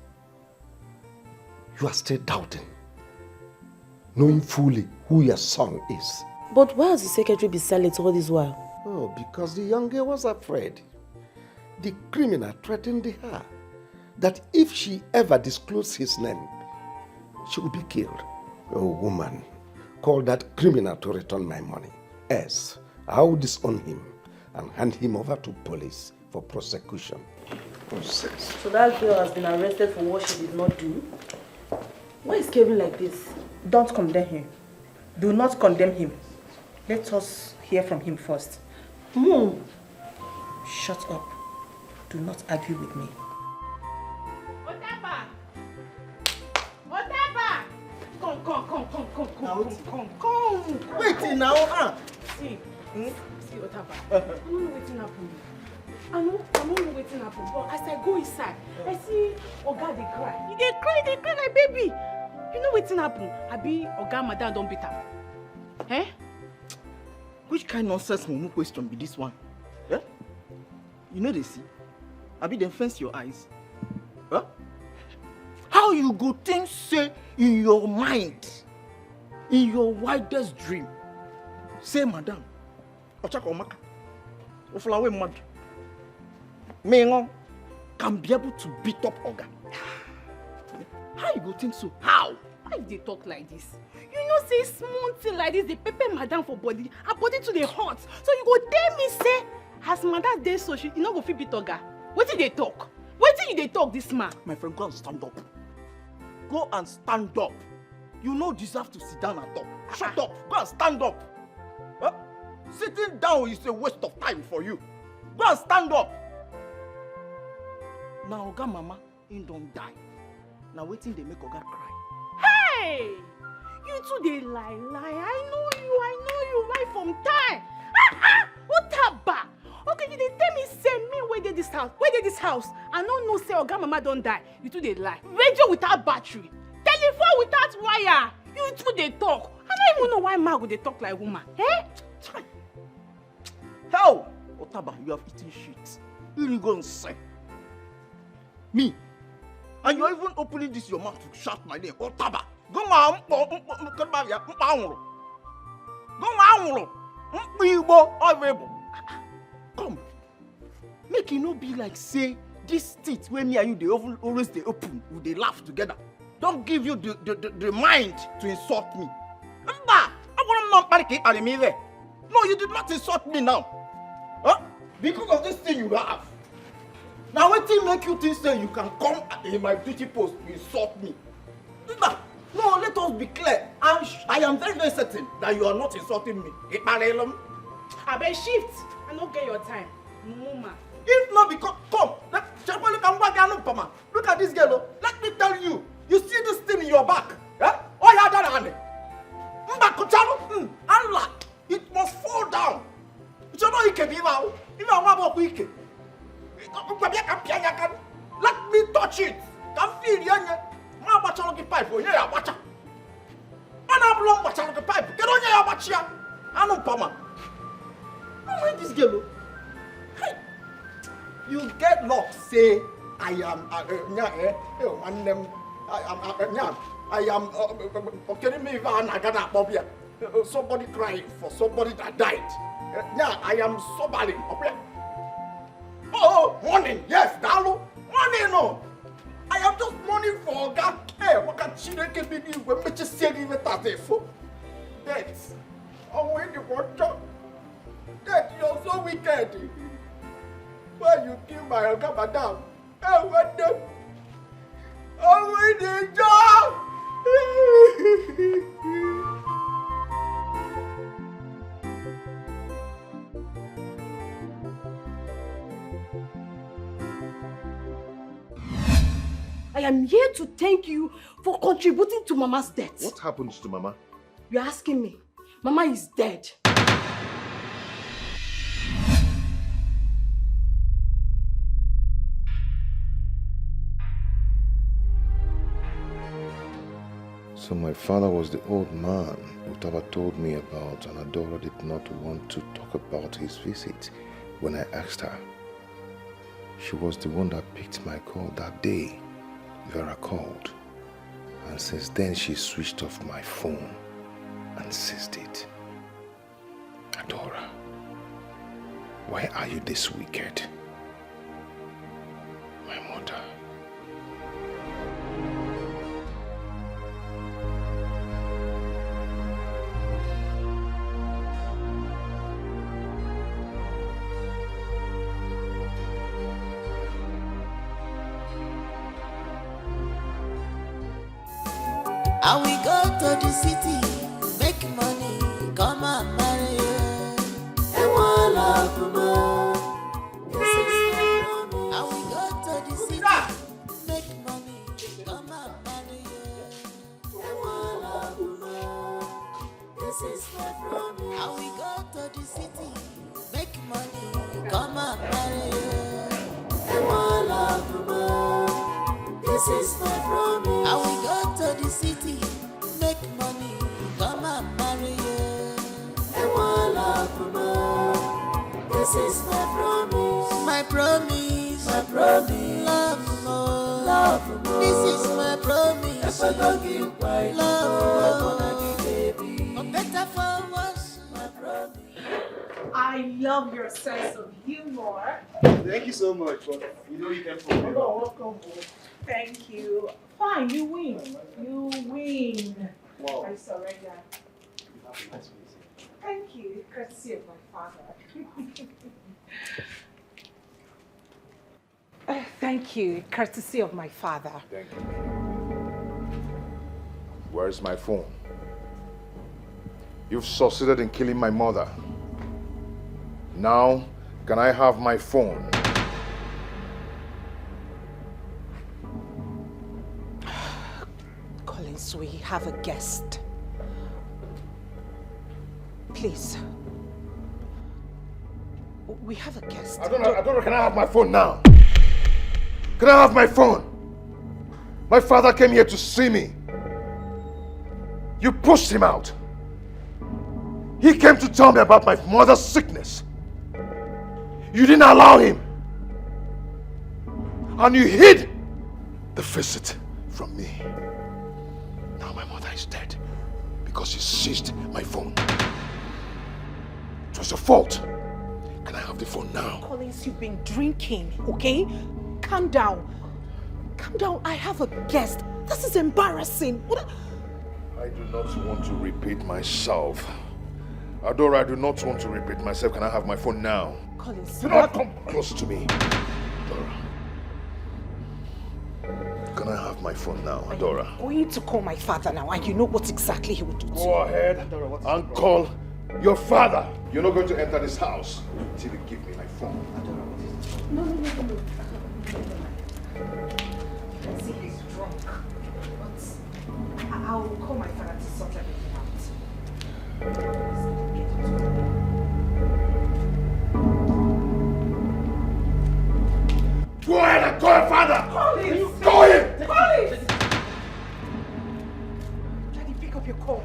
You are still doubting, knowing fully who your son is. But why has the secretary been silent all this while? Oh, because the young girl was afraid. The criminal threatened her that if she ever disclosed his name, she would be killed. Oh, woman, call that criminal to return my money. Else, I will disown him and hand him over to police for prosecution. Process. So that girl has been arrested for what she did not do? Why is Kevin like this? Don't condemn him. Do not condemn him. Let us hear from him first. Mom! Shut up. Do not argue with me. Otaba! Otaba! Come. Wait now, See, Otaba. I don't know wetin happen. I don't know wetin happen, but as I go inside, I see Oga dey cry. He dey cry like baby. You know wetin happen? Abi Oga madam don beat am. Eh? Which kind of nonsense mumu question be this one? Eh? You know they see? Abi dem fence your eyes? Huh? How you go think say in your mind, in your wildest dream, say madam, Ochaka Omaka, Oflawe mad, Mengo can be able to beat up Oga? How you go think so? How? Why they talk like this? You know say small thing like this, they pepper madam for body, her body to the hot. So you go tell me say, as madam dey so she no go fit beat Oga. Wetin they talk? Wetin you dey talk this man? My friend, go and stand up. Go and stand up. You no deserve to sit down and talk. Shut up. Go and stand up. Huh? Sitting down is a waste of time for you. Go and stand up. Now Oga mama ain't don't die. Now waiting they make Oga cry. Hey! You two they lie. I know you right from time. Otaba! Okay, you dey tell me say me where did this house? I don't know say Oga mama don't die. You two they lie. Radio without battery. Telephone without wire. You two they talk. I don't even know why Mago they talk like woman. Eh? Hell! Otaba, you have eaten shit. You go and say. Me? And you're even opening this your mouth to shout my name. Otaba! Go on, come. Make it no be like say this teeth where me and you they always they open, they laugh together. Don't give you the mind to insult me. No, you did not insult me now. Huh? Because of this thing you have. Now what thing make you think say you can come in my duty post to insult me? No, let us be clear. I am very, very certain that you are not insulting me. I bet shift. I don't get your time. Mama. If not because, come, look at this girl. Let me tell you. You see this thing in your back? Yeah? Oh, yeah, that it must fall down. It's not Ike. Let me touch it. Can feel it. Ma bachalo ki pipe, oye ya bacha. Ana blong bachalo ki pipe, get on ya bachia. Anu pama. No mind this girl. Hey, you get luck. Say I am I am okay. Me even agana pobia. Somebody crying for somebody that died. I am somebody. Oh, morning. Yes, Dalu. Morning, no. I am just mourning for Oga. Hey, what can she make me do when me just say even that for? Death. Oh, when you want to. Death, you're so wicked. Why you kill my Oga, madam? Hey, what the? Oh, when the job. I am here to thank you for contributing to Mama's death. What happened to Mama? You're asking me. Mama is dead. So my father was the old man Utaba told me about, and Adora did not want to talk about his visit. When I asked her, she was the one that picked my call that day. Vera called, and since then she switched off my phone and seized it. Adora, why are you this wicked? My mother. And we go to the city, make money, come and marry. And one love more. This is my promise. And we go to the city, make money, come and marry. And one love more. This is my promise. And we go to the city, make money, come and marry. And one love more. This is my promise. And we go to the city, make money, come and marry. And one love more. This is my promise. My promise. My promise. Love more. Love more. This is my promise. If I don't give my love more. Baby. For better, for worse. My promise. I love your sense of humor. Thank you so much. But you know you can prove me. Welcome. Thank you. Fine, you win. You win. Wow. I surrender. Thank you. Courtesy of my father. Thank you. Courtesy of my father. Thank you. Where's my phone? You've succeeded in killing my mother. Now, can I have my phone? Collins, we have a guest. Please. We have a guest. I don't know. Can I have my phone now? Can I have my phone? My father came here to see me. You pushed him out. He came to tell me about my mother's sickness. You didn't allow him. And you hid the visit from me. Now my mother is dead because you seized my phone. It was your fault. Can I have the phone now? Collins, you've been drinking, okay? Calm down. Calm down. I have a guest. This is embarrassing. I do not want to repeat myself. Adora, I do not want to repeat myself. Can I have my phone now? Collins, do not come close to me. Adora. Can I have my phone now, Adora? I'm going to call my father now, and you know what exactly he would do to you. Go ahead and call your father. You're not going to enter this house until you give me my phone. No. See, he's drunk. But I'll call my father to sort everything out. Go ahead and call your father! Collins! Call him! Collins! Daddy, pick up your call.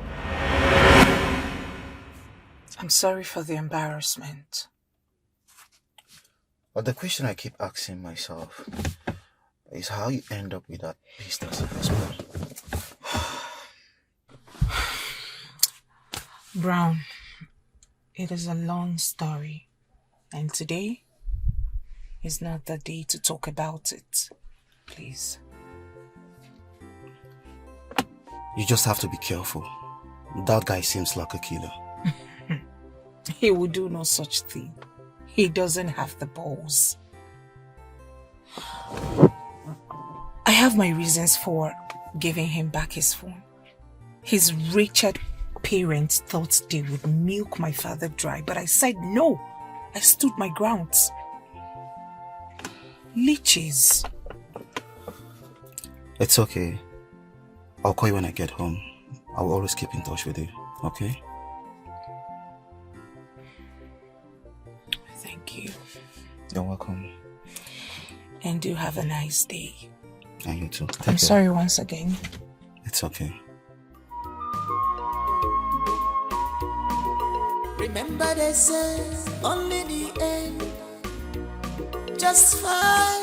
I'm sorry for the embarrassment. But the question I keep asking myself is how you end up with that business investment. Brown, it is a long story, and today is not the day to talk about it. Please. You just have to be careful. That guy seems like a killer. He will do no such thing. He doesn't have the balls. I have my reasons for giving him back his phone. His wretched parents thought they would milk my father dry, but I said no. I stood my grounds. Leeches. It's okay. I'll call you when I get home. I'll always keep in touch with you, okay? Thank you. You're welcome. And do have a nice day. And you too. Take I'm care. sorry once again. It's okay. Remember they say only the end. Just fine.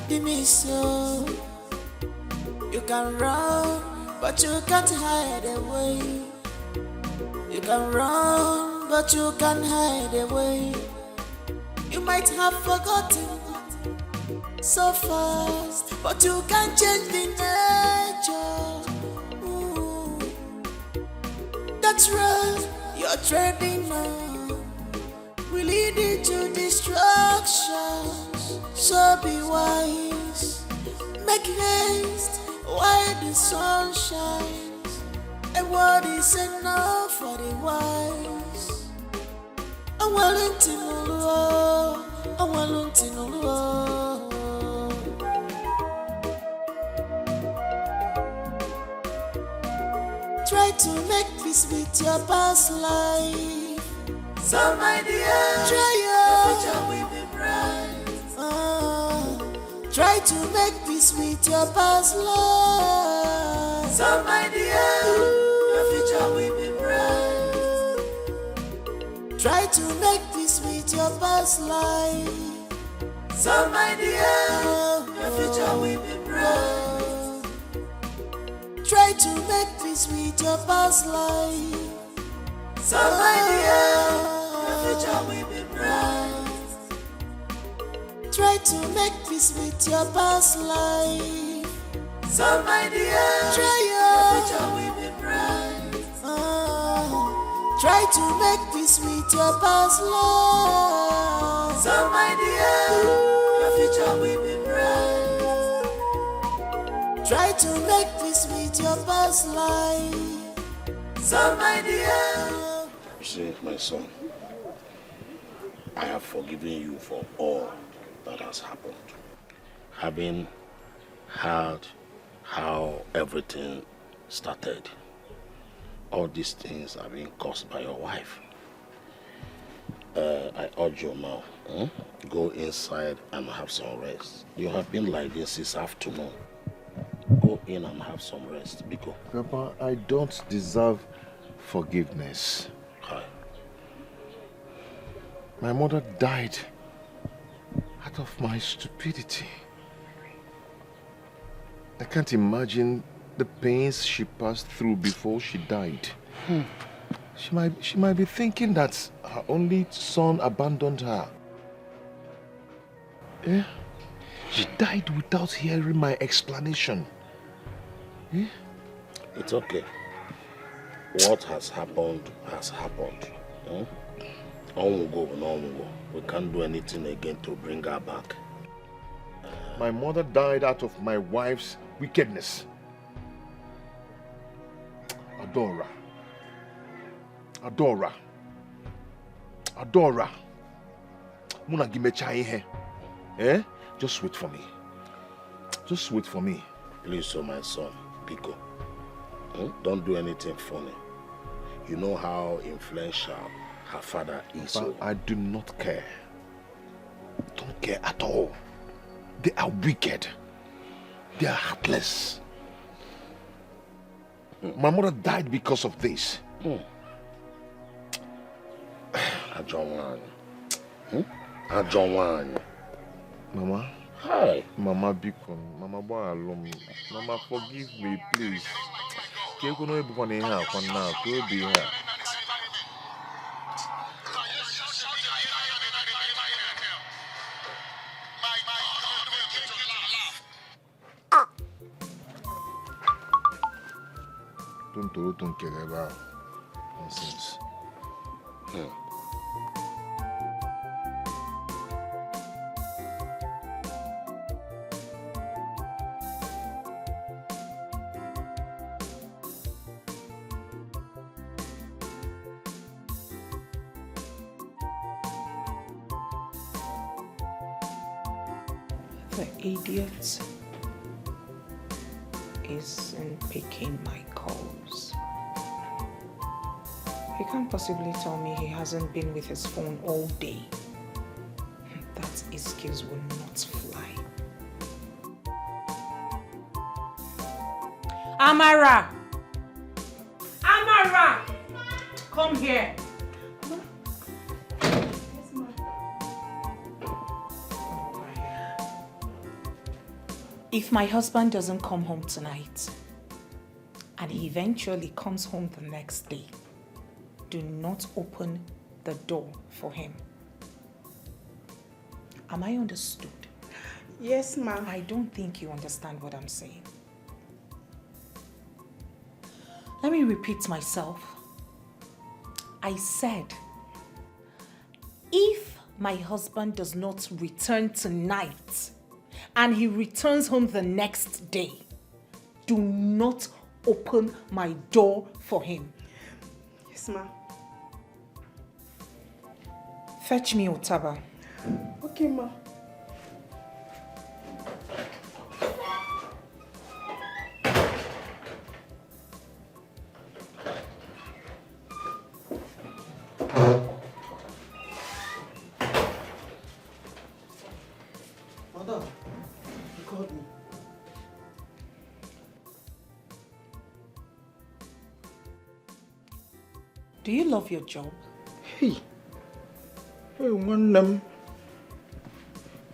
Be me so. You can run, but you can't hide away. You can run, but you can't hide away. You might have forgotten so fast, but you can't change the nature. Ooh. That's right, you're treading on will lead you to destruction. So be wise, make haste Why the sun shines, and what is enough for the wise? I'm willing to know, I'm willing to know. Try to make peace with your past life. Some idea, try your future will be bright. Try to make peace with your past life. Some idea, your future will be bright. Try to make peace with your past life. Some idea, your future will be bright. Try to make peace with your past life. Some idea, your future will be bright. Try to make peace with your past life. Some idea, try your future will be bright. Try to make peace with your past life. Some idea, your future will be bright. Try to make peace with your past life. Some idea. You see, my son, I have forgiven you for all that has happened. Having heard how everything started, all these things are being caused by your wife. I urge you now, go inside and have some rest. You have been like this since afternoon. Go in and have some rest, Biko. Papa, I don't deserve forgiveness. Hi. My mother died out of my stupidity. I can't imagine the pains she passed through before she died. She might be thinking that her only son abandoned her. Yeah? She died without hearing my explanation. Yeah? It's okay. What has happened has happened. On we go, and on we go. We can't do anything again to bring her back. My mother died out of my wife's wickedness. Adora. Muna gimecha ihe. Just wait for me. Just wait for me. Please, my son, Biko. Don't do anything funny. You know how influential her father is. But I do not care. Don't care at all. They are wicked. They are heartless. My mother died because of this. Mama? Hi. Mama Bikon. Mama Boalum. Mama, forgive me, please. Can't go no one here for now. Go be here. Don't care about nonsense. The idiot isn't picking my calls. He can't possibly tell me he hasn't been with his phone all day. That excuse will not fly. Amara! Amara! Come here. If my husband doesn't come home tonight, and he eventually comes home the next day, do not open the door for him. Am I understood? Yes, ma'am. I don't think you understand what I'm saying. Let me repeat myself. I said, if my husband does not return tonight, and he returns home the next day, Do not open my door for him. Yes, ma. Fetch me Otaba. Okay, ma. Madam, you called me. Do you love your job? Hey, one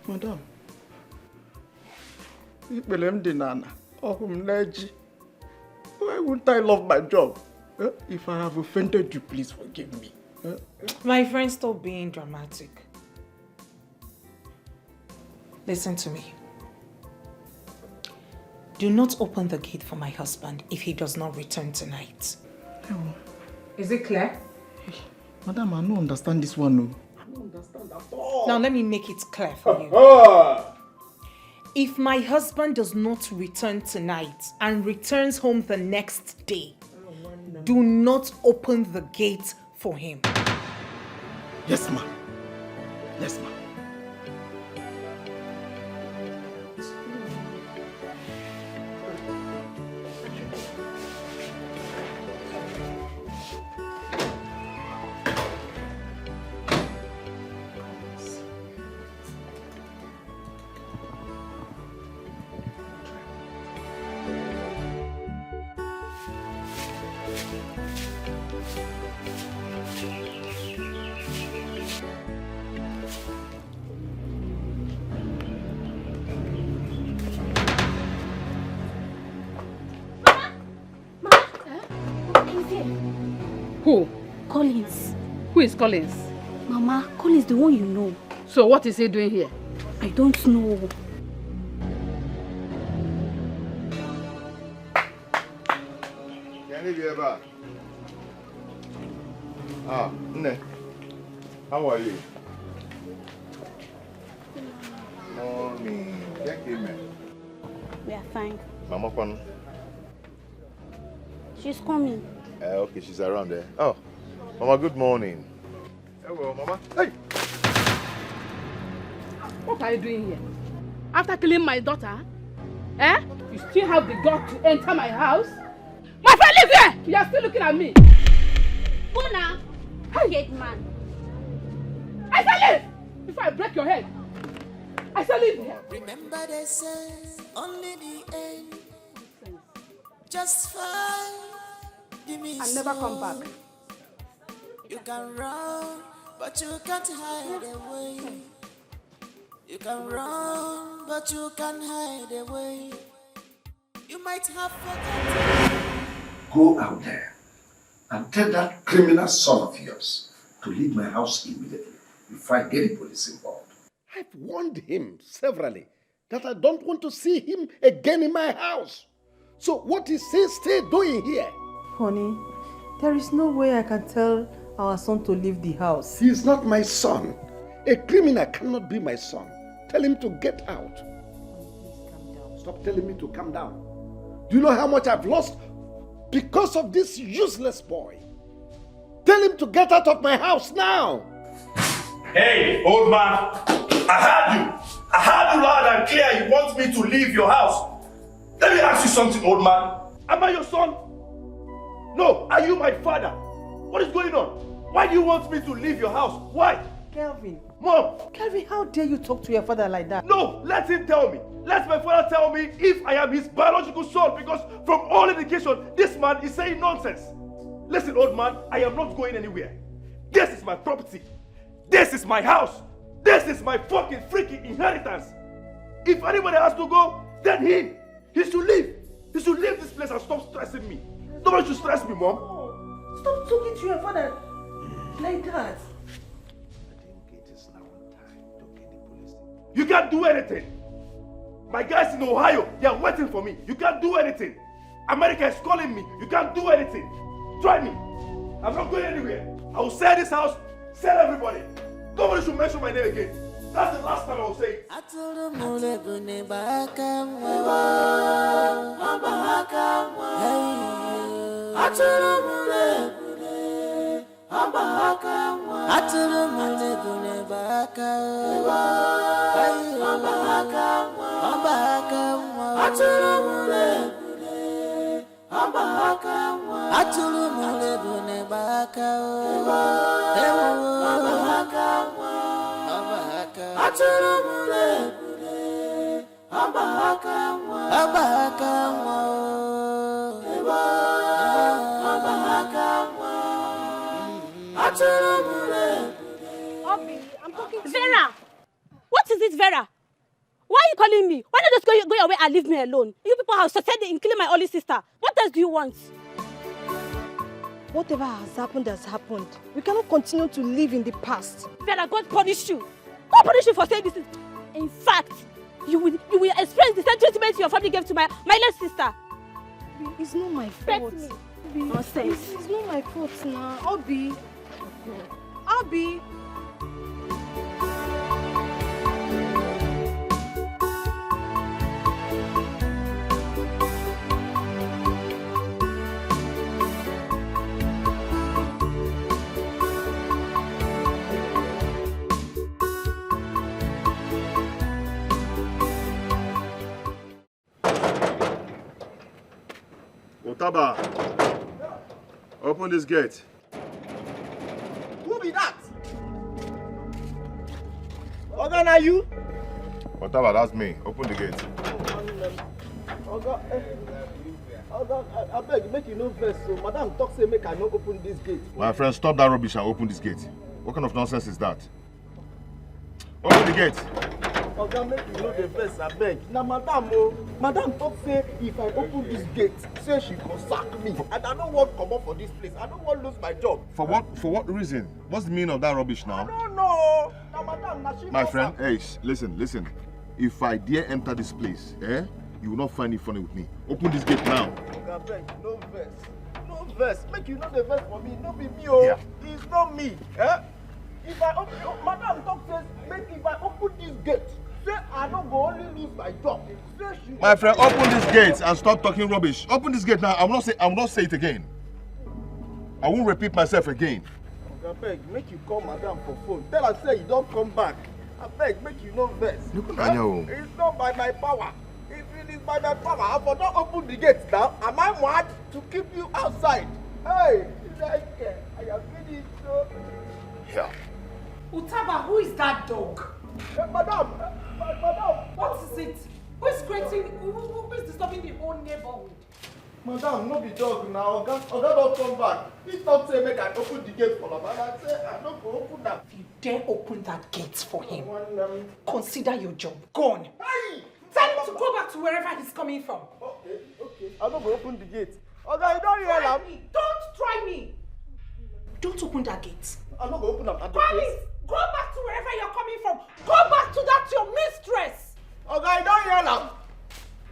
Madam, why wouldn't I love my job? If I have offended you, please forgive me. My friend, stop being dramatic. Listen to me. Do not open the gate for my husband if he does not return tonight. Oh. Is it clear? Madam, I don't understand this one. No. I don't understand at all. Now let me make it clear for you. If my husband does not return tonight and returns home the next day, do not open the gate for him. Yes, ma'am. Yes, ma'am. Who? Collins. Who is Collins? Mama, Collins, the one you know. So what is he doing here? I don't know. Can you be back? Ah, Nne. How are you? Morning. Thank you, man. We are fine. Mama Kwan. She's coming. Okay, she's around there. Oh, Mama, good morning. Hello, Mama. Hey! What are you doing here? After killing my daughter? Eh? You still have the guts to enter my house? My friend, live here! You are still looking at me. Bona! Gate man. I say leave! Before I break your head. I say leave here. Remember they say only the end. Just fine. I'll never come back. You can run, but you can't hide away. You can run, but you can't hide away. You might have forgotten. Go out there and tell that criminal son of yours to leave my house immediately before I get the police involved. I've warned him severally that I don't want to see him again in my house. So what is he still doing here? Honey, there is no way I can tell our son to leave the house. He is not my son. A criminal cannot be my son. Tell him to get out. Please calm down. Stop telling me to calm down. Do you know how much I've lost because of this useless boy? Tell him to get out of my house now. Hey, old man, I heard you. I heard you loud and clear. You want me to leave your house. Let me ask you something, old man. Am I your son? No, are you my father? What is going on? Why do you want me to leave your house? Why? Kelvin. Mom! Kelvin, how dare you talk to your father like that? No, let him tell me. Let my father tell me if I am his biological son, because from all indication, this man is saying nonsense. Listen, old man, I am not going anywhere. This is my property. This is my house. This is my fucking freaking inheritance. If anybody has to go, then him. He should leave. He should leave this place and stop stressing me. Nobody should stress me, Mom. Stop talking to your father like that. You can't do anything. My guys in Ohio, they are waiting for me. You can't do anything. America is calling me. You can't do anything. Try me. I'm not going anywhere. I will sell this house, sell everybody. Nobody should mention my name again. That's the last time I'll say it. I'm talking to Vera! What is it, Vera? Why are you calling me? Why not just go away and leave me alone? You people have succeeded in killing my only sister. What else do you want? Whatever has happened. We cannot continue to live in the past. Vera, God punish you. God punish you for saying this. In fact, you will experience the same treatment your family gave to my late sister. It's not my fault. Nonsense. It's not my fault now. Obi. Obi. Otaba, open this gate. Who be that? Oga, na you? Otaba, that's me. Open the gate. Oga, I beg, make you no vex. So, Madam talk say make I no open this gate. My friend, stop that rubbish and open this gate. What kind of nonsense is that? Open the gate. Oga, make you no dey vex, I beg. Na Madam Madam talk say if I open this gate, say she go sack me. And I don't want to come up for this place. I don't want to lose my job. For what reason? What's the meaning of that rubbish now? I don't know. Na Madam, na she My friend, hey, listen. If I dare enter this place, you will not find it funny with me. Open this gate now. Oga, beg, no vex. No vex. Make you no dey vex for me. No be me, oh. Yeah. It's not me. If I open, Madam talk says, make if I open this gate, say I don't go only lose my job. My friend, open this gate and stop talking rubbish. Open this gate now. I will not say it again. I won't repeat myself again. I beg, make you call Madam for phone. Tell her say you don't come back. I beg, make you no vex. It's not by my power. If it is by my power, I will not open the gate now. Am I mad to keep you outside? Hey, Dikeh, I am finished. Yeah. Utaba, who is that dog? Madam. What is it? Who is disturbing the whole neighborhood? Madam, no be dog now. Oga don't come back. He thought say make I open the gate for him. And I say I don't go open that. If you dare open that gate for him, consider your job gone. Hey! Tell him to go back to wherever he's coming from. Okay. I don't go open the gate. Oga, you don't hear him. Don't try me. Don't open that gate. I'm not going to open up at the place. Go back to wherever you're coming from. Go back to that your mistress. Okay, you don't hear them.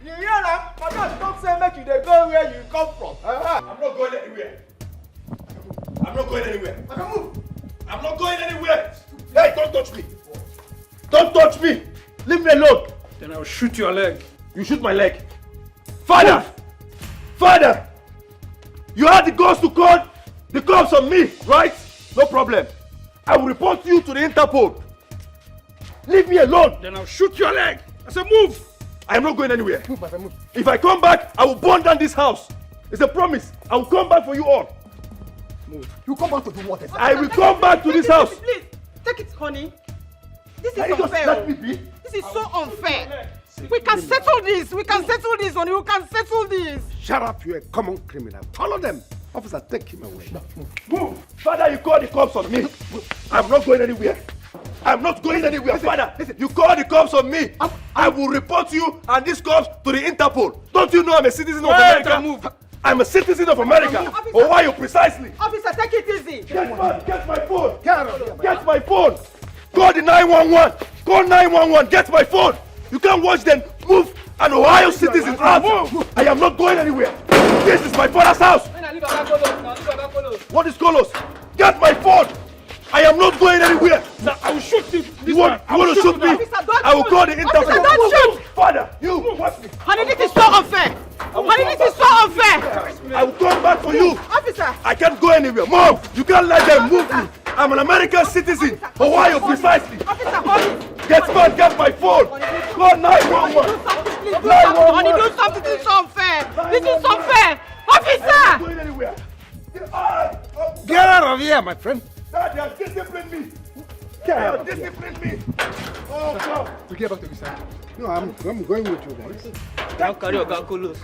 You hear them? Madam, don't say make you they go where you come from. I'm not going anywhere. I'm not going anywhere. I can move. I'm not going anywhere. Hey, don't touch me. Don't touch me. Leave me alone. Then I'll shoot your leg. You shoot my leg. Father! Father! You had the guts to call the cops on me, right? No problem. I will report you to the Interpol. Leave me alone. Then I'll shoot your leg. I said move. I am not going anywhere. Move, my friend, move. If I come back, I will burn down this house. It's a promise. I will come back for you all. Move. You come back to do what? I will come back to this house. Please, take it, honey. This is Can you just unfair. let me be? This is so unfair. We can settle this. We can settle this, honey. We can settle this. Shut up, you're a common criminal. Follow them. Officer, take him away. Move. Father, you call the cops on me. I'm not going anywhere. I'm not going anywhere. Father, you call the cops on me. I will report you and these cops to the Interpol. Don't you know I'm a citizen of America? Move. I'm a citizen of America. Or why you precisely? Officer, take it easy. Get my phone. Get my phone. Call the 911. Call 911. Get my phone. You can't watch them move an Ohio citizen out. I am not going anywhere. This is my father's house. What is Colos? Get my phone. I am not going anywhere. Sir, I will shoot him. You want to shoot call the interpol. Don't shoot! Father, you watch me. Honey, this is so unfair. Honey, this is so unfair. I will come back for you. Officer. I can't go anywhere. Mom, you can't let them move me. I'm an American citizen. Ohio, precisely. Officer, hold it. Get man, get my phone. Call 911. Honey, do something. This is unfair. This is unfair. Officer! I'm not going anywhere. Get out of here, my friend. Dad, you have disciplined me. You have disciplined me. Oh, God. We get back to the side. No, I'm going with you guys. Now carry your gankolo.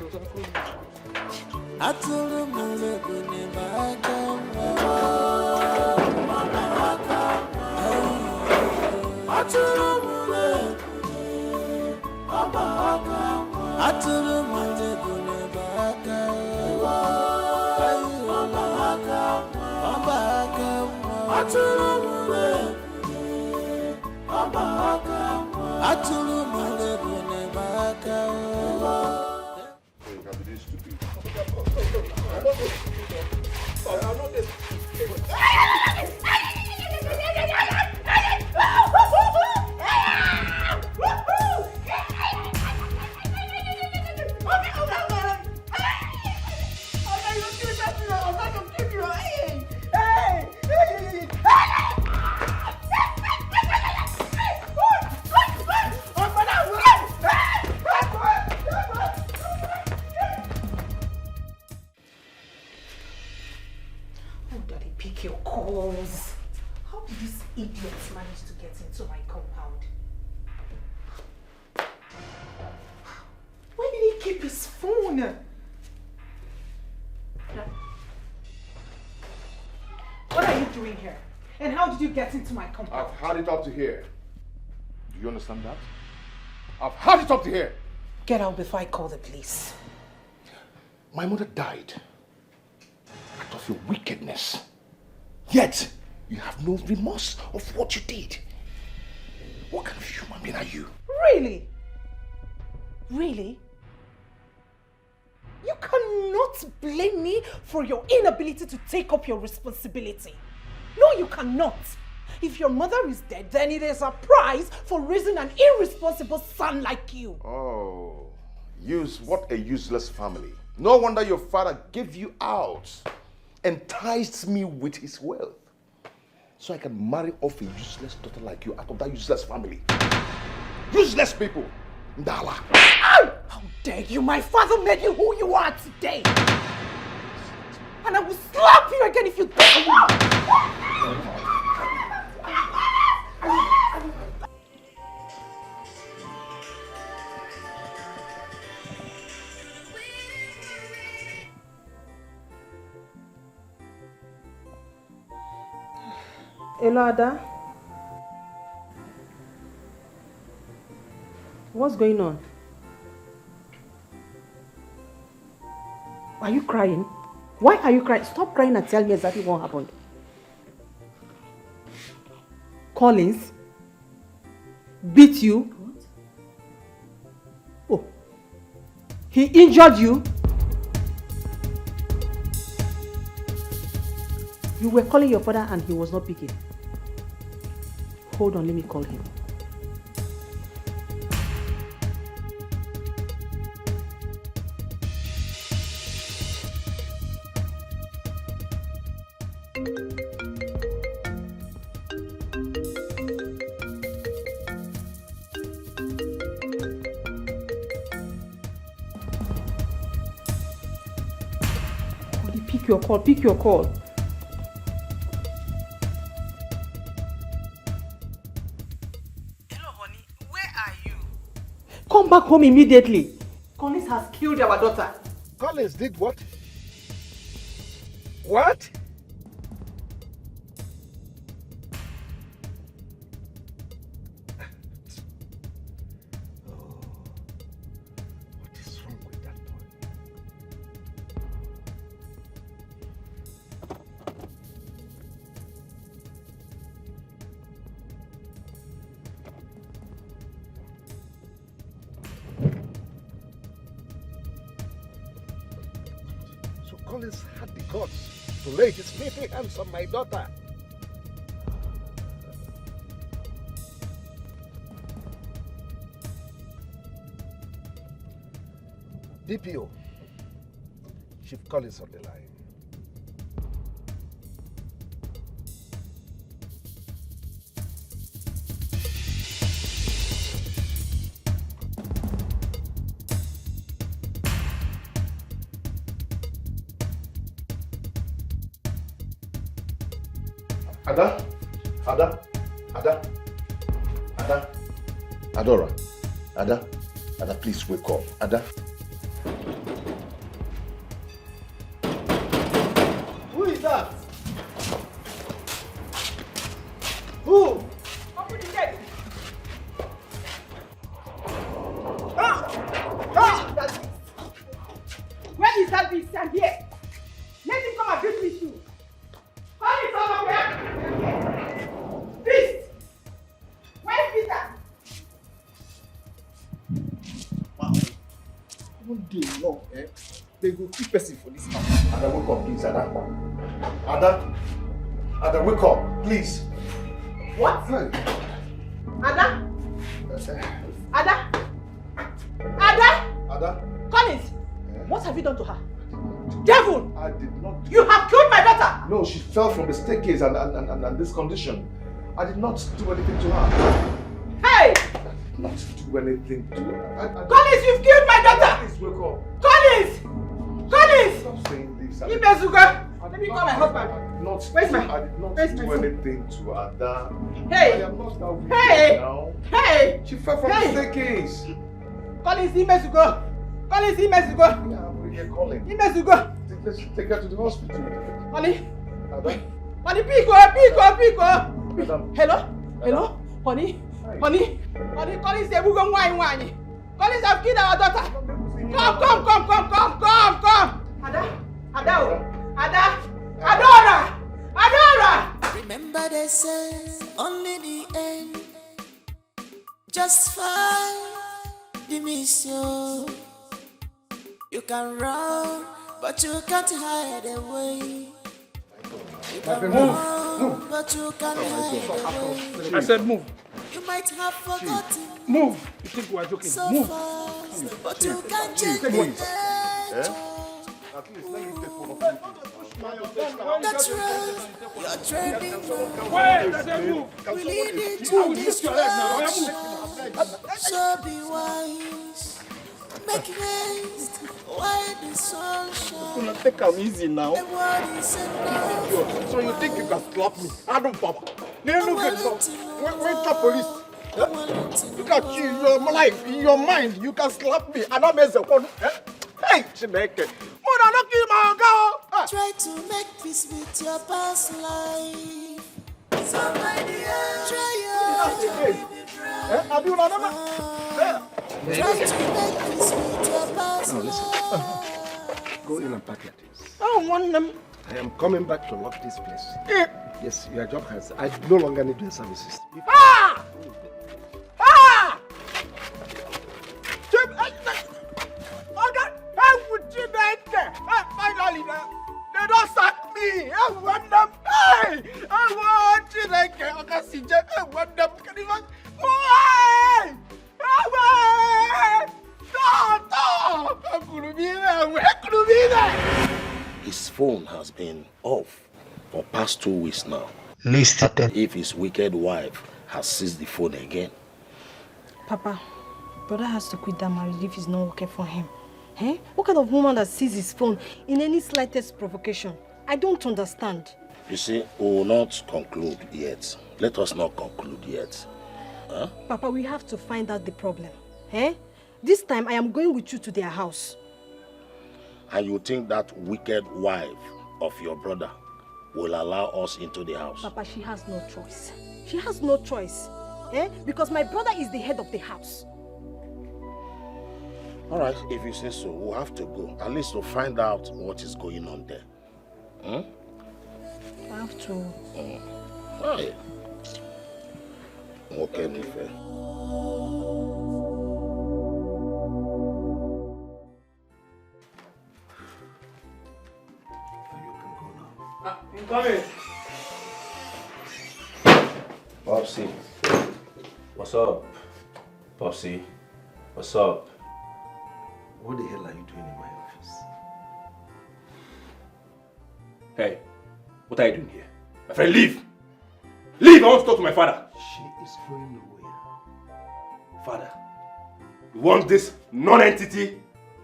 Get into my compound. I've had it up to here. Do you understand that? I've had it up to here. Get out before I call the police. My mother died out of your wickedness. Yet, you have no remorse of what you did. What kind of human being are you? Really? Really? You cannot blame me for your inability to take up your responsibility. No, you cannot. If your mother is dead, then it is a prize for raising an irresponsible son like you. Oh, what a useless family. No wonder your father gave you out, enticed me with his wealth, so I can marry off a useless daughter like you out of that useless family. Useless people. Ndala. How dare you? My father made you who you are today. And I will slap you again if you don't. Hello, Ada. What's going on? Are you crying? Why are you crying? Stop crying and tell me exactly what happened. Collins beat you? What? Oh. He injured you? You were calling your father and he was not picking. Hold on, let me call him. Pick your call. Hello, honey. Where are you? Come back home immediately. Collins has killed our daughter. Collins did what? What? Collins had the guts to lay his filthy hands on my daughter. DPO, Chief Collins on the line. Ada, Adora, Ada, please wake up, Ada. Who is that? Who? Open the gate. Where is that beast? I'm here. Let him come and beat me too. Call it over here. Beast! Where's Peter? Wow. One day long, they go keep person for this house. Ada, wake up, please, Ada. Ada, wake up, please. What? Hey. Ada? Ada? Collins, what have you done to her? Devil! I did not. You have killed my daughter! No, she fell from the staircase and this condition. I did not do anything to her. Hey! I did not do anything to her. Collins, you've killed my daughter! Please wake up. Collins! Stop saying this. Ibezuga! Let me call my husband. I did not do anything to Ada. Hey! I am not that weak Hey! now. Hey! She fell from the staircase. Collins, Ibezuga! Collins, Ibezuga! Yeah, I'm here calling. Ibezuga! Let's take her to the hospital. Honey! Ada? Honey, Pico! Hello? Honey? Collins, they will go wine. Collins have killed our daughter. Come. Adora! Remember they say only the end justify the mission. You can run, but you can't hide away. You can run, but you can't hide away. I said move. You might have forgotten. Move. You think we are joking? So Move. fast, but you can't change Move. it. At least let me take one of you. That's right. You're trending. Wait, I said move. We lead I into will lift your leg now. destruction. So be wise. Make haste while the sun shines. Take them easy now. The world is enough. So you think you can slap me? I don't, Papa. Look at wait the police. Look at you, your life, in your mind, you can slap me and I mess up on. Hey, Chineke. Mother, don't kill my girl. Try to make peace with your past life. Somebody else. Try Have you not? Try to make peace with your past life. Go in and pack your things. I don't want them. I am coming back to lock this place. Yes, your job has. I nonger need your services. Ah! Finally, they don't sack me. I want them. Hey! I want you like I can see Jack. I want them. Can you imagine? Why? His phone has been off for past 2 weeks now. Listen. If his wicked wife has seized the phone again. Papa, brother has to quit that marriage if it's not working for him. Eh? What kind of woman that sees his phone in any slightest provocation? I don't understand. You see, we will not conclude yet. Let us not conclude yet. Huh? Papa, we have to find out the problem. Eh? This time I am going with you to their house. And you think that wicked wife of your brother will allow us into the house? Papa, she has no choice. She has no choice. Eh? Because my brother is the head of the house. All right, if you say so, we'll have to go. At least to find out what is going on there. Hmm? I have to. Right. Okay, Nife. I'm coming. Popsy. What's up? Popsy. What's up? What the hell are you doing in my office? Hey, what are you doing here? My friend, leave! Leave! I want to talk to my father. She is going nowhere. Father, you want this non-entity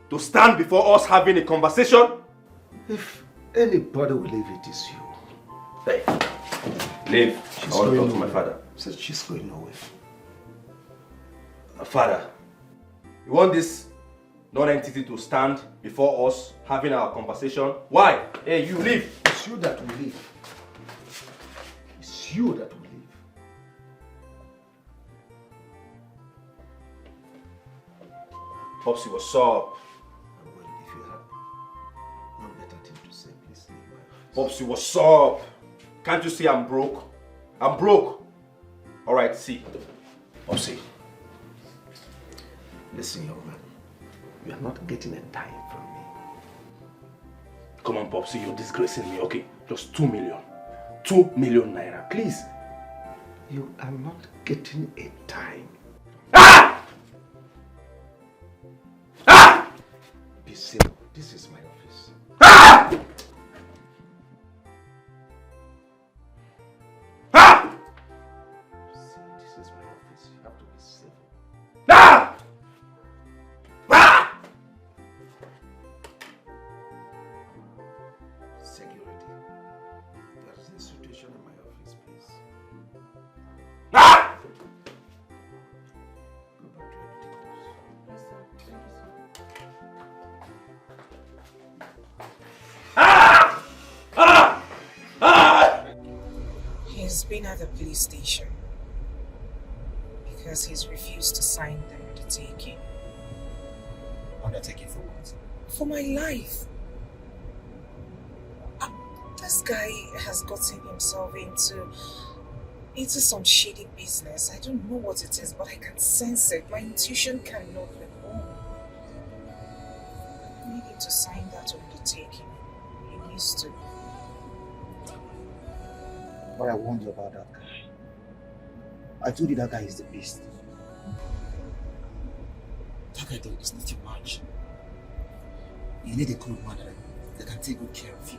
to stand before us having a conversation? If anybody will leave, it is you. Hey, leave. I want to talk to my father. Says she's going nowhere. Father, you want this non-entity to stand before us having our conversation? Why? Hey, you leave. It's you that will leave. It's you that will leave. Popsy, what's up? Well, if you have no better thing to say, please leave my office. Popsy, what's up? Can't you see I'm broke? I'm broke. Alright, see. Popsy. Listen, young man. You are not getting a dime from me. Come on, Popsy, you're disgracing me. Okay, just 2 million. 2 million naira, please. You are not getting a dime. Ah! Ah! Be simple. This is my office. Ah! Ah! See, this is my office. You have to be civil. Ah! Ah! Security. There is a situation in my office, please. Ah! Go back to your duties. Yes, sir. Thank you, sir. Ah! Ah! Ah! He's been at the police station because he's refused to sign the undertaking. Undertaking for what? For my life. This guy has gotten himself into some shady business. I don't know what it is, but I can sense it. My intuition cannot be wrong. I need him to sign that undertaking. He needs to. But I warned you about that guy. I told you that guy is the beast. That guy is not your match. You need a good man that can take good care of you.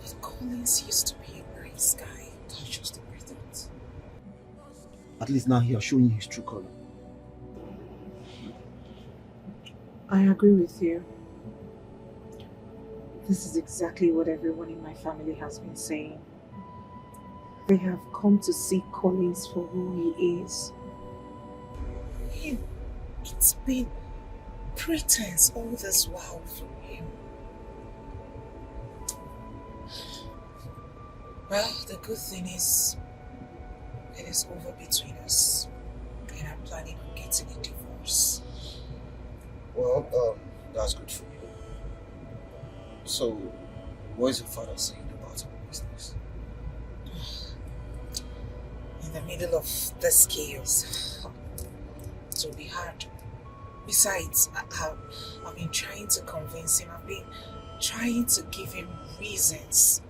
But Collins used to be a nice guy. That's just the way that. At least now he has shown you his true color. I agree with you. This is exactly what everyone in my family has been saying. They have come to see Collins for who he is. It's been pretense all this while from him. Well, the good thing is, it is over between us, and I'm planning on getting a divorce. Well, that's good for you. So, what is your father saying about our business? In the middle of this chaos, it will be hard. Besides, I've been trying to convince him, I've been trying to give him reasons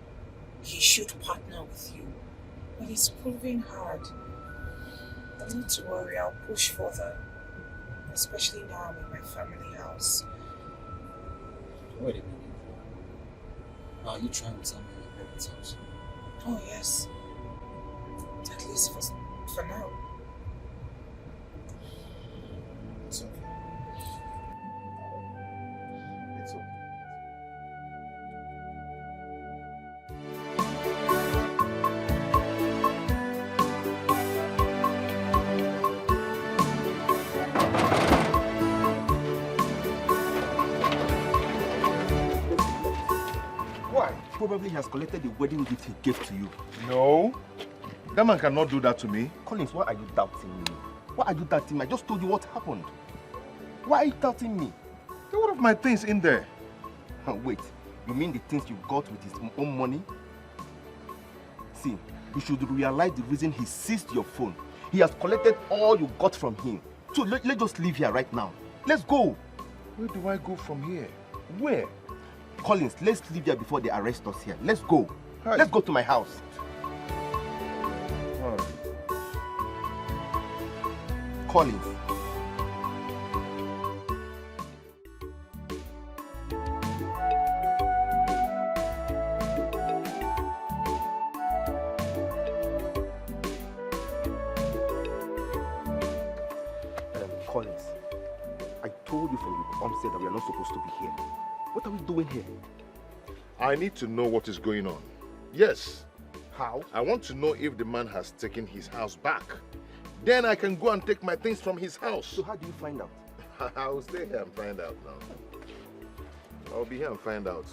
he should partner with you. But it's proving hard. But not to worry, I'll push further. Especially now I'm in my family house. Wait a minute. Are you trying to tell me your parents' house? Oh yes. At least for now. It's okay. It's okay. Why? Probably he has collected the wedding gift he gave to you. No. That man cannot do that to me. Collins, why are you doubting me? Why are you doubting me? I just told you what happened. Why are you doubting me? There were of my things in there. Wait, you mean the things you got with his own money? See, you should realize the reason he seized your phone. He has collected all you got from him. So let's just leave here right now. Let's go. Where do I go from here? Where? Collins, let's leave here before they arrest us here. Let's go. Hi. Let's go to my house. Collins. Collins, I told you from the onset that we are not supposed to be here. What are we doing here? I need to know what is going on. Yes. How? I want to know if the man has taken his house back. Then I can go and take my things from his house. So how do you find out? I will stay here and find out now. I'll be here and find out.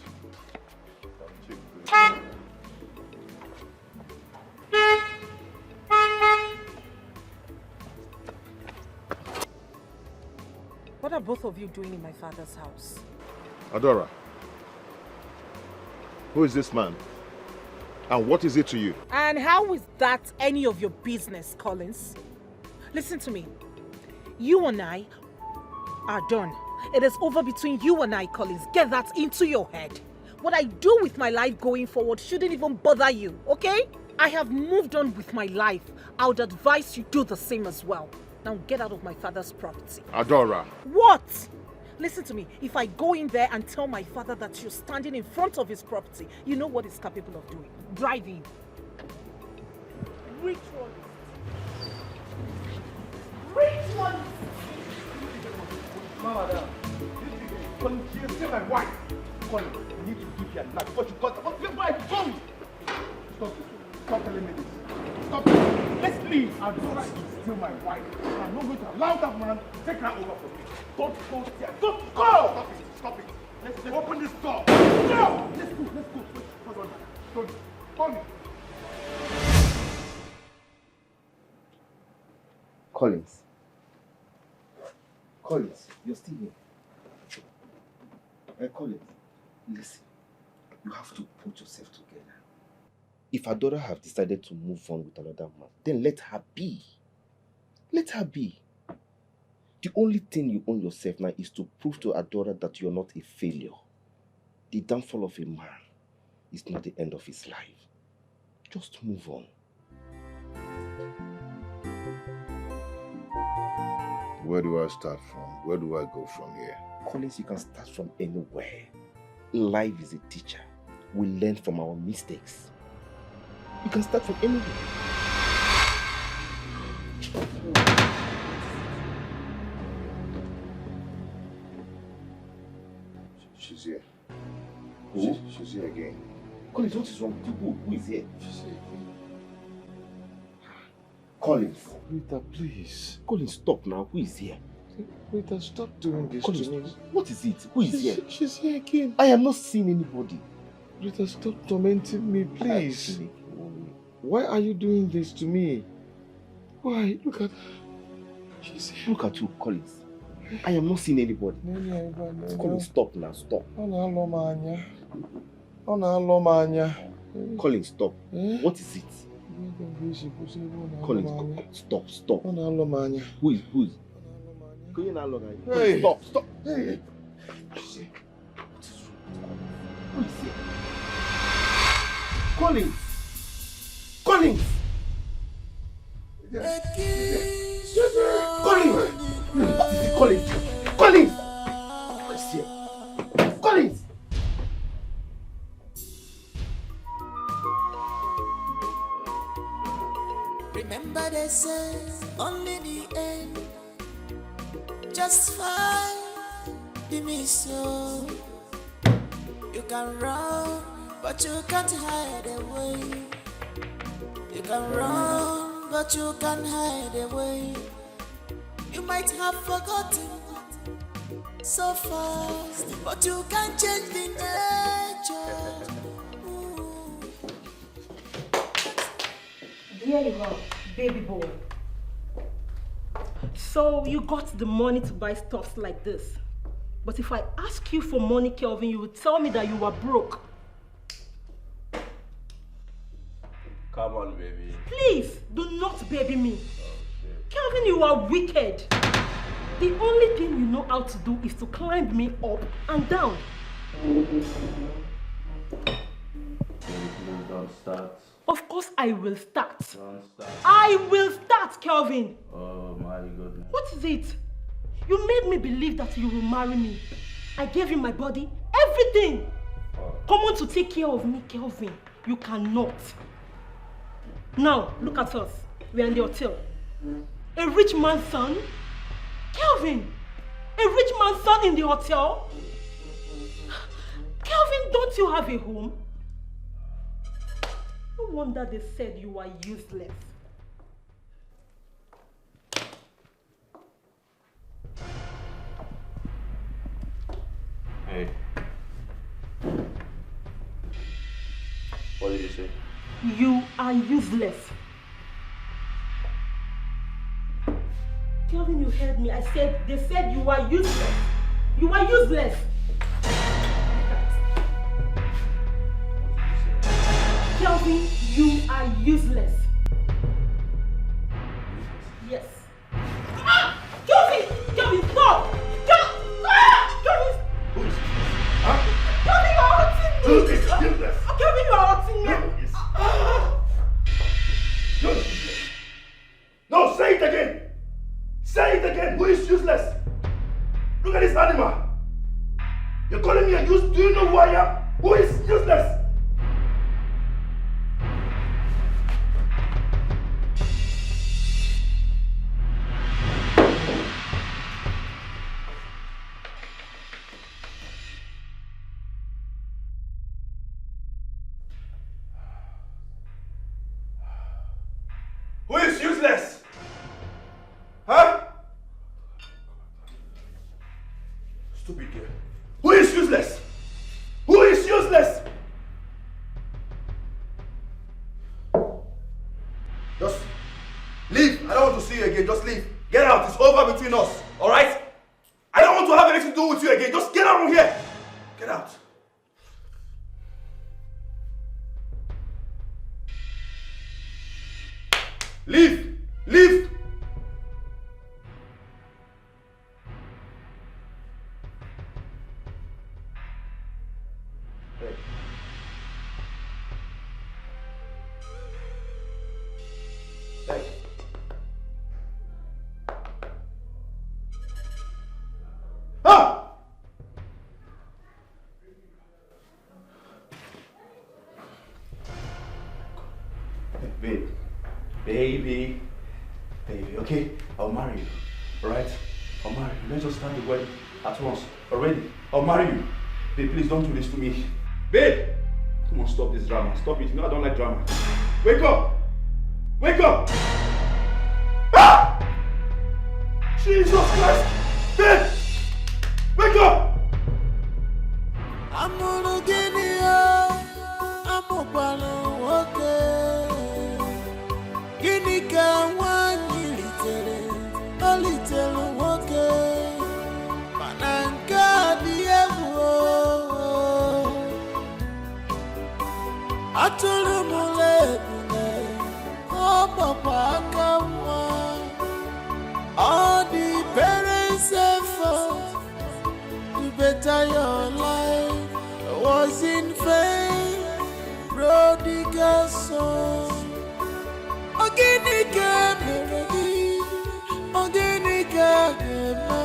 What are both of you doing in my father's house? Adora, who is this man? And what is it to you? And how is that any of your business, Collins? Listen to me. You and I are done. It is over between you and I, Collins. Get that into your head. What I do with my life going forward shouldn't even bother you, okay? I have moved on with my life. I would advise you do the same as well. Now get out of my father's property. Adora. What? Listen to me. If I go in there and tell my father that you're standing in front of his property, you know what he's capable of doing. Driving. Which one? Which one? Mama, Colin, she is still my wife. Colin, you need to give your life. What you got? What's your wife? Come! Stop this. Stop telling me this. Stop it. Let's leave. Adora is still my wife. I'm not going to allow that man to take her over from me. Don't go there. Don't go! Stop it. Stop it. Let's open this door. No! Let's go. Let's go. Wait, hold on. Don't. Tommy. Collins. Collins, you're still here. Collins, listen. You have to put yourself together. If Adora have decided to move on with another man, then let her be. Let her be. The only thing you own yourself now is to prove to Adora that you're not a failure. The downfall of a man is not the end of his life. Just move on. Where do I start from? Where do I go from here? Collins, you can start from anywhere. Life is a teacher. We learn from our mistakes. You can start from anywhere. She's here. Who? She's here again. Collins, what is wrong with you? Who is here? She's here again. Collins. Rita, please. Collins, stop now. Who is here? Rita, stop doing this Collins, to me. What is it? Who is here? She's here again. I am not seeing anybody. Rita, stop tormenting me, please. Why are you doing this to me? Why? Look at her. She's here. Look at you, Collins. I am not seeing anybody. Collins, stop now. Stop. Collins, stop. What is it? Collins, stop, stop. Who is? Hey. Stop, stop. Hey. Who is here? Collins! Collins! Collins! What is it, Collins? Collins! What is here? Collins! Remember they say only the end just fine. Be me so. You can run, but you can't hide away. You can run, but you can't hide away. You might have forgotten so fast, but you can't change the nature. Here you go, baby boy. So you got the money to buy stuff like this. But if I ask you for money, Kelvin, you would tell me that you were broke. Come on, baby. Please, do not baby me. Kelvin, you are wicked. The only thing you know how to do is to climb me up and down. Baby, please don't start. Of course I will start. Don't start. I will start, Kelvin. Oh my goodness. What is it? You made me believe that you will marry me. I gave you my body, everything. Come on to take care of me, Kelvin. You cannot. Now, look at us. We are in the hotel. A rich man's son? Kelvin! A rich man's son in the hotel? Kelvin, don't you have a home? No wonder they said you are useless. Hey. What did you say? You are useless. Kelvin, you heard me. They said you are useless. You are useless. Kelvin, you are useless. Yes. Ah! Kelvin! Kelvin, stop! Kelvin! Who is Kelvin, you are hurting me! Who is useless? Kelvin, you are hurting me! No, say it again! Say it again! Who is useless? Look at this animal! You're calling me a useless? Do you know who I am? Who is useless? Who is useless? Huh? Stupid girl. Who is useless? Who is useless? Just leave. I don't want to see you again. Just leave. Get out. It's over between us. Alright? I don't want to have anything to do with you again. Just get out from here. Get out. Leave! Leave! Hey. Hey. Ah! Babe. Baby, okay? I'll marry you, alright? I'll marry you. Let's just start the wedding at once. Already? I'll marry you. Babe, please don't do this to me. Babe! Come on, stop this drama. Stop it. You know I don't like drama. Wake up! Wake up! Ah! Jesus Christ! Babe! Wake up! I'm gonna get it up. I'm gonna walk it. Gini ka wanyi little woke Mananka diego Atulu mulebune Oh papa kama All the parents effort To better your life Was in vain Prodigal son Organica melody, organica gema,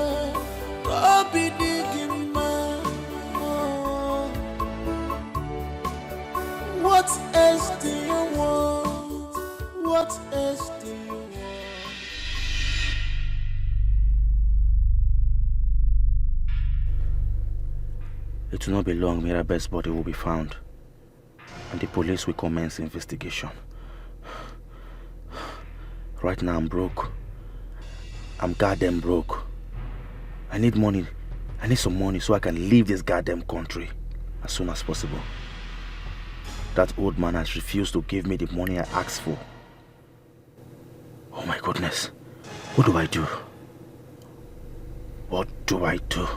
Robbie Digima. What else do you want? What else do you want? It will not be long, Mirabe's body will be found, and the police will commence investigation. Right now I'm broke. I'm goddamn broke. I need money. I need some money so I can leave this goddamn country as soon as possible. That old man has refused to give me the money I asked for. Oh my goodness. What do I do? What do I do?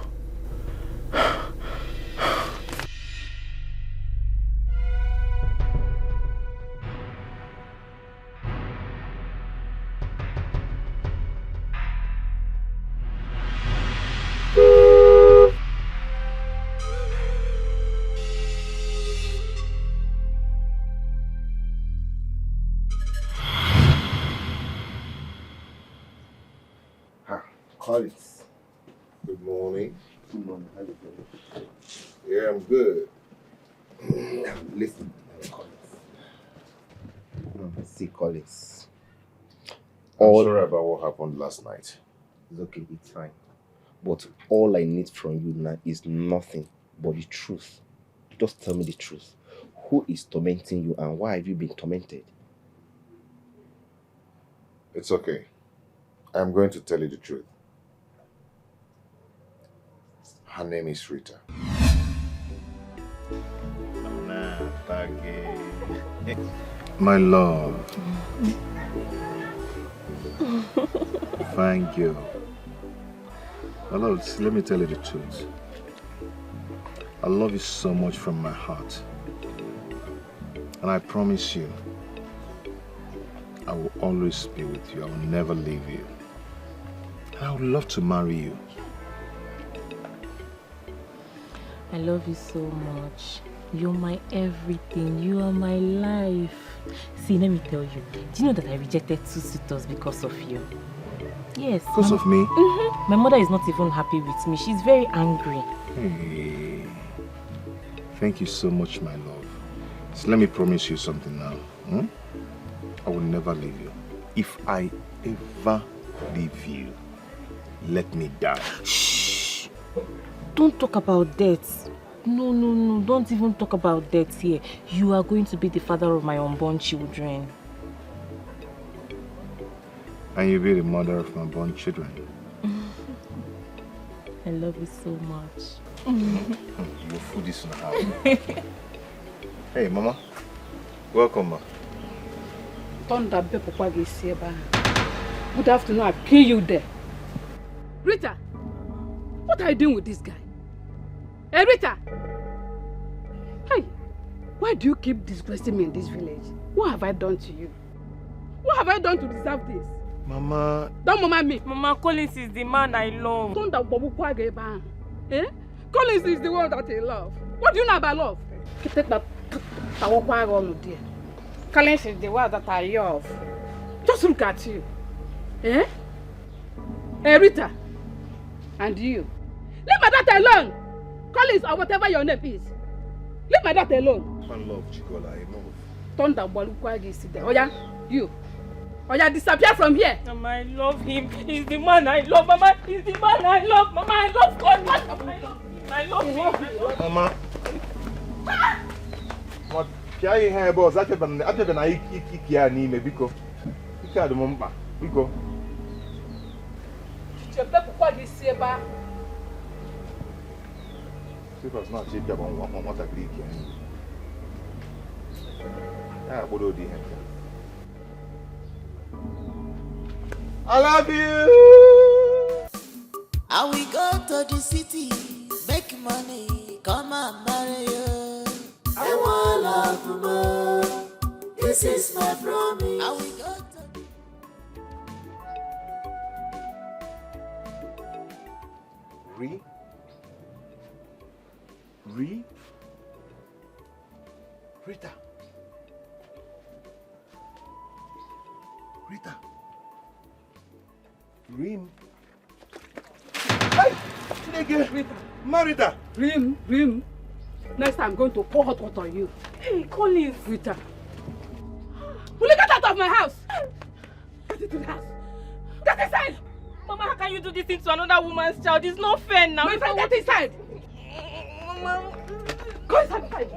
Collins. Good morning. Good morning. How you doing? Yeah, I'm good. Listen, Collins. See, Collins. I'm sorry about what happened last night. It's okay, it's fine. But all I need from you now is nothing but the truth. Just tell me the truth. Who is tormenting you and why have you been tormented? It's okay. I'm going to tell you the truth. Her name is Rita. My love. Thank you. My love, let me tell you the truth. I love you so much from my heart. And I promise you, I will always be with you. I will never leave you. And I would love to marry you. I love you so much. You're my everything. You are my life. See, let me tell you. Do you know that I rejected 2 suitors because of you? Yes. Because of me? My mother is not even happy with me. She's very angry. Hey. Thank you so much, my love. So let me promise you something now. I will never leave you. If I ever leave you, let me die. Shh! Don't talk about death. No. Don't even talk about death here. You are going to be the father of my unborn children. And you'll be the mother of my unborn children. I love you so much. Your food is in the house. Hey, Mama. Welcome, Ma. Good afternoon, I'll kill you there. Rita, what are you doing with this guy? Hey, Rita! Hey, why do you keep disgracing me in this village? What have I done to you? What have I done to deserve this? Mama... Don't mama me. Mama, Collins is the man I love. Eh? Collins is the one that I love. What do you know about love? Collins is the one that I love. Just look at you. Eh? Hey, Rita. And you. Leave my daughter alone. Collins or whatever your name is. Leave my daughter alone. I love Chigola, I love. Oh yeah, you. Oh yeah, disappear from here. Mama, I love him. He's the man I love. Mama, he's the man I love. Mama, I love God. Mama, I love him. Mama. What? Can you hear boss? After when I kick ya ni me biko. Ika do mumpa. Biko. Chepe pourquoi d'ici bas? C'est parce que j'ai bien bon what a click ya. Ah, bodo di hen. I love you. I will go to the city, make money, come and marry you. I want love more. This is my promise. I will go to Rita. Rim. Hey! Rita. Marita. Rim. Next time I'm going to pour hot water on you. Hey, Collins. Rita. Will you get out of my house? Get into the house. Get inside. Mama, how can you do this thing to another woman's child? It's not fair now. My friend, get inside. Mama. Go inside.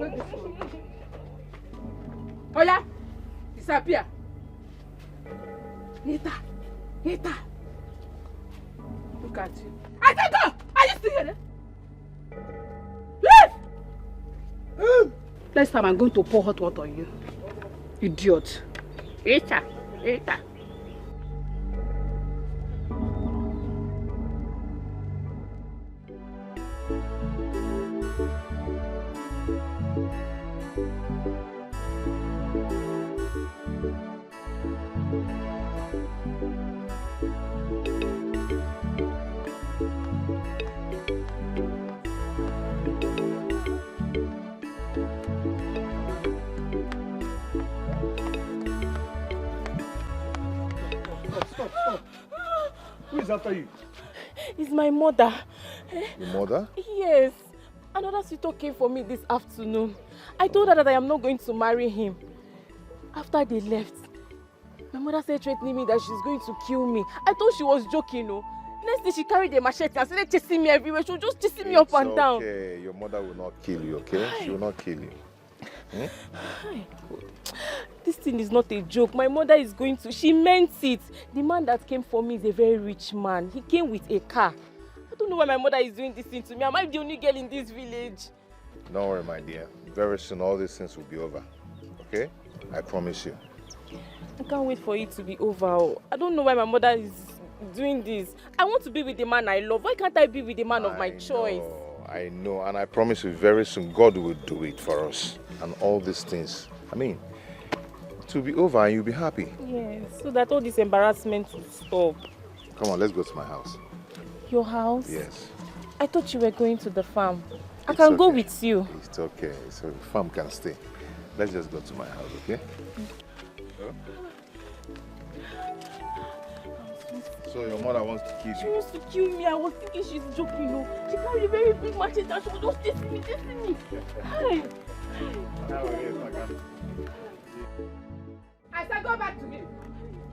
Oh yeah? Disappear. Rita. Look at you. I said go! Are you still here? Leave! Next time I'm going to pour hot water on you. Idiot. Rita. Stop. Who is after you? It's my mother. Your mother? Yes. Another suitor came for me this afternoon. I told her that I am not going to marry him. After they left, my mother started threatening me that she's going to kill me. I thought she was joking, no. Next day she carried a machete and started chasing me everywhere. She was just chasing me up and down. Okay, your mother will not kill you, okay? She will not kill you. This thing is not a joke. My mother is going to... She meant it. The man that came for me is a very rich man. He came with a car. I don't know why my mother is doing this thing to me. Am I the only girl in this village? Don't worry, my dear. Very soon all these things will be over. Okay? I promise you. I can't wait for it to be over. I don't know why my mother is doing this. I want to be with the man I love. Why can't I be with the man of my choice? I know, and I promise you very soon God will do it for us. And all these things, I mean, it will be over and you'll be happy. Yes, so that all this embarrassment will stop. Come on, let's go to my house. Your house? Yes. I thought you were going to the farm. I can go with you. It's okay. So the farm can stay. Let's just go to my house, okay? So your mother wants to kill you? She wants to kill me. I was thinking she's joking, no. She carried a very big machete and she was just chasing me. Hi. I said go back to him.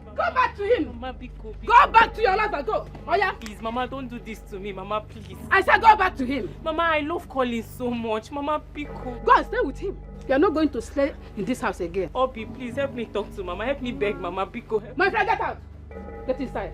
Go back to him. Mama, Biko. Go back to your husband. Go. Oh yeah. Please, Mama, don't do this to me. Mama, please. I said go back to him. Mama, I love Colin so much. Mama, Biko. Go and stay with him. You are not going to stay in this house again. Obi, please help me talk to Mama. Help me beg Mama, Biko. My friend, get out. Get inside.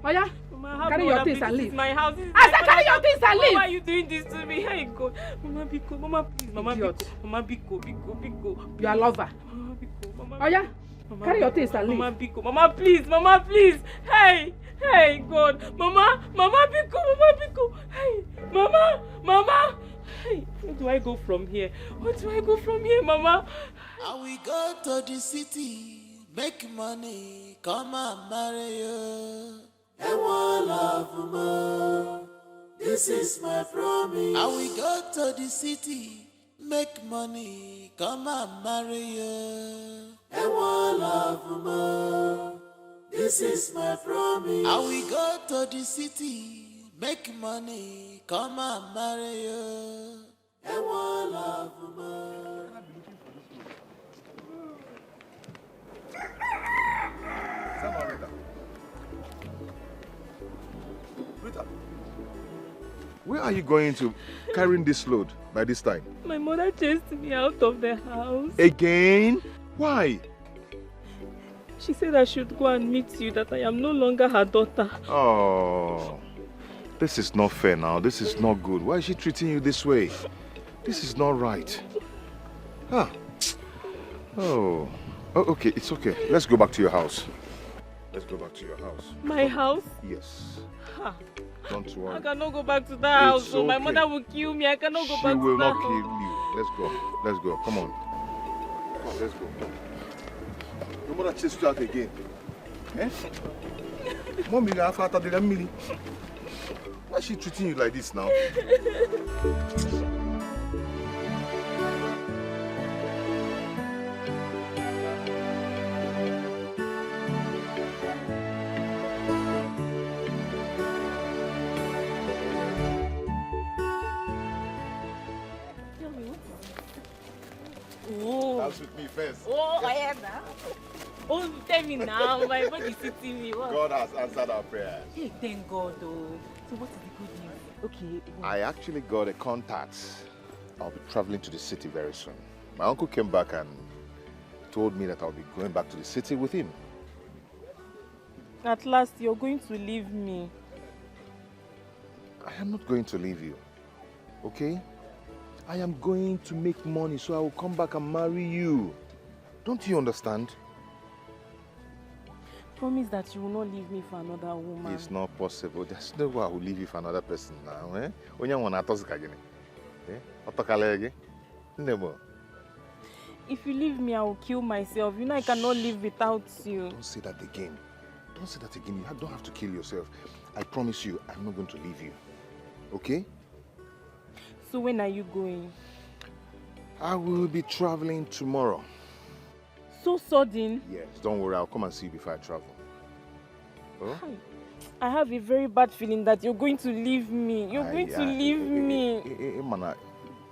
Oh yeah? Mama, carry your things and leave. My house. I said carry your things and leave. Why are you doing this to me? Hey God. Mama, Biko. Mama, please. Mama, Biko. Mama, Biko. You are lover. Mama, Biko. Mama, oh yeah? Mama, carry your things and leave. Mama, Biko. Mama, please. Mama, please. Hey. Hey, God. Mama, Biko. Mama, Biko. Hey. Mama. Hey, where do I go from here? Where do I go from here, Mama? And we go to the city, make money, come and marry you. And one love more. This is my promise. And we go to the city, make money, come and marry you. And one love more. This is my promise. And we go to the city, make money, come and marry you. And one love more. Rita, where are you going to carrying this load by this time? My mother chased me out of the house. Again? Why? She said I should go and meet you, that I am no longer her daughter. Oh, this is not fair now. This is not good. Why is she treating you this way? This is not right. Ah. Oh, okay, it's okay. Let's go back to your house. Let's go back to your house. My house? Yes. Ha. Don't worry. I cannot go back to that house. So my mother will kill me. I cannot go back to that house. She will not kill you. Let's go. Let's go. Come on. Come on, let's go. Your mother chased you out again. Eh? Mommy, why is she treating you like this now? Dance with me first. Oh, I am now. Oh, tell me now. My body is sitting me. What? God has answered our prayer. Hey, thank God, though. So what is the good news? Okay. What? I actually got a contact. I'll be traveling to the city very soon. My uncle came back and told me that I'll be going back to the city with him. At last, you're going to leave me. I am not going to leave you, okay? I am going to make money so I will come back and marry you. Don't you understand? Promise that you will not leave me for another woman. It's not possible. There's no way I will leave you for another person now, eh? If you leave me, I will kill myself. You know I cannot live without you. Don't say that again. Don't say that again. You don't have to kill yourself. I promise you, I'm not going to leave you. Okay? So when are you going? I will be traveling tomorrow. So sudden? Yes, don't worry. I'll come and see you before I travel. Oh? I have a very bad feeling that you're going to leave me. You're going to leave me. Mana,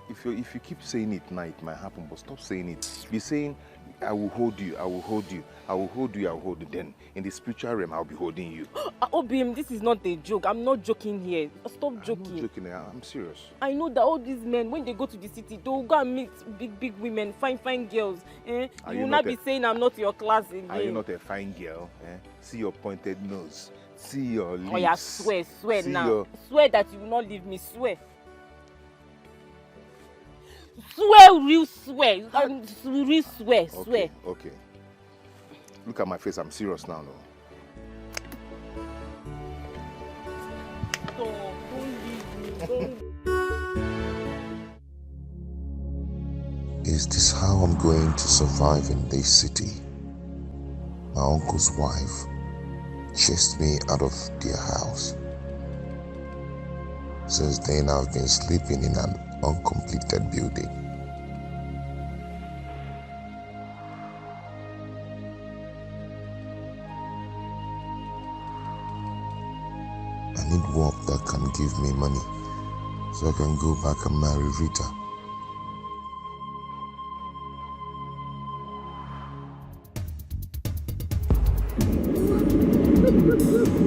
if you keep saying it now, it might happen, but stop saying it. Be saying, I will hold you, I will hold you, I will hold you, I will hold you. Then, in the spiritual realm, I'll be holding you. Obim, this is not a joke. I'm not joking here. Stop joking. I'm not joking, I'm serious. I know that all these men, when they go to the city, they'll go and meet big women, fine girls. You will not be saying I'm not your class again. Are you not a fine girl? See your pointed nose. See your lips. Oh yeah, swear see now. Swear that you will not leave me, swear. Swear, real swear. Real swear, swear. Okay. Look at my face, I'm serious now, no? Don't leave me, Is this how I'm going to survive in this city? My uncle's wife chased me out of their house. Since then, I've been sleeping in an uncompleted building. I need work that can give me money so I can go back and marry Rita.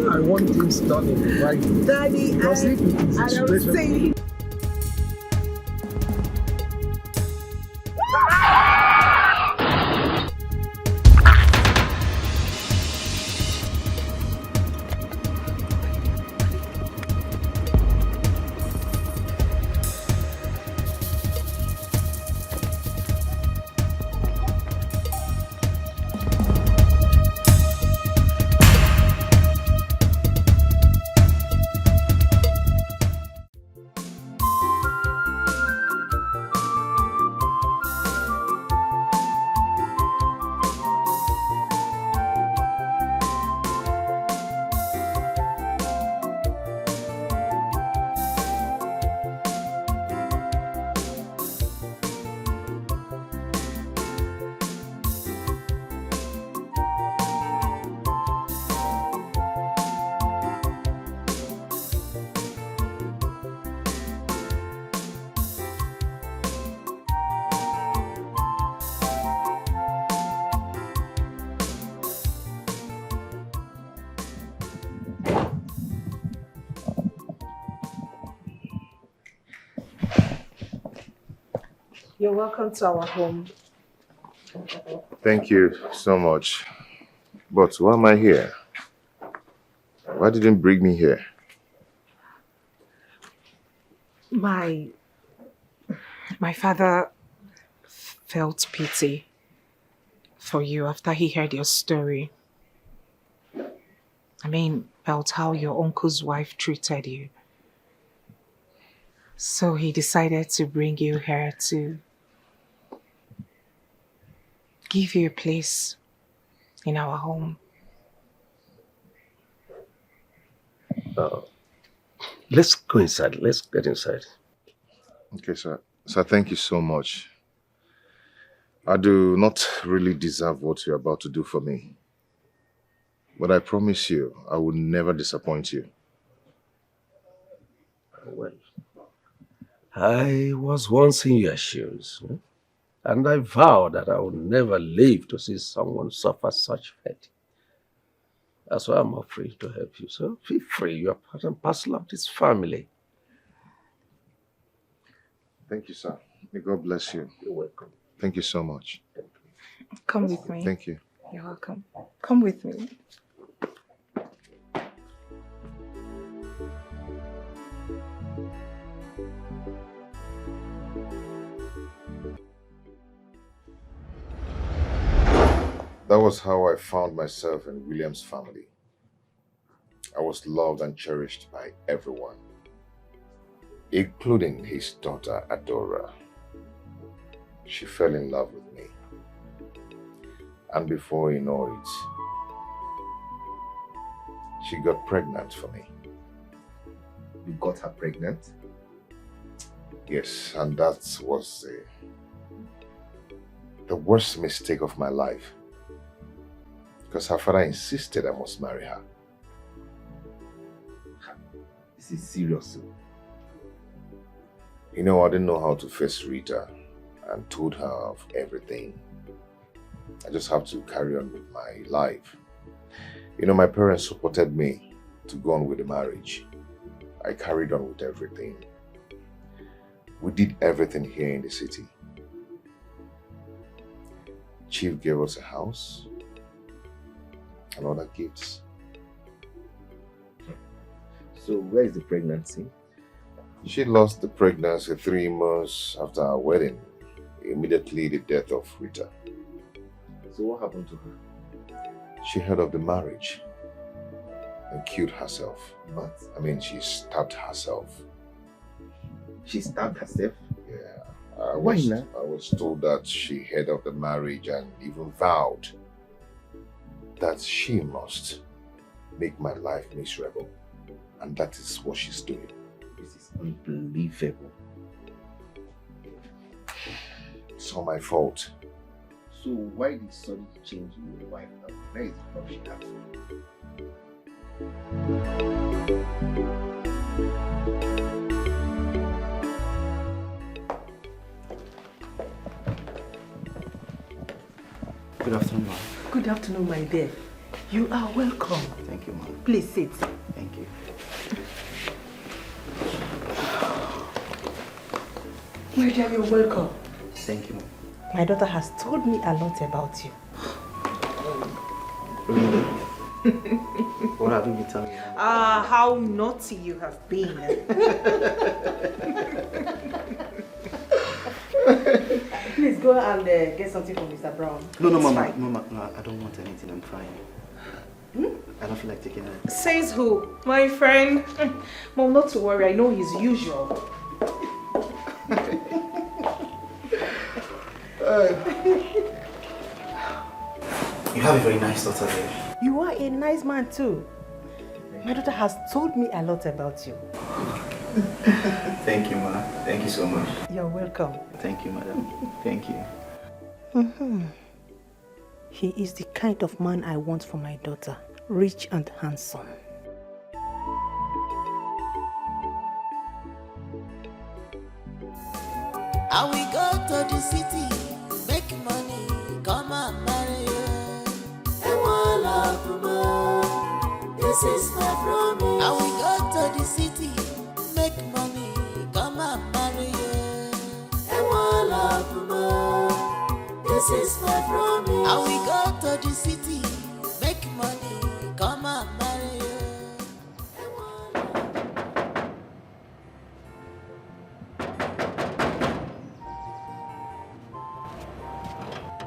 I want things done in the right way. Daddy, Because if it is a situation... You're welcome to our home. Thank you so much. But why am I here? Why didn't you bring me here? My father felt pity for you after he heard your story. I mean, about how your uncle's wife treated you. So he decided to bring you here to give you a place in our home. Let's go inside. Let's get inside. Okay, sir. Sir, thank you so much. I do not really deserve what you're about to do for me. But I promise you, I will never disappoint you. Well, I was once in your shoes, and I vow that I would never live to see someone suffer such fate. That's why I'm offering to help you. So feel free, you're part and parcel of this family. Thank you, sir. May God bless you. You're welcome. Thank you so much. Come with me. Thank you. You're welcome. Come with me. That was how I found myself in William's family. I was loved and cherished by everyone, including his daughter, Adora. She fell in love with me. And before you know it, she got pregnant for me. You got her pregnant? Yes, and that was the worst mistake of my life. Because her father insisted I must marry her. This is serious. You know, I didn't know how to face Rita and told her of everything. I just have to carry on with my life. You know, my parents supported me to go on with the marriage. I carried on with everything. We did everything here in the city. Chief gave us a house and other gifts. So where is the pregnancy? She lost the pregnancy 3 months after our wedding. Immediately the death of Rita. So what happened to her? She heard of the marriage and killed herself. What? I mean, she stabbed herself. She stabbed herself? Yeah. Why not? I was told that she heard of the marriage and even vowed that she must make my life miserable. And that is what she's doing. This is unbelievable. It's all my fault. So why did sudden change in your wife now? Where is the love she has for you? Good afternoon, ma'am. Good afternoon, my dear. You are welcome. Thank you, ma'am. Please sit. Thank you. My dear, you're welcome. Thank you, ma'am. My daughter has told me a lot about you. Really? What have you been telling me? How naughty you have been. Please go and get something from Mr. Brown. No, It's mama. fine. No, mama. I don't want anything. I'm fine. I don't feel like taking it. Says who? My friend. Mom, not to worry. I know his usual. You have a very nice daughter there. You are a nice man too. My daughter has told me a lot about you. Thank you, ma. Thank you so much. You're welcome. Thank you, madam. Thank you. He is the kind of man I want for my daughter. Rich and handsome. I will go to the city, make money, come and marry you. And one love more. This is my promise. I will go to the city, make money, come and marry you. And one love more. This is my promise. I will go to the city, make money, come and marry you.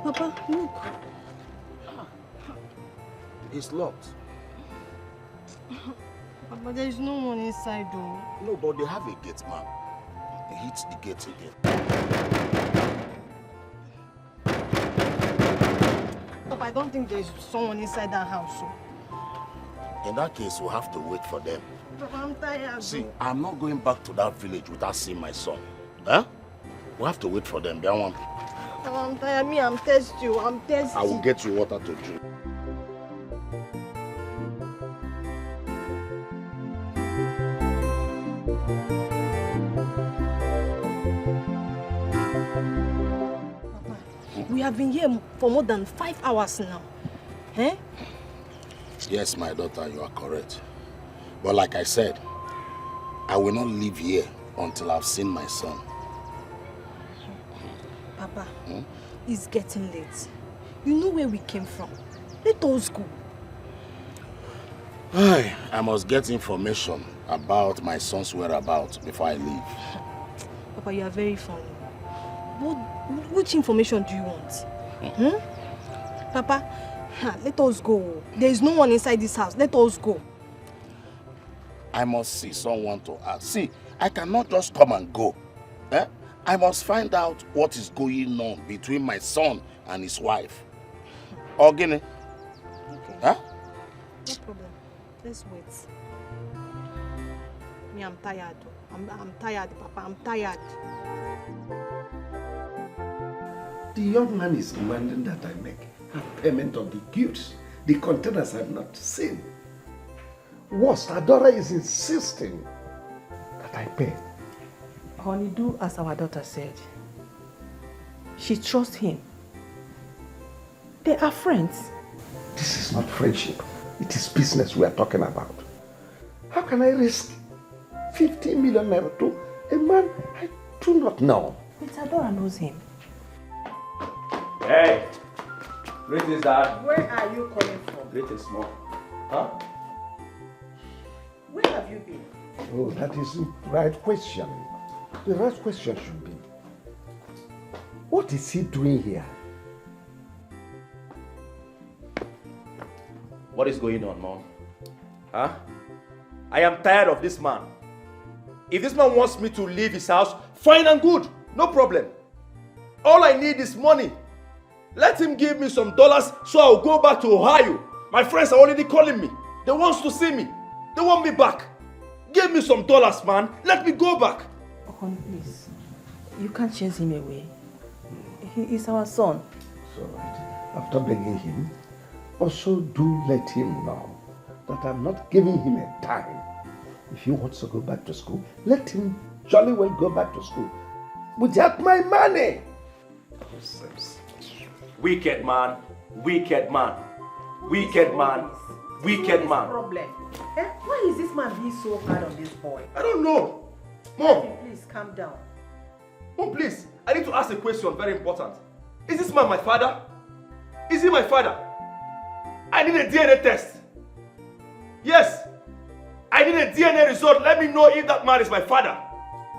Papa, look. It's locked. Papa, there is no one inside though. No, but they have a gate man. He hits the gate again. Papa, I don't think there is someone inside that house. So. In that case, we'll have to wait for them. Papa, I'm tired. See, I'm not going back to that village without seeing my son. Huh? We'll have to wait for them. They want. Papa, I'm tired. Me, I'm thirsty. I'm thirsty. I will get you water to drink. We have been here for more than 5 hours now. Eh? Yes, my daughter, you are correct. But like I said, I will not leave here until I've seen my son. Papa, it's getting late. You know where we came from. Let us go. I must get information about my son's whereabouts before I leave. Papa, you are very funny. But which information do you want? Papa, let us go. There is no one inside this house. Let us go. I must see someone to ask. See, I cannot just come and go. I must find out what is going on between my son and his wife. Ogini. Okay. Huh? No problem. Let's wait. Me, I'm tired. I'm tired, Papa. I'm tired. The young man is demanding that I make a payment of the goods the containers have not seen. Worst, Adora is insisting I pay. Honey, do as our daughter said. She trusts him. They are friends. This is not friendship. It is business we are talking about. How can I risk 50 million naira to a man I do not know? Isadora knows him. Hey! Greetings, Dad. Where are you coming from? Greetings, Mom. Huh? Where have you been? Oh, that is the right question. The right question should be, what is he doing here? What is going on, Mom? Huh? I am tired of this man. If this man wants me to leave his house, fine and good. No problem. All I need is money. Let him give me some dollars so I'll go back to Ohio. My friends are already calling me. They want to see me. They want me back. Give me some dollars, man. Let me go back. Honey, please. You can't chase him away. He is our son. So, after begging him, also do let him know that I'm not giving him a dime. If he wants to go back to school, let him jolly well go back to school. Without my money. Wicked man. Wicked man. Wicked man. Wicked man. Problem. Why is this man being so hard on this boy? I don't know. Mom. Please calm down. Mom, please. I need to ask a question, very important. Is this man my father? Is he my father? I need a DNA test. Yes. I need a DNA result. Let me know if that man is my father.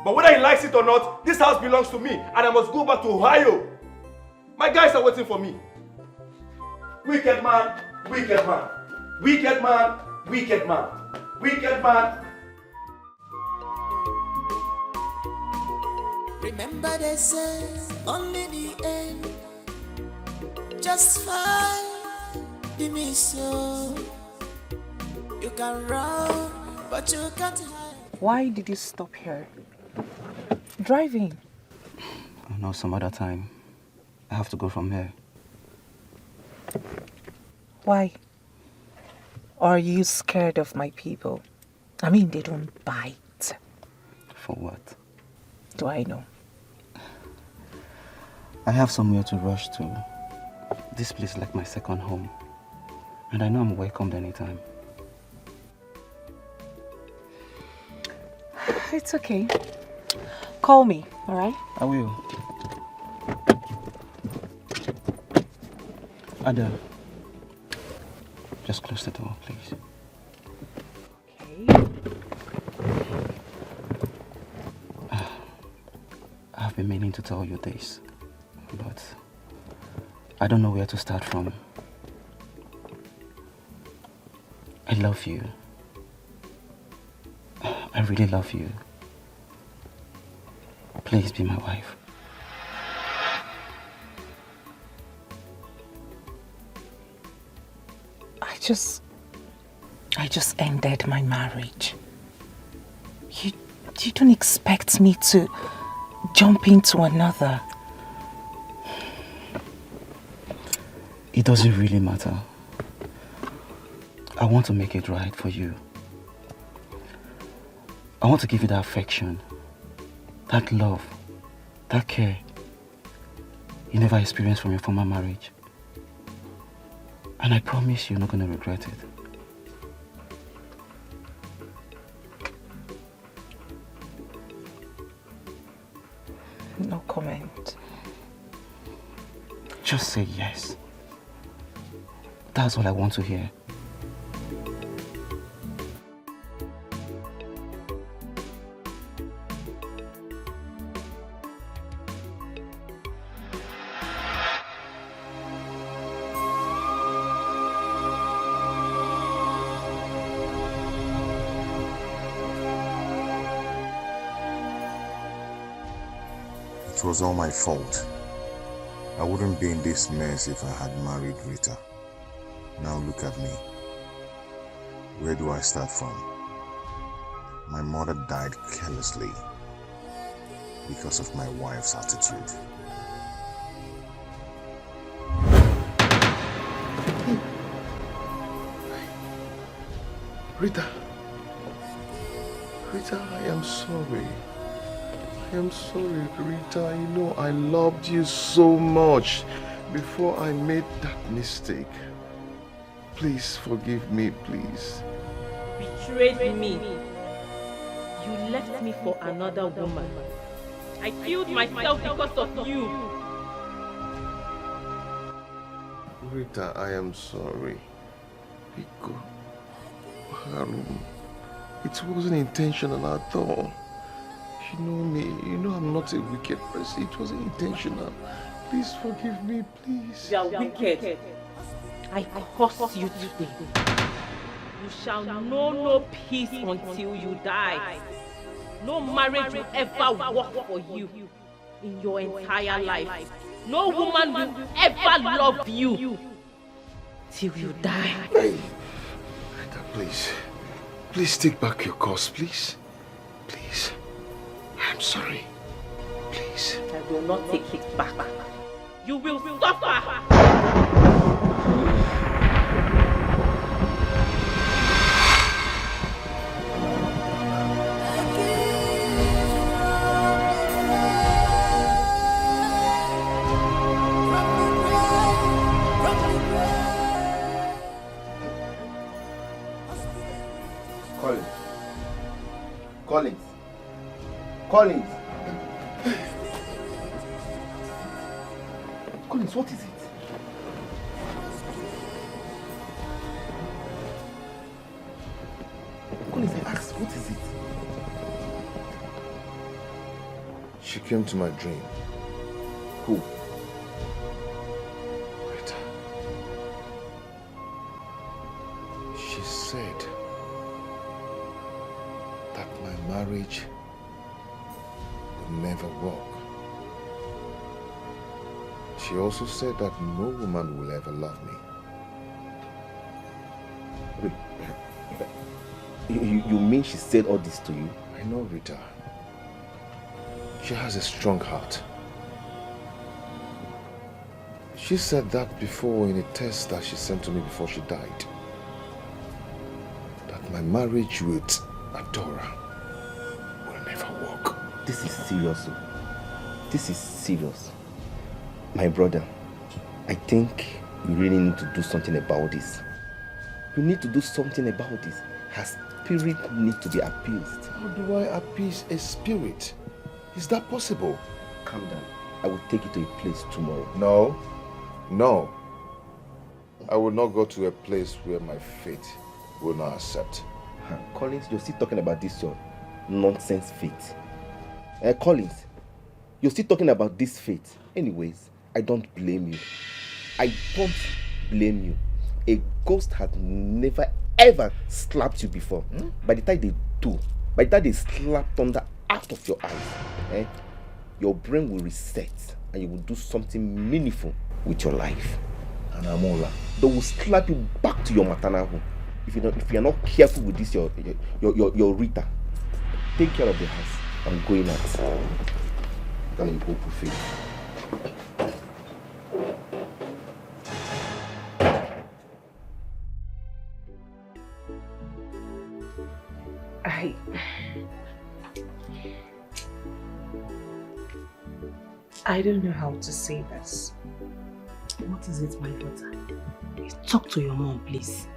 But whether he likes it or not, this house belongs to me and I must go back to Ohio. My guys are waiting for me. Wicked man, wicked man. Wicked man, wicked man. Wicked man. Remember they say only the end just fine the mission. You can run, but you can't hide. Why did you stop here? Driving. I know some other time. I have to go from here. Why? Are you scared of my people? I mean, they don't bite. For what? Do I know? I have somewhere to rush to. This place is like my second home. And I know I'm welcomed anytime. It's okay. Call me, alright? I will. Ada, just close the door, please. Okay. I've been meaning to tell you this, but I don't know where to start from. I love you. I really love you. Please be my wife. I just ended my marriage. You don't expect me to jump into another. It doesn't really matter. I want to make it right for you. I want to give you that affection, that love, that care you never experienced from your former marriage. And I promise you're not going to regret it. No comment. Just say yes. That's all I want to hear. It was all my fault. I wouldn't be in this mess if I had married Rita. Now look at me. Where do I start from? My mother died carelessly because of my wife's attitude. Rita. Rita, I am sorry. I am sorry, Rita. You know, I loved you so much before I made that mistake. Please forgive me, please. Betrayed me. You left me for another woman. I killed myself because of you. Rita, I am sorry. Biko, it wasn't intentional at all. You know me, you know I'm not a wicked person. It wasn't intentional. Please forgive me, please. You are wicked. I curse you today. You shall know no peace until you die. No marriage will ever work for you in your entire life. No woman will ever love you till you die. Hey, Rita, please. Please take back your curse, please. Please. I'm sorry. Please. I will not take it back. You will suffer. Collins, what is it? Collins, I asked, what is it? She came to my dream. Who? Rita. She said that my marriage would never work. She also said that no woman will ever love me. You mean she said all this to you? I know, Rita. She has a strong heart. She said that before in a test that she sent to me before she died. That my marriage with Adora will never work. This is serious. This is serious. My brother, I think you really need to do something about this. You need to do something about this. Her spirit needs to be appeased. How do I appease a spirit? Is that possible? Calm down. I will take you to a place tomorrow. No. No. I will not go to a place where my faith will not accept. Collins, you're still talking about this your nonsense faith. Collins, you're still talking about this faith. Anyways, I don't blame you. I don't blame you. A ghost has never ever slapped you before. By the time they do, by the time they slap thunder out of your eyes, your brain will reset and you will do something meaningful with your life. And Amola, they will slap you back to your maternal home. If you're not careful with this, your Rita. Take care of the house. I'm going out. Can you go to faith? I don't know how to say this. What is it, my daughter? Talk to your mom, please.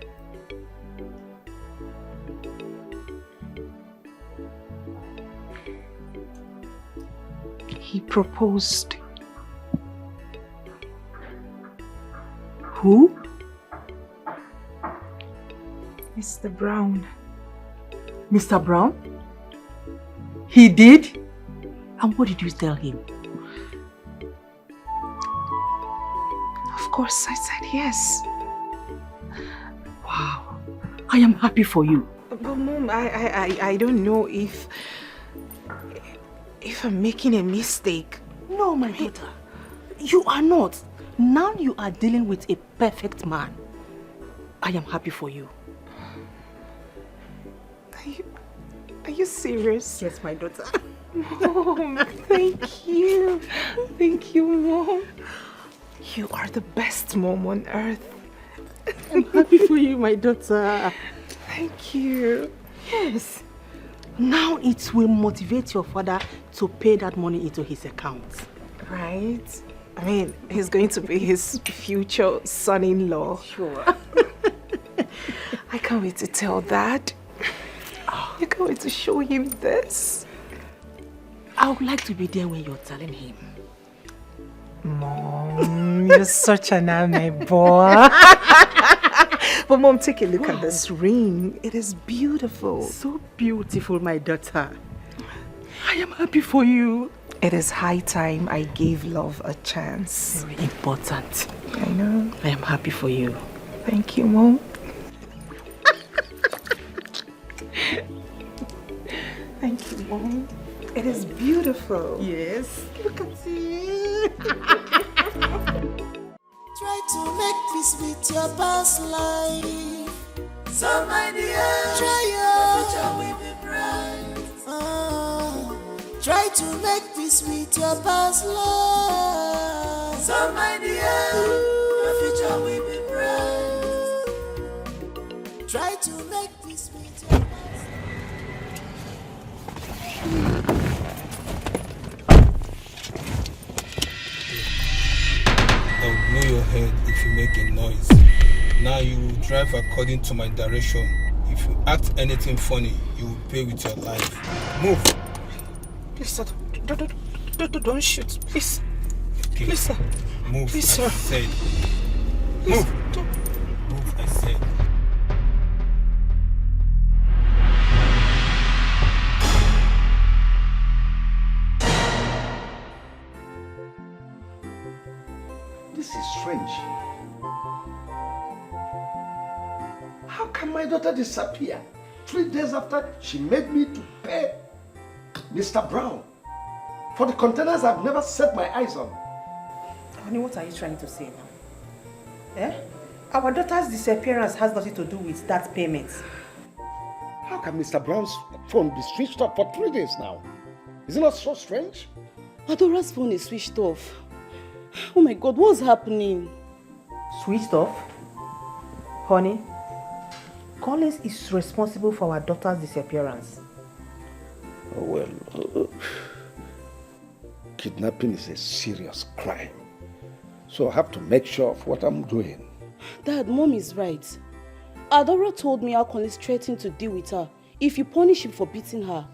He proposed. Who? Mr. Brown. Mr. Brown? He did? And what did you tell him? Of course, I said yes. Wow. I am happy for you. But Mom, I don't know if I'm making a mistake. No, my daughter. You are not. Now you are dealing with a perfect man. I am happy for you. Are you serious? Yes, my daughter. Mom, thank you. Thank you, Mom. You are the best mom on earth. I'm happy for you, my daughter. Thank you. Yes. Now it will motivate your father to pay that money into his account. Right? I mean, he's going to be his future son-in-law. Sure. I can't wait to tell Dad. I can't wait to show him this. I would like to be there when you're telling him. Mom, you're such an boy. But Mom, take a look at this ring. It is beautiful. So beautiful, my daughter. I am happy for you. It is high time I gave love a chance. Very important. I know. I am happy for you. Thank you, Mom. Thank you, Mom. It is beautiful. Yes. Look at it. Try to make peace with your past life. So my dear, try your future will be bright. Try to make peace with your past life. So my dear, your future will be bright. Try to make peace with your past I'll blow your head if you make a noise. Now you will drive according to my direction. If you act anything funny, you will pay with your life. Move. Please, sir, don't shoot. Please. Okay. Please, sir. Move, Please, I sir. said. Please, Move. Move, I said. This is strange. How can my daughter disappear 3 days after she made me to pay Mr. Brown for the containers I've never set my eyes on? Honey, what are you trying to say now? Eh? Our daughter's disappearance has nothing to do with that payment. How can Mr. Brown's phone be switched off for 3 days now? Is it not so strange? Adora's phone is switched off. Oh my God, what's happening? Switched off? Honey, Collins is responsible for our daughter's disappearance. Oh, well, kidnapping is a serious crime. So I have to make sure of what I'm doing. Dad, Mom is right. Adora told me how Collins threatened to deal with her if you punish him for beating her.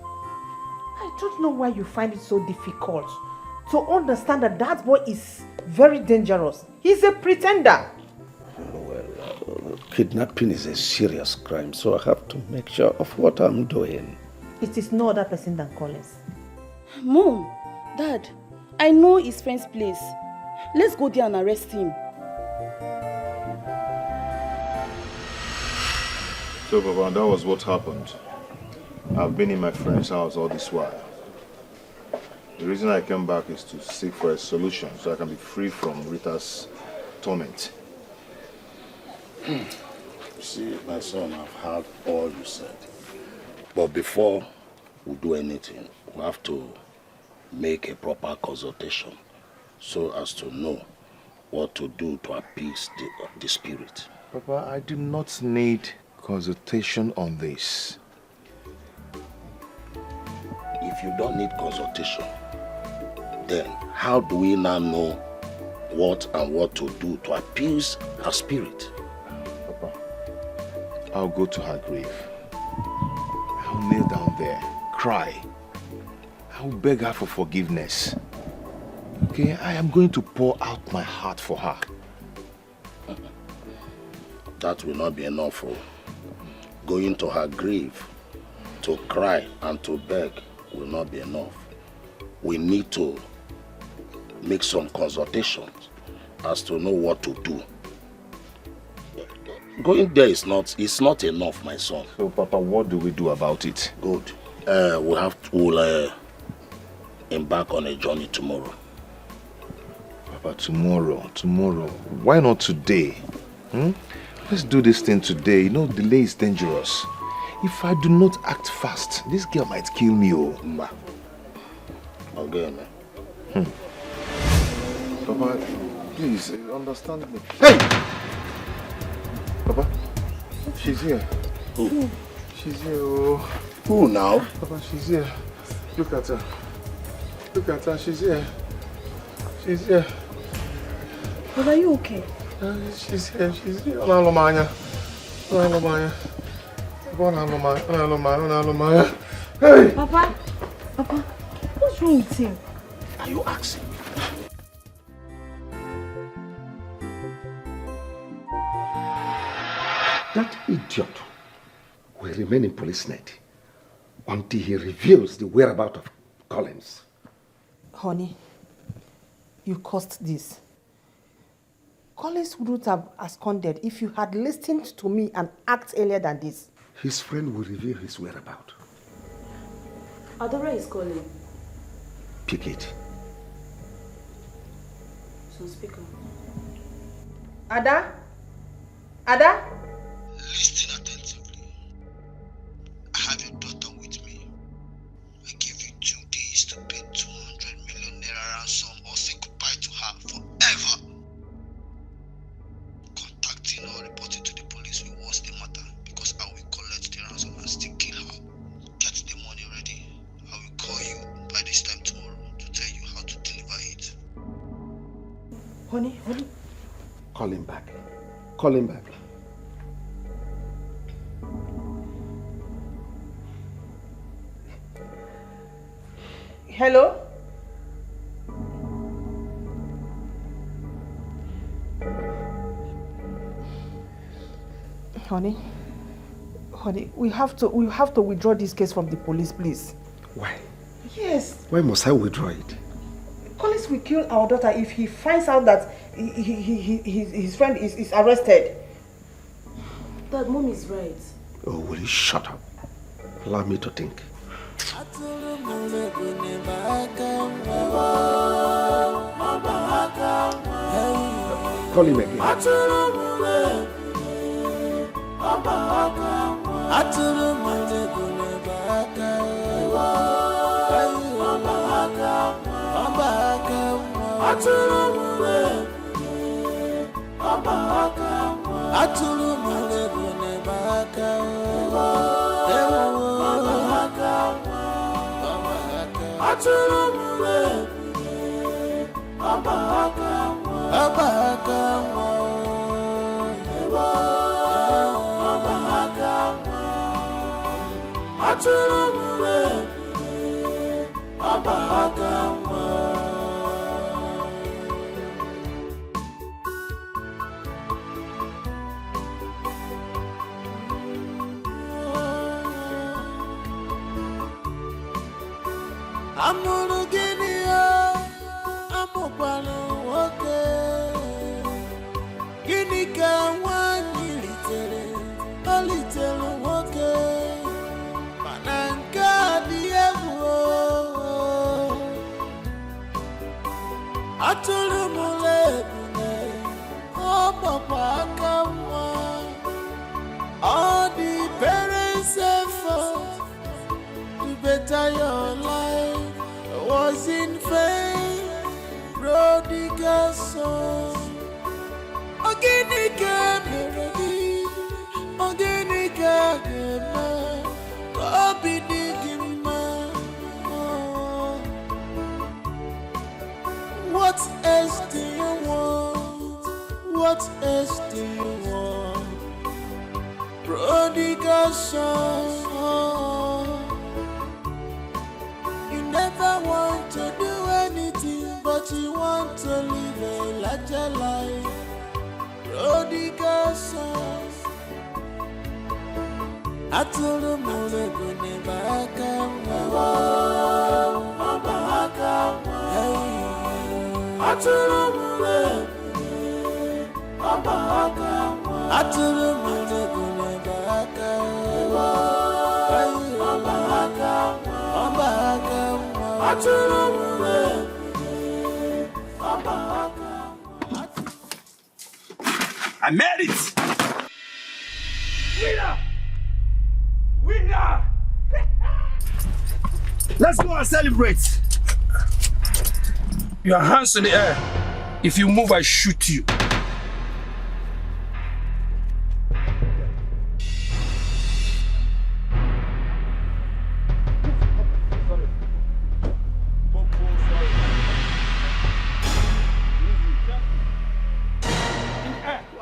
I don't know why you find it so difficult to understand that that boy is very dangerous. He's a pretender. Well, kidnapping is a serious crime, so I have to make sure of what I'm doing. It is no other person than Collins. Mom, Dad, I know his friend's place. Let's go there and arrest him. So, Papa, that was what happened. I've been in my friend's house all this while. The reason I came back is to seek for a solution so I can be free from Rita's torment. See, my son, I've heard all you said. But before we do anything, we have to make a proper consultation so as to know what to do to appease the spirit. Papa, I do not need consultation on this. If you don't need consultation, then how do we now know what to do to appease her spirit? Papa, I'll go to her grave. I'll kneel down there, cry. I'll beg her for forgiveness. Okay, I am going to pour out my heart for her. That will not be enough. Going to her grave to cry and to beg will not be enough. We need to make some consultations as to know what to do. Going there is not enough, my son. So, Papa, what do we do about it? Good. We'll embark on a journey tomorrow. Papa, tomorrow. Why not today? Let's do this thing today. You know, delay is dangerous. If I do not act fast, this girl might kill me. Mba. Okay, man. Papa, please, understand me. Hey! Papa, she's here. Who? She's here, oh. Who now? Papa, she's here. Look at her. Look at her, she's here. She's here. But are you okay? She's here, she's here. Hey! Papa, what's wrong with him? Are you asking? That idiot will remain in police net until he reveals the whereabouts of Collins. Honey, you caused this. Collins wouldn't have absconded if you had listened to me and acted earlier than this. His friend will reveal his whereabouts. Adora is calling. Pick it. So speak on. Ada? Ada? Listen attentively. I have your daughter with me. I give you 2 days to pay 200 million naira ransom or say goodbye to her forever. Contacting or reporting to the police will worse the matter because I will collect the ransom and still kill her. Get the money ready. I will call you by this time tomorrow to tell you how to deliver it. Honey. Call him back. Call him back. Hello? Honey, we have to withdraw this case from the police, please. Why? Yes. Why must I withdraw it? Collins will kill our daughter if he finds out that his friend is arrested. Dad, Mom is right. Oh, will you shut up? Allow me to think. Call him again. All the parents' effort to better your life was in vain. Prodigal son, Oginika Meredi, Oginika Gema, Obi Digima. What else do you want? What else do you want? Prodigal son, you never want to do anything, but you want to live a larger life. Prodigal son, Atulu mule gune baka Atulu mule Atulu mule gune I made it! Winner! Winner! Let's go and celebrate! Your hands in the air. If you move, I shoot you.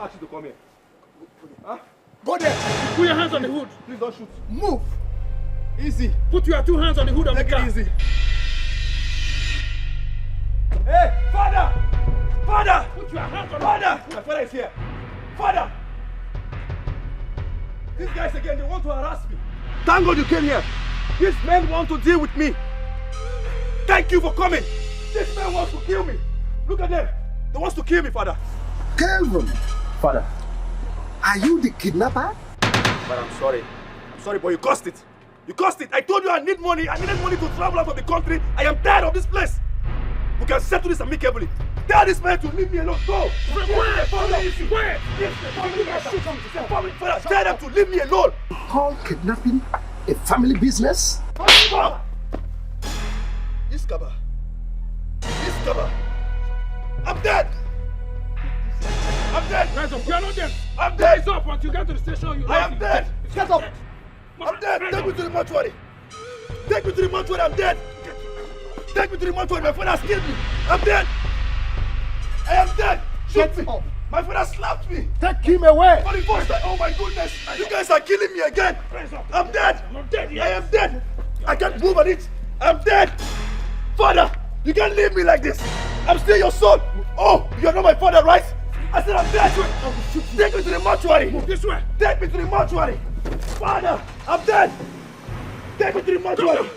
ask you to come here? Huh? Go there. Put your hands on the hood. Please don't shoot. Move. Easy. Put your 2 hands on the hood of the car. Take it easy. Hey, father! Father! Put your hands on Father! My father is here. Father! These guys again, they want to harass me. Thank God you came here. These men want to deal with me. Thank you for coming. This man wants to kill me. Look at them. They want to kill me, father. Kelvin, Father. are you the kidnapper? But I'm sorry. I'm sorry, but you cost it. You cost it. I told you I need money. I needed money to travel out of the country. I am tired of this place. We can settle this amicably. Tell this man to leave me alone. Go. Where? Father, tell them to leave me alone. Call kidnapping a family business? Iskaba. Iskaba. I'm dead. I'm dead. Rise up. You are not dead. I'm dead. Rise up until you get to the station. I am dead. Shut up. I'm dead. Take me to the mortuary. Take me to the mortuary. I'm dead. Take me to the mortuary. My father has killed me. I'm dead. I am dead. Shoot me. My father slapped me. Take him away. For the first time. Oh my goodness. You guys are killing me again. I'm dead. I'm not dead yet. I am dead. I can't move on it. I'm dead. Father, you can't leave me like this. I'm still your son. Oh, you're not my father, right? I said I'm dead. Take me to the mortuary. Move this way. Take me to the mortuary. Father, I'm dead. Take me to the mortuary.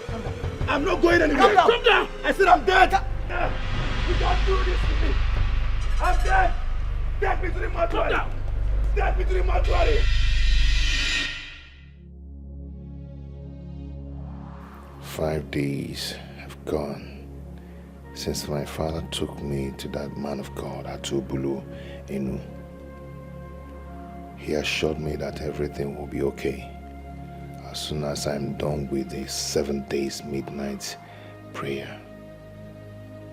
I'm not going anywhere. Come down. I said I'm dead. You can't do this to me. I'm dead. Take me to the mortuary. Come down. Take me to the mortuary. "5 days have gone since my father took me to that man of God, Atubulu Inu. He assured me that everything will be okay as soon as I'm done with the 7 days midnight prayer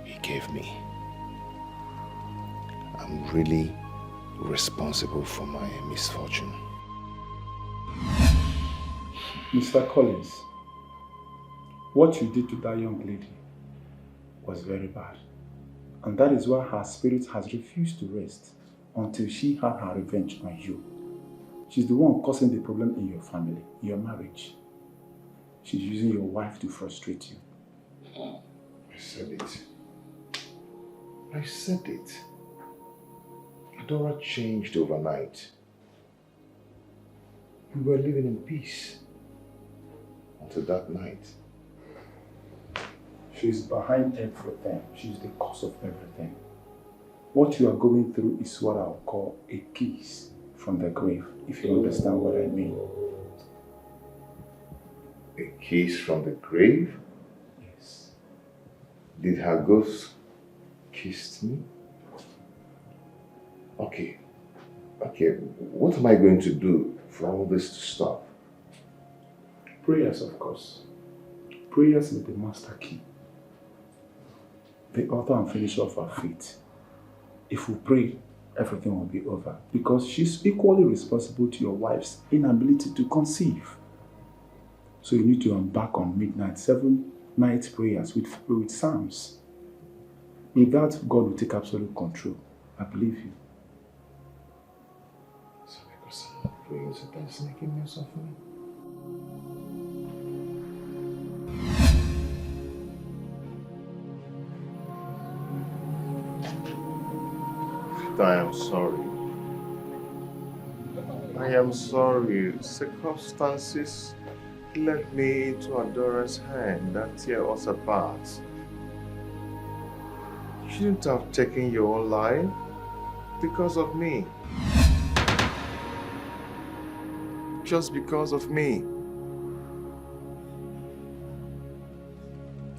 he gave me. I'm really responsible for my misfortune." Mr. Collins, what you did to that young lady was very bad. And that is why her spirit has refused to rest until she had her revenge on you. She's the one causing the problem in your family, in your marriage. She's using your wife to frustrate you. I said it. I said it. Adora changed overnight. We were living in peace until that night. She's behind everything. She's the cause of everything. What you are going through is what I'll call a kiss from the grave, if you understand what I mean. A kiss from the grave? Yes. Did her ghost kiss me? Okay, what am I going to do for all this to stop? Prayers, of course. Prayers is the master key. The author and finisher of our faith. If we pray, everything will be over. Because she's equally responsible to your wife's inability to conceive. So you need to embark on midnight, 7 night prayers with psalms. With that, God will take absolute control. I believe you. So because I'm not praying, so that's making me suffer. I am sorry. I am sorry. Circumstances led me into Adora's hand that tear us apart. You shouldn't have taken your own life because of me. Just because of me.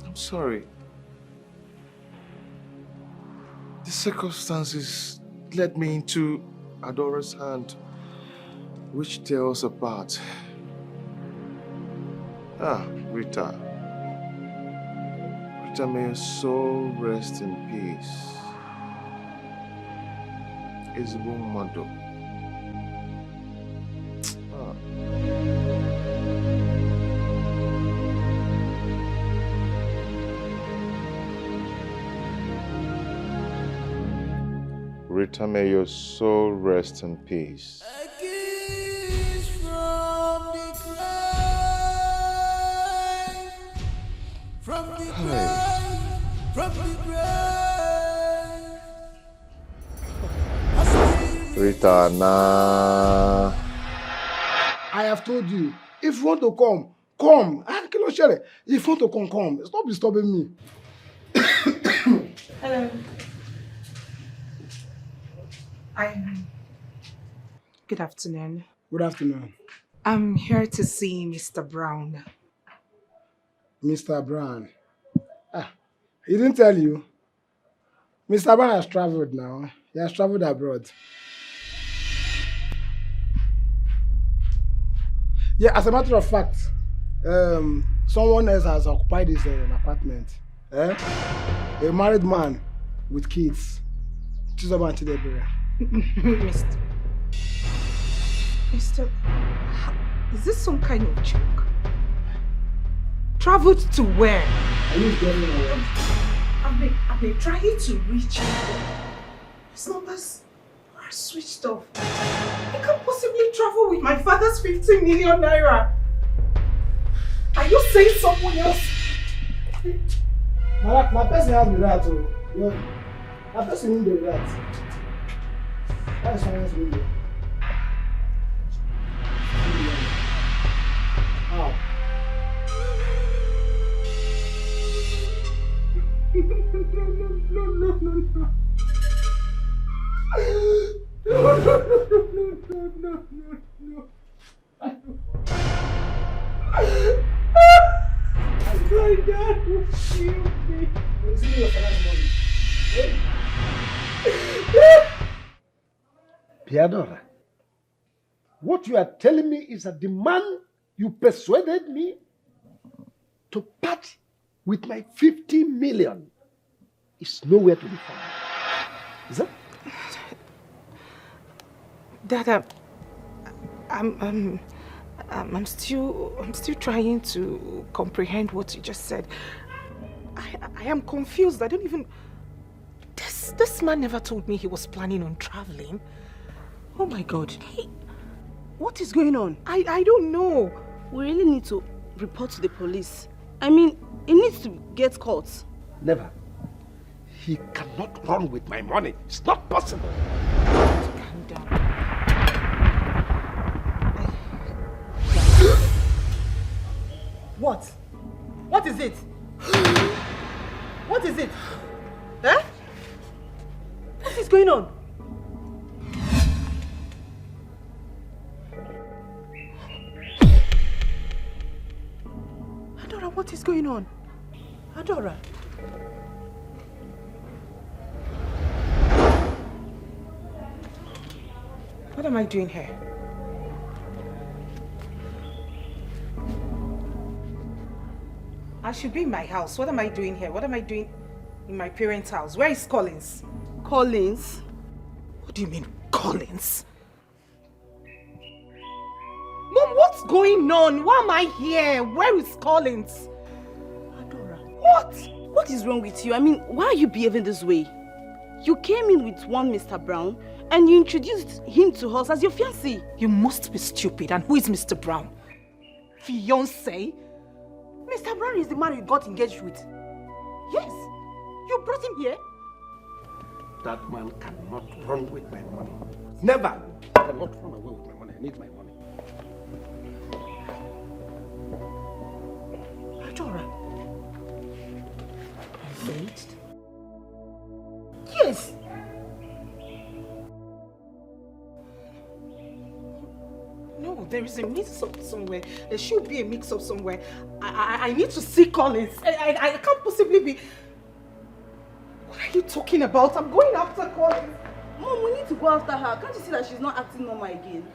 I'm sorry. The circumstances led me into Adora's hand, which tear us apart. Rita. Rita, may your soul rest in peace. Ezigbo mmadụ. Rita, may your soul rest in peace. Rita, nah. I have told you, if you want to come, come. If you want to come, come. Stop disturbing me. Hello. Good afternoon. Good afternoon. I'm here to see Mr. Brown. Mr. Brown. He didn't tell you. Mr. Brown has traveled now. He has traveled abroad. Yeah, as a matter of fact, someone else has occupied his apartment. A married man with kids. Mr. Is this some kind of joke? Traveled to where? Are you getting away? I've been trying to reach him. His numbers are switched off. I can't possibly travel with my father's 15 million naira. Are you saying someone else? My person has been that too. My person didn't do that. That's someone else will do. How? No. My dad will kill me. It's me your father's money. Piadora, what you are telling me is that the man you persuaded me to part with my 50 million is nowhere to be found. Is that? Dad, I'm still trying to comprehend what you just said. I am confused. I don't even. This man never told me he was planning on traveling. Oh my God. Hey, what is going on? I don't know. We really need to report to the police. I mean, he needs to get caught. Never. He cannot run with my money. It's not possible. Calm down. What? What is it? What is it? Eh? What is going on? Adora, what is going on? Adora. What am I doing here? I should be in my house. What am I doing here? What am I doing in my parents' house? Where is Collins? Collins? What do you mean, Collins? Mom, what's going on? Why am I here? Where is Collins? Adora. What? What is wrong with you? I mean, why are you behaving this way? You came in with one Mr. Brown and you introduced him to us as your fiancé. You must be stupid. And who is Mr. Brown? Fiancé? Mr. Brown is the man you got engaged with. Yes. You brought him here. That man cannot run with my money. Never. I cannot run away with my money. I need my money. Adora. Engaged? Yes. No, there is a mix-up somewhere. There should be a mix-up somewhere. I need to see Collins. I can't possibly be... What are you talking about? I'm going after Collins. Mom, we need to go after her. Can't you see that she's not acting normal again?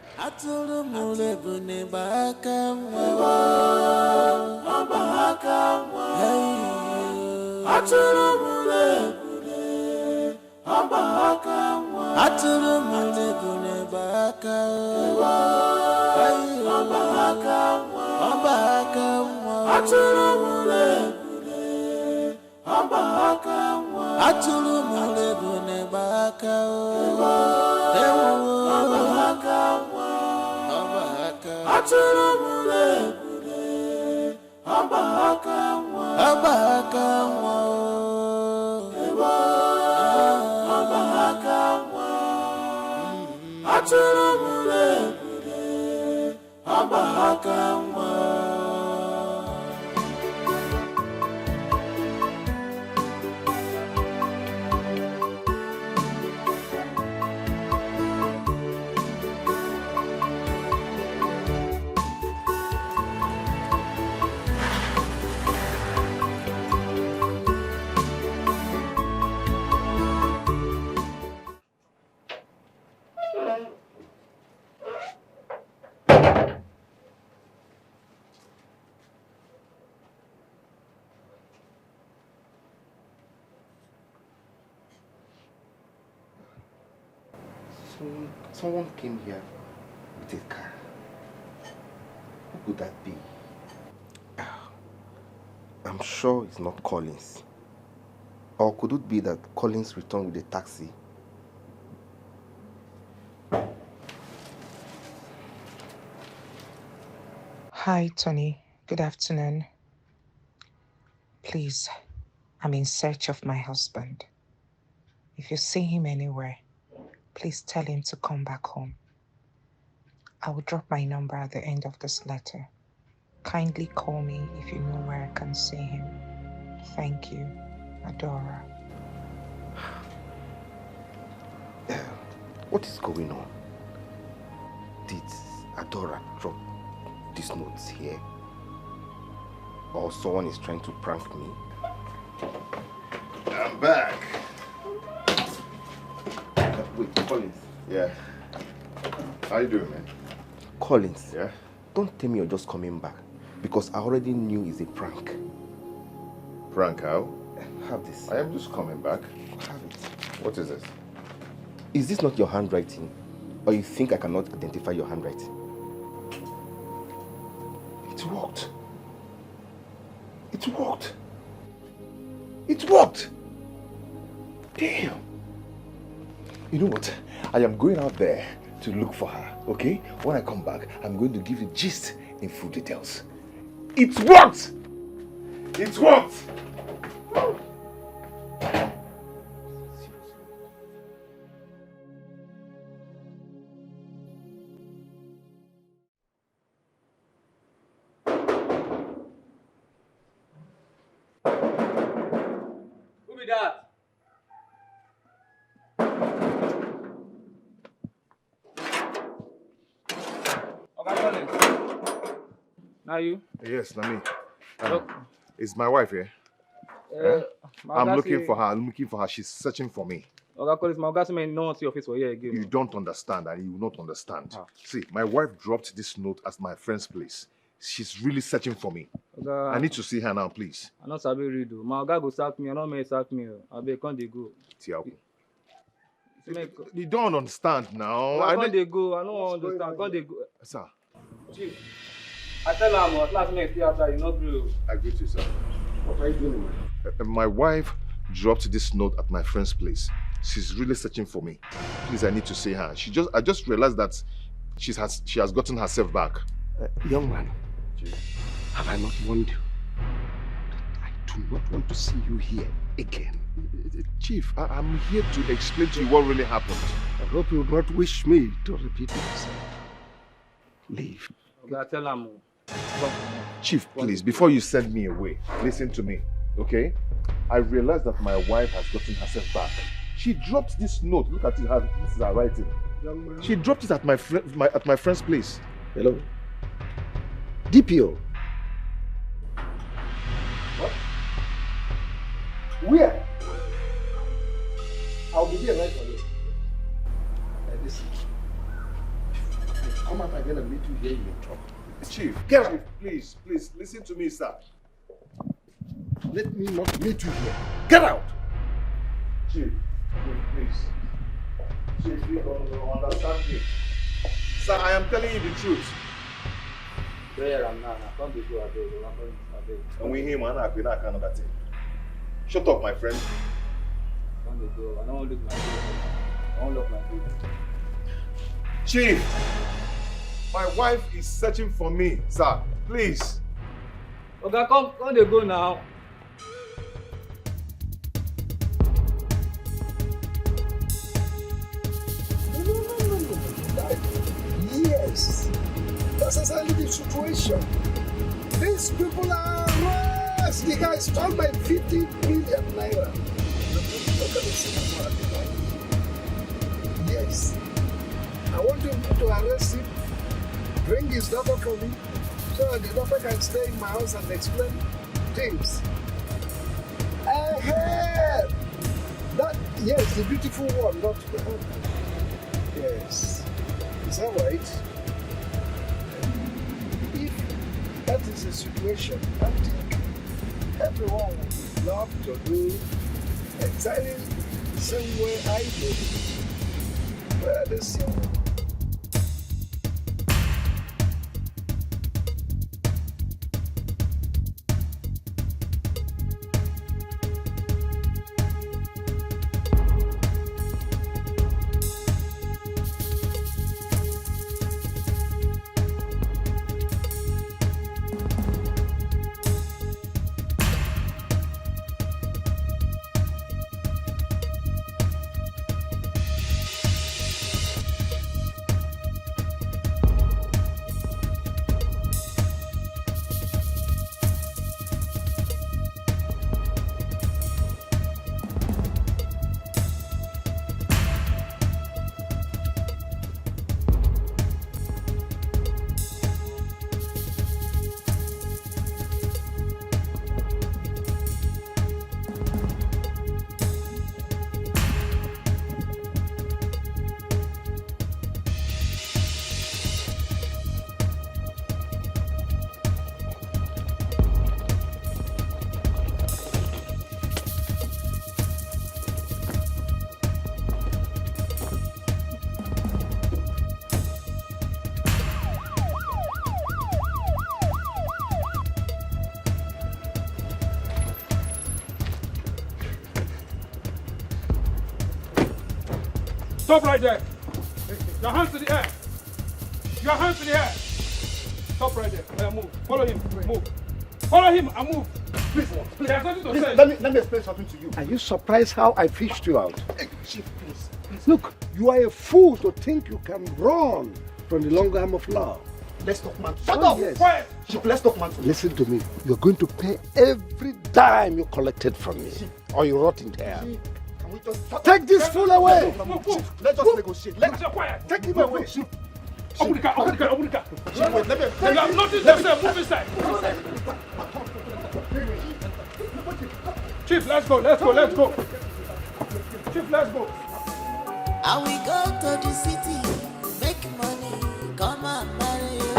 Someone came here with a car. Who could that be? I'm sure it's not Collins. Or could it be that Collins returned with a taxi? Hi, Tony. Good afternoon. Please, I'm in search of my husband. If you see him anywhere, please tell him to come back home. I will drop my number at the end of this letter. Kindly call me if you know where I can see him. Thank you, Adora. What is going on? Did Adora drop these notes here? Or someone is trying to prank me? I'm back. Wait, Collins. Yeah. How you doing, man? Collins. Yeah? Don't tell me you're just coming back. Because I already knew it's a prank. Prank how? Have this. I am just coming back. Have it. What is this? Is this not your handwriting? Or you think I cannot identify your handwriting? It worked. It worked. It worked. Damn. You know what? I am going out there to look for her, okay? When I come back, I'm going to give you gist in full details. It worked! It worked! Who be that? Now you? Yes, Nami. Look. Is my wife here? I'm looking for her. I'm looking for her. She's searching for me. Oga Collins, my Oga may not see your face for here again. You don't understand, and you will not understand. See, my wife dropped this note at my friend's place. She's really searching for me. Oga, I need to see her now, please. I not sabi read o. My Oga go sack me. I no may sack me. Abeg, come dey go. Tiago. You don't understand now. Oga, come dey go. I no understand. Come dey go. Sir. Chief, I tell am at last make stay outside. You no gree o. I greet you, sir. What are you doing? My wife dropped this note at my friend's place. She's really searching for me. Please, I need to see her. I just realized that she has gotten herself back. Young man, have I not warned you? I do not want to see you here again. Chief, I'm here to explain to you what really happened. I hope you will not wish me to repeat myself. Leave. Oga, tell am o. Chief, please, before you send me away, listen to me, okay? I realized that my wife has gotten herself back. She dropped this note. Look at it. This is her writing. She dropped it at my friend's place. Hello? DPO. What? Where? I'll be there right for you. Listen. Come out again and meet you here, you may talk. Chief, get out. Please, listen to me, sir. Let me not meet you here. Get out! Chief, please. Chief, you don't understand me. Sir, I am telling you the truth. Where am now? Come dey go abeg. And we hear man, I can't another thing. Shut up, my friend. I don't look my baby. I don't look my baby. Chief, my wife is searching for me, sir. Please. Okay, come they go now. Yes, that's exactly the situation. These people are rats. The guy stole my 50 million naira. Look at the cinema. Yes, I want him to arrest him, bring his daughter for me, so that the daughter can stay in my house and explain things. I heard that, yes, the beautiful one, not the one. Yes. Is that right? If that is the situation, I think everyone would love to do exactly the same way I do. But the same. Stop right there. Your hands in the air. Your hands in the air. Stop right there. Yeah, move. Follow him. Move. Follow him and move. Please. There's nothing to say. Let me explain something to you. Are you surprised how I fished you out? Hey, Chief, please. Look, you are a fool to think you can run from the long arm of law. Let's talk, man. Shut up! Yes. Quiet! Chief, let's talk, man. Listen to me. You're going to pay every dime you collected from me, or you rot in hell. Can we just Take this fool away! Let's just negotiate. Let's take him away. Open the car, open the car, open the car. Chief, wait, let me. You have nothing to say, move inside. Chief, let's go, let's go, let's go. Chief, let's go. I will go to the city, make money, come and marry you.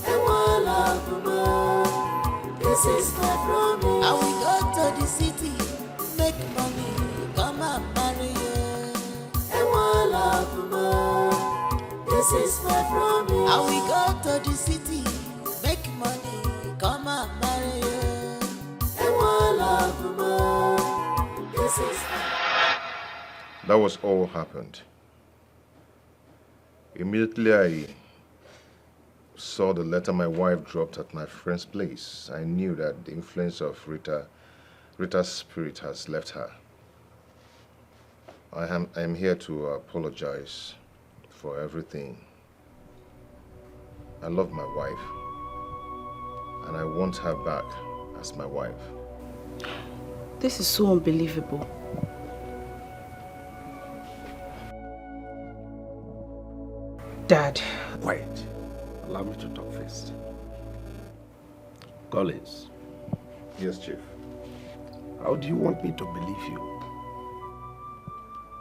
And one love more, this is my promise. I will go to the city, make money, come and marry you. And one love more, this is my promise. I will go to the city, make money, come and marry you. And one love more, this is my. That was all happened. Immediately I saw the letter my wife dropped at my friend's place. I knew that the influence of Rita's spirit has left her. I am here to apologize for everything. I love my wife, and I want her back as my wife. This is so unbelievable. Dad. Quiet. Allow me to talk first. Collins. Yes, Chief. How do you want me to believe you?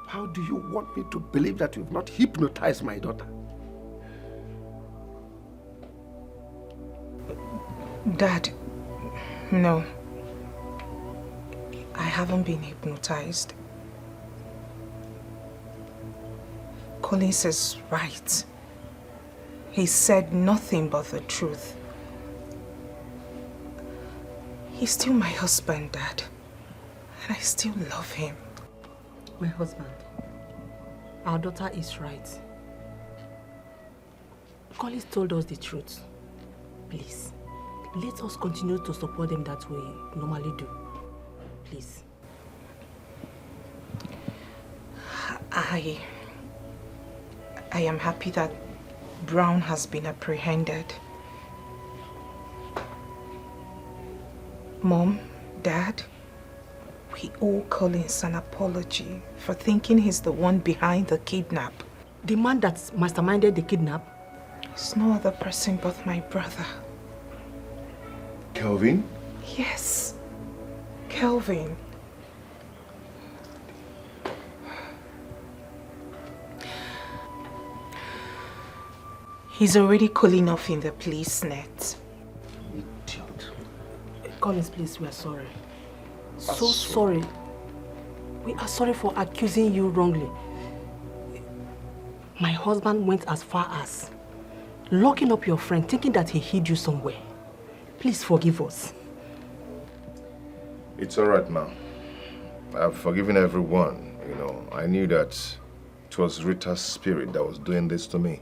How do you want me to believe that you've not hypnotized my daughter? Dad, no. I haven't been hypnotized. Collins is right. He said nothing but the truth. He's still my husband, Dad. And I still love him. My husband, our daughter is right. Collins told us the truth. Please, let us continue to support them that we normally do. Please. I am happy that Brown has been apprehended. Mom, Dad, we owe Collins an apology for thinking he's the one behind the kidnap. The man that masterminded the kidnap? It's no other person but my brother. Kelvin? Yes, Kelvin. He's already cooling off in the police net. Idiot. Collins, please, we are sorry. So sorry. We are sorry for accusing you wrongly. My husband went as far as locking up your friend, thinking that he hid you somewhere. Please forgive us. It's all right now. I've forgiven everyone, you know. I knew that it was Rita's spirit that was doing this to me.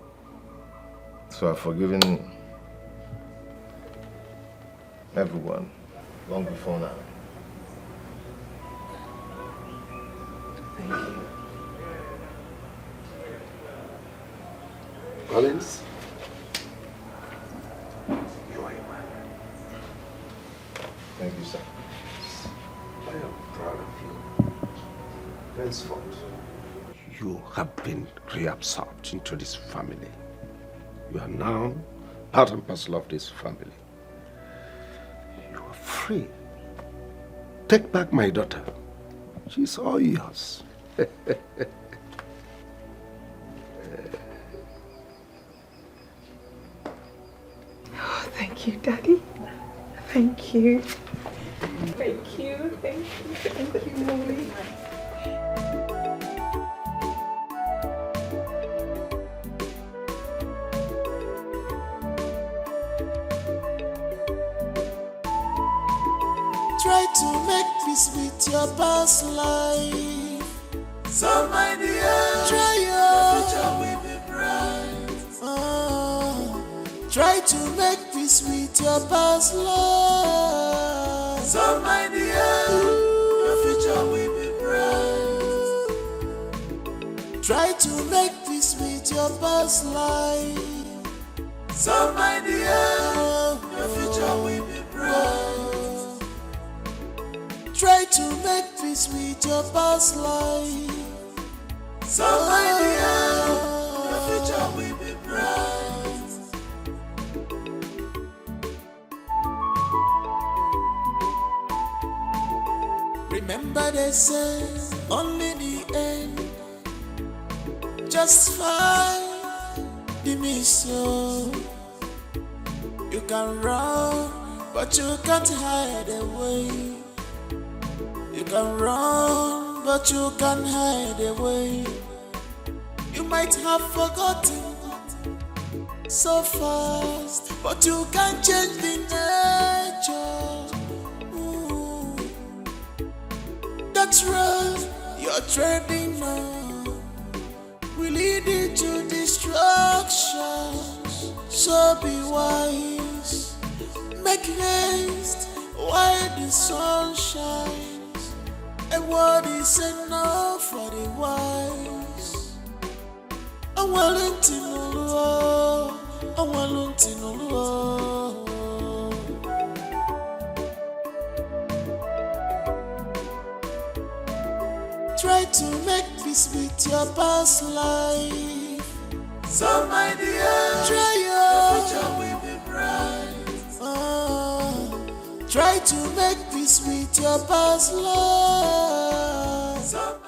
So I've forgiven everyone long before now. Thank you. Collins, you are a man. Thank you, sir. I am proud of you. Henceforth, you have been reabsorbed into this family. You are now part and parcel of this family. You are free. Take back my daughter. She's all yours. Oh, thank you, Daddy. Thank you. Thank you. Thank you, Molly. Try to make peace with your past life. So my dear, try your future will be bright. Try to make peace with your past life. So my dear, your future will be bright. Try to make peace with your past life. So my dear, your future will be bright. Try to make peace with your past life. So my dear, your future will be bright. Remember they say only the end justify the mission. You can run, but you can't hide away. You can run, but you can't hide away. You might have forgotten so fast, but you can't change the nature. That's right, you're treading on will lead you to destruction. So be wise, make haste while the sun shines. A word is enough for the wise. I'm willing to know, I'm willing to know. Try to make peace with your past life. So my dear, try your future will be bright. Try to make peace with your past life. So